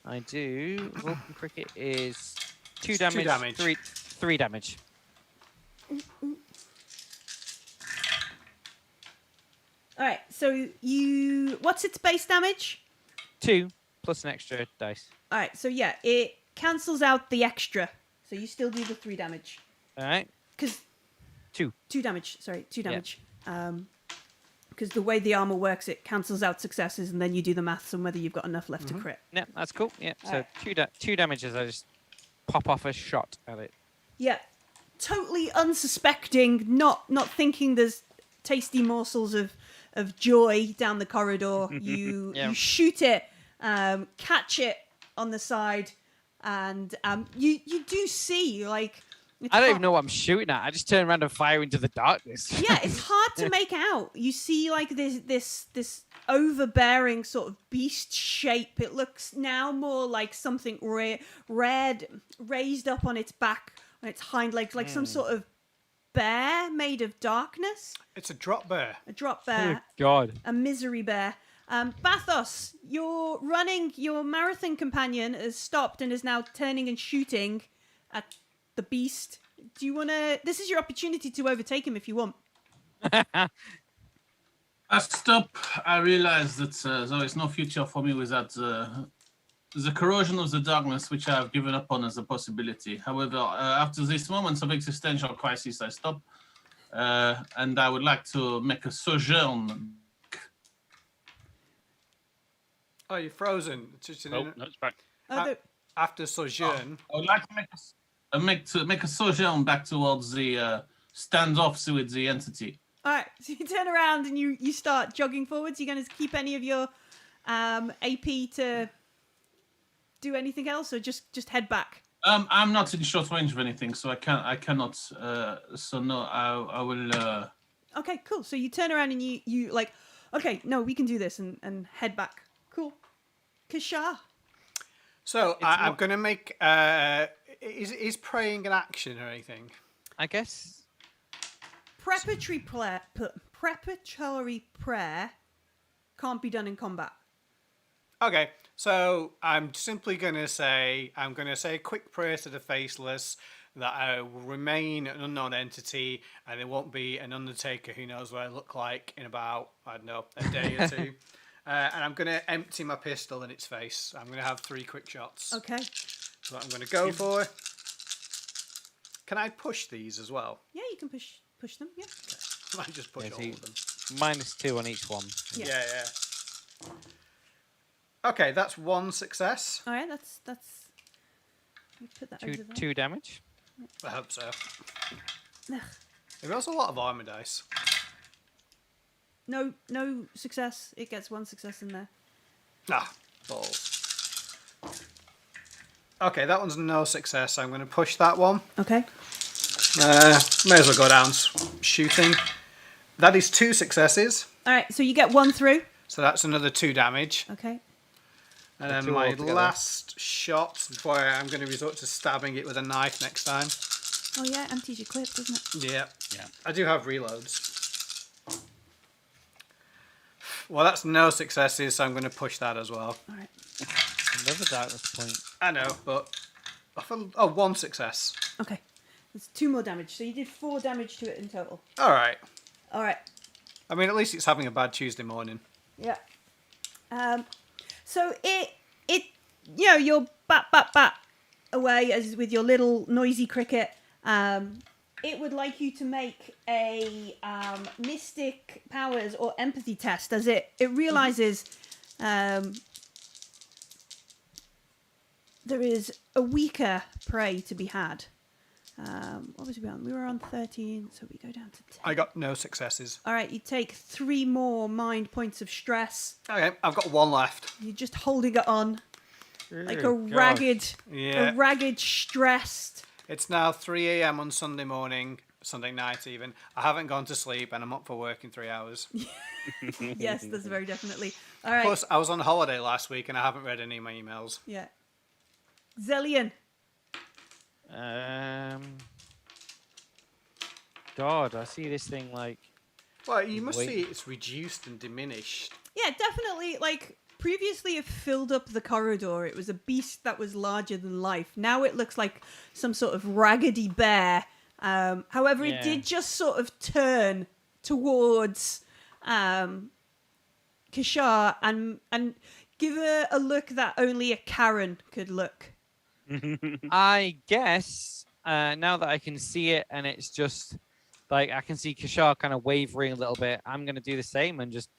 A: I do. Vulcan cricket is 2
D: It's 2
A: damage,
D: damage.
A: 3 damage.
B: All right. So what's its base damage?
A: 2 plus an extra dice.
B: All right. So yeah, it cancels out the extra. So you still do the 3 damage.
A: All right.
B: Because
A: 2.
B: 2 damage. Sorry, 2
A: Yeah.
B: damage. Because the way the armor works, it cancels out successes, and then you do the maths on whether you've got enough left to crit.
A: Yeah, that's cool. Yeah. So
B: Alright.
A: 2 damages. I just pop off a shot at it.
B: Yeah, totally unsuspecting, not thinking there's tasty morsels of joy down the corridor. You
A: Yeah.
B: you shoot it, catch it on the side, and you do see like. It's
A: I don't
B: hard-
A: even know what I'm shooting at. I just turn around and fire into the darkness.
B: Yeah, it's hard to make out. You see like this overbearing sort of beast shape. It looks now more like something red raised up on its back, on its hind legs, like some sort of bear made of darkness.
D: It's a drop bear.
B: A drop
A: Oh,
B: bear,
A: God.
B: a misery bear. Bathos, you're running. Your marathon companion has stopped and is now turning and shooting at the beast. Do you want to? This is your opportunity to overtake him if you want.
E: I stop. I realize that there is no future for me without the corrosion of the darkness, which I have given up on as a possibility. However, after this moment of existential crisis, I stop, and I would like to make a sojourn.
D: Oh, you're frozen. It's just
C: Oh, no, it's back.
D: after sojourn.
E: I would like to make a sojourn back towards the standoffs with the entity.
B: All right, so you turn around and you start jogging forwards. You're going to keep any of your AP to do anything else, or just head back?
E: I'm not in short range of anything, so I cannot. So no, I will.
B: Okay, cool. So you turn around and you like, okay, no, we can do this, and head back. Cool. Kasha.
D: So I'm going to make. Is praying an action or anything?
A: I guess.
B: Preparatory prayer can't be done in combat.
D: Okay, so I'm simply going to say a quick prayer to the faceless that I will remain an unknown entity and there won't be an undertaker who knows what I look like in about, I don't know, a day or two. And I'm going to empty my pistol in its face. I'm going to have 3 quick shots.
B: Okay.
D: So I'm going to go for. Can I push these as well?
B: Yeah, you can push them. Yeah.
D: I might just push
A: Yeah, so
D: all
A: you-
D: of them.
A: -2 on each one.
B: Yeah.
D: Yeah. Okay, that's 1 success.
B: All right. That's. Let me put that over there.
A: 2 damage.
D: I hope so.
B: Ugh.
D: There was a lot of armor dice.
B: No success. It gets 1 success in there.
D: Ah, balls. Okay, that one's no success. I'm going to push that one.
B: Okay.
D: May as well go down shooting. That is 2 successes.
B: All right. So you get 1 through.
D: So that's another 2 damage.
B: Okay.
D: And then
A: 2
D: my
A: altogether.
D: last shot before I'm going to resort to stabbing it with a knife next time.
B: Oh yeah, empties your clip, doesn't it?
D: Yeah.
C: Yeah.
D: I do have reloads. Well, that's no successes, so I'm going to push that as well.
B: All right.
A: Another darkness point.
D: I know, but... 1 success.
B: Okay. There's 2 more damage. So you did 4 damage to it in total.
D: All right.
B: All right.
D: I mean, at least it's having a bad Tuesday morning.
B: Yeah. So it you're bat away as with your little noisy cricket. It would like you to make a mystic powers or empathy test as it realizes there is a weaker prey to be had. What was we on? We were on 13, so we go down to 10.
D: I got no successes.
B: All right, you take 3 more mind points of stress.
D: Okay, I've got 1 left.
B: You're just holding it on like a
A: Oh,
B: ragged,
D: Yeah.
B: stressed.
D: It's now 3 a.m. on Sunday morning, Sunday night even. I haven't gone to sleep and I'm up for work in 3 hours.
B: Yes, that's very definitely. All right.
D: Plus, I was on holiday last week and I haven't read any of my emails.
B: Yeah. Zellion.
A: God, I see this thing like.
D: Well, you must
A: Wait.
D: see it's reduced and diminished.
B: Yeah, definitely. Like previously, it filled up the corridor. It was a beast that was larger than life. Now it looks like some sort of raggedy bear. However, it
A: Yeah.
B: did just sort of turn towards Kishar and give her a look that only a Karen could look.
A: I guess now that I can see it and it's just like I can see Kishar kind of wavering a little bit, I'm gonna do the same and just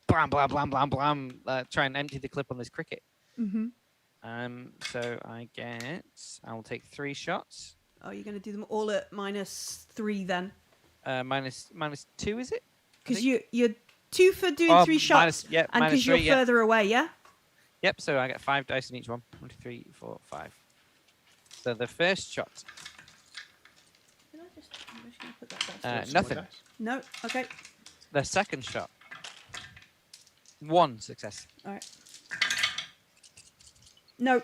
A: blam blam blam blam blam try and empty the clip on this cricket.
B: Mm-hmm.
A: So I guess I will take 3 shots.
B: Oh, you're going to do them all at -3 then?
A: Minus 2, is it?
B: Because you're 2 for doing 3 shots,
A: Yeah,
B: and
A: minus
B: because you're
A: 3, yeah.
B: further away, yeah?
A: Yep, so I get 5 dice in each one. 1, 2, 3, 4, 5. So the first shot,
B: I'm just going to put that down.
A: nothing.
B: No, okay.
A: The second shot, 1 success.
B: All right. No,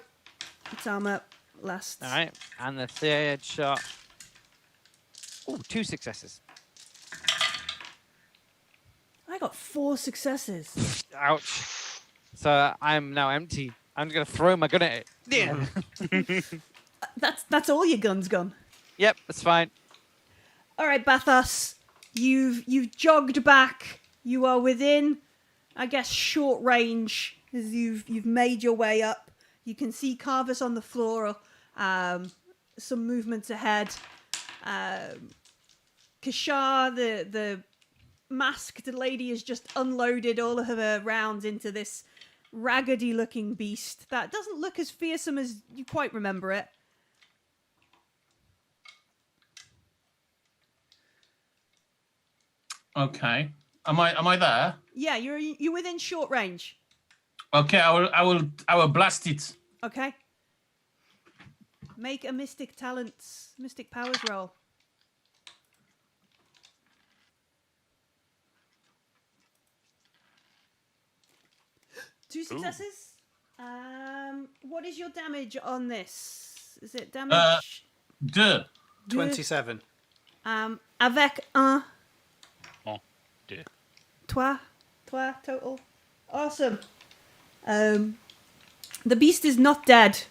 B: it's armor lasts.
A: All right, and the third shot, 2 successes.
B: I got 4 successes.
A: Ouch. So I'm now empty. I'm just gonna throw my gun at it. Yeah.
B: That's all your guns gone.
A: Yep, that's fine.
B: All right, Bathos, you've jogged back. You are within, I guess, short range as you've made your way up. You can see Carvus on the floor. Some movements ahead. Kishar, the masked lady, has just unloaded all of her rounds into this raggedy-looking beast that doesn't look as fearsome as you quite remember it.
E: Okay. Am I there?
B: Yeah, you're within short range.
E: Okay, I will blast it.
B: Okay. Make a mystic powers roll. Two successes. What is your damage on this? Is it damage?
E: 2.
D: 27.
B: Avec un.
C: Oh, dear.
B: Toi total. Awesome. The beast is not dead,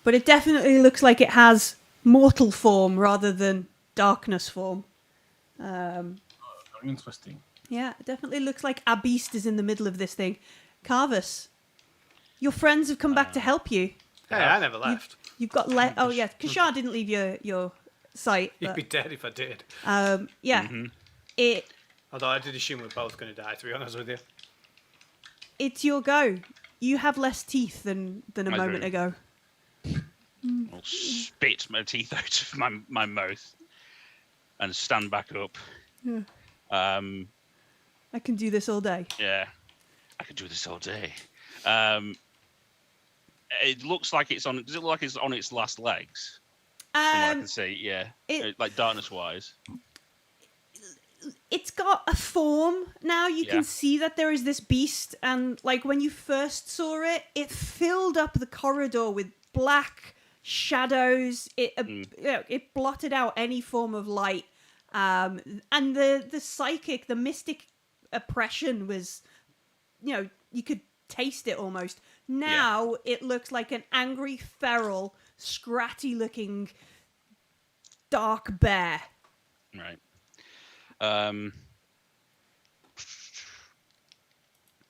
B: but it definitely looks like it has mortal form rather than darkness form.
E: Interesting.
B: Yeah, it definitely looks like a beast is in the middle of this thing. Carvus, your friends have come back to help you.
D: Hey, I never left.
B: You've got oh yeah, Kishar didn't leave your sight.
D: You'd
B: But,
D: be dead if I did.
B: yeah,
C: Mhm.
D: Although I did assume we're both going to die, to be honest with you.
B: it's your go. You have less teeth than a
C: I
B: moment
C: do.
B: ago.
C: I'll spit my teeth out of my mouth and stand back up.
B: Yeah. I can do this all day.
C: Yeah, I could do this all day. It looks like it's on. Does it look like it's on its last legs? From what I can see, yeah. Like darkness-wise.
B: It's got a form now. You
C: Yeah.
B: can see that there is this beast, and like when you first saw it, it filled up the corridor with black shadows. It blotted out any form of light, and the psychic, the mystic oppression was, you could taste it almost. Now it looks like an angry, feral, scratty-looking dark bear.
C: Right.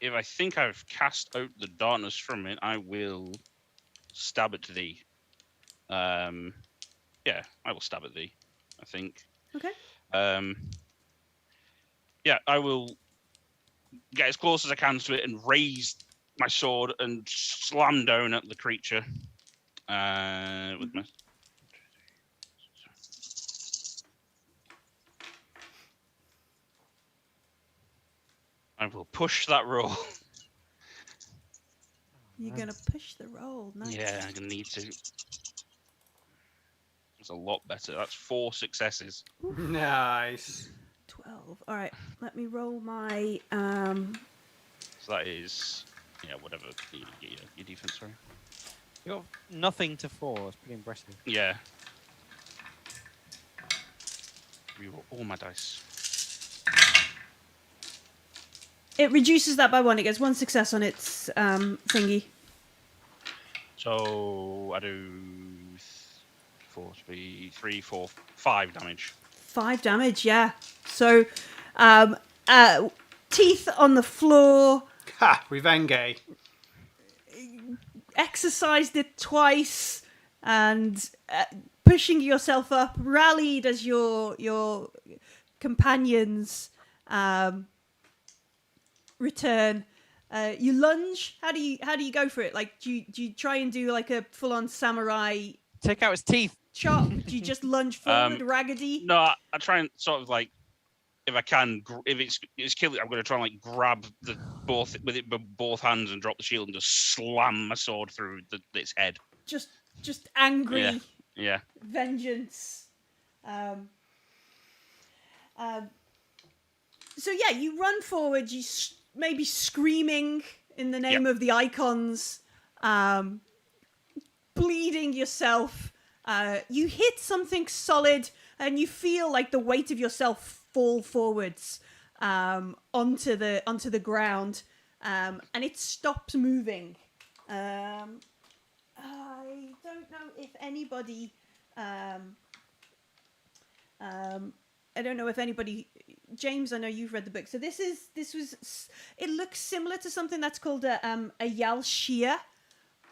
C: if I think I've cast out the darkness from it, I will stab at thee. Yeah, I will stab at thee, I think.
B: Okay.
C: Yeah, I will get as close as I can to it and raise my sword and slam down at the creature. With my... I will push that roll.
B: You're gonna push the roll. Nice.
C: Yeah, I'm gonna need to. It's a lot better. That's 4 successes.
D: Nice.
B: 12. All right. Let me roll my.
C: So that is, whatever you get your defense. Sorry.
A: You got nothing to 4. It's pretty impressive.
C: Yeah. Reroll all my dice.
B: It reduces that by 1. It gets 1 success on its thingy.
C: So I do 5 damage.
B: 5 damage, yeah. So, teeth on the floor.
D: Ha! Revenge.
B: Exercised it twice, and pushing yourself up. Rallied as your companions return. You lunge. How do you go for it? Like, do you try and do like a full on samurai
A: Take out his teeth.
B: chop? Do you just lunge forward, raggedy?
C: No, I try and sort of like, if I can, if it's killing, I'm going to try and like grab both hands and drop the shield and just slam my sword through its head.
B: Just angry.
C: Yeah.
B: Vengeance. So yeah, you run forward. You maybe screaming in the name of the icons, bleeding yourself. You hit something solid, and you feel like the weight of yourself fall forwards onto the ground, and it stops moving. I don't know if anybody. I don't know if anybody. James, I know you've read the book. So this was. It looks similar to something that's called a Yalshia,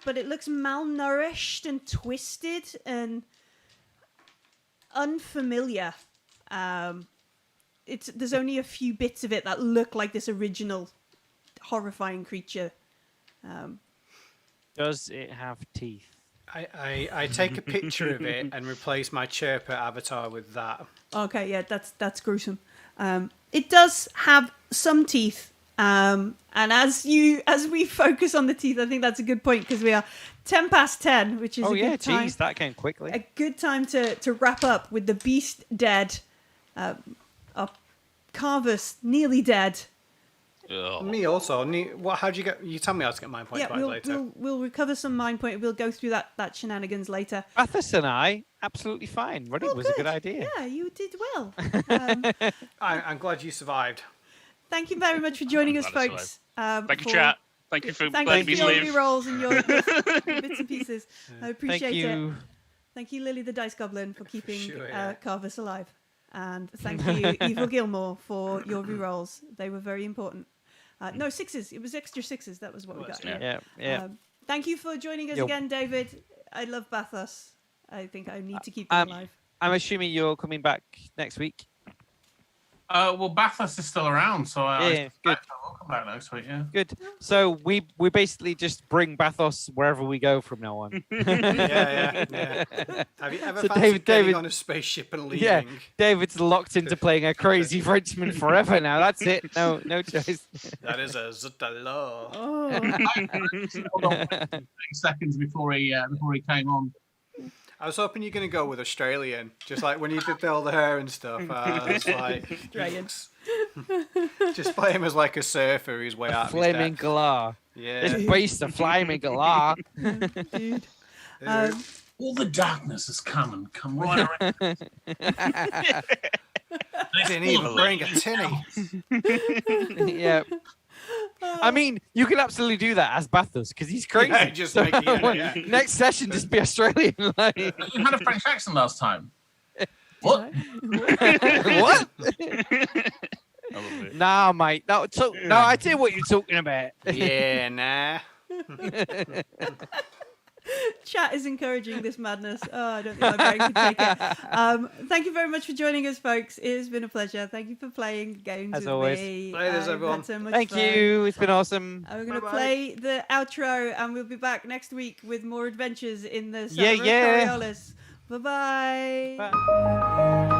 B: but it looks malnourished and twisted and unfamiliar. There's only a few bits of it that look like this original horrifying creature.
A: Does it have teeth?
D: I take a picture of it and replace my chirper avatar with that.
B: Okay, yeah, that's gruesome. It does have some teeth, and as we focus on the teeth, I think that's a good point because we are 10 past 10, which is a good time.
A: Geez, that came quickly.
B: A good time to wrap up with the beast dead, Carvus nearly dead.
C: Ugh.
D: Me also. How'd you get? You tell me how to get mind points back later.
B: We'll recover some mind point. We'll go through that shenanigans later.
A: Bathos and I, absolutely fine. Running was a good idea.
B: Yeah, you did well.
D: I'm glad you survived.
B: Thank you very much for joining us,
C: glad I
B: folks.
C: Thank you, chat. Thank you for
B: Thank
C: letting
B: you
C: me
B: for your
C: live.
B: re-rolls and your bits and pieces. I appreciate
A: Thank you.
B: it. Thank you, Lily the Dice Goblin, for keeping
D: Sure, yeah.
B: Carvus alive. And thank you, Evil Gilmore, for your re-rolls. They were very important. No, 6s. It was extra 6s. That was what we got.
A: Yeah.
B: Thank you for joining us
A: Yo.
B: again, David. I love Bathos. I think I need to keep them alive.
A: I'm assuming you're coming back next week.
E: Well, Bathos is still around, so I
A: good.
E: will come back next week. Yeah.
A: Good. So we basically just bring Bathos wherever we go from now on.
D: Yeah. Have you ever
A: So
D: fancied getting
A: David-
D: on a spaceship and leaving?
A: Yeah, David's locked into playing a crazy Frenchman forever now. That's it. No choice.
D: That is a Zutalo.
B: Oh,
E: Hold on 30 seconds before he came on.
D: I was hoping you're going to go with Australian, just like when you did all the hair and stuff. It's like
B: dragons.
D: just play him as like a surfer who's way out of his
A: Flaming
D: depth.
A: galah.
D: Yeah.
A: This beast of flaming galah.
B: Dude.
E: All the darkness has come right around.
D: Didn't even bring a tinny.
A: Yeah. I mean, you can absolutely do that as Bathos because he's crazy.
D: Yeah, just make it, yeah.
A: Next session, just be Australian. Like,
E: You had a French accent last time. What?
A: what?
C: I love it.
A: Nah, mate. No, I tell you what you're talking about.
D: Yeah, nah.
B: Chat is encouraging this madness. Oh, I don't think my brain can take it. Thank you very much for joining us, folks. It has been a pleasure. Thank you for playing games
A: As
B: with
A: always.
B: me.
D: Play this,
B: I've
D: everyone.
B: had so much
A: Thank
B: fun.
A: you. It's been awesome.
B: And we're going to
D: Bye-bye.
B: play the outro, and we'll be back next week with more adventures in the
A: Yeah,
B: Labyrinth of
A: yeah.
B: Coriolis. Bye-bye.
A: Bye.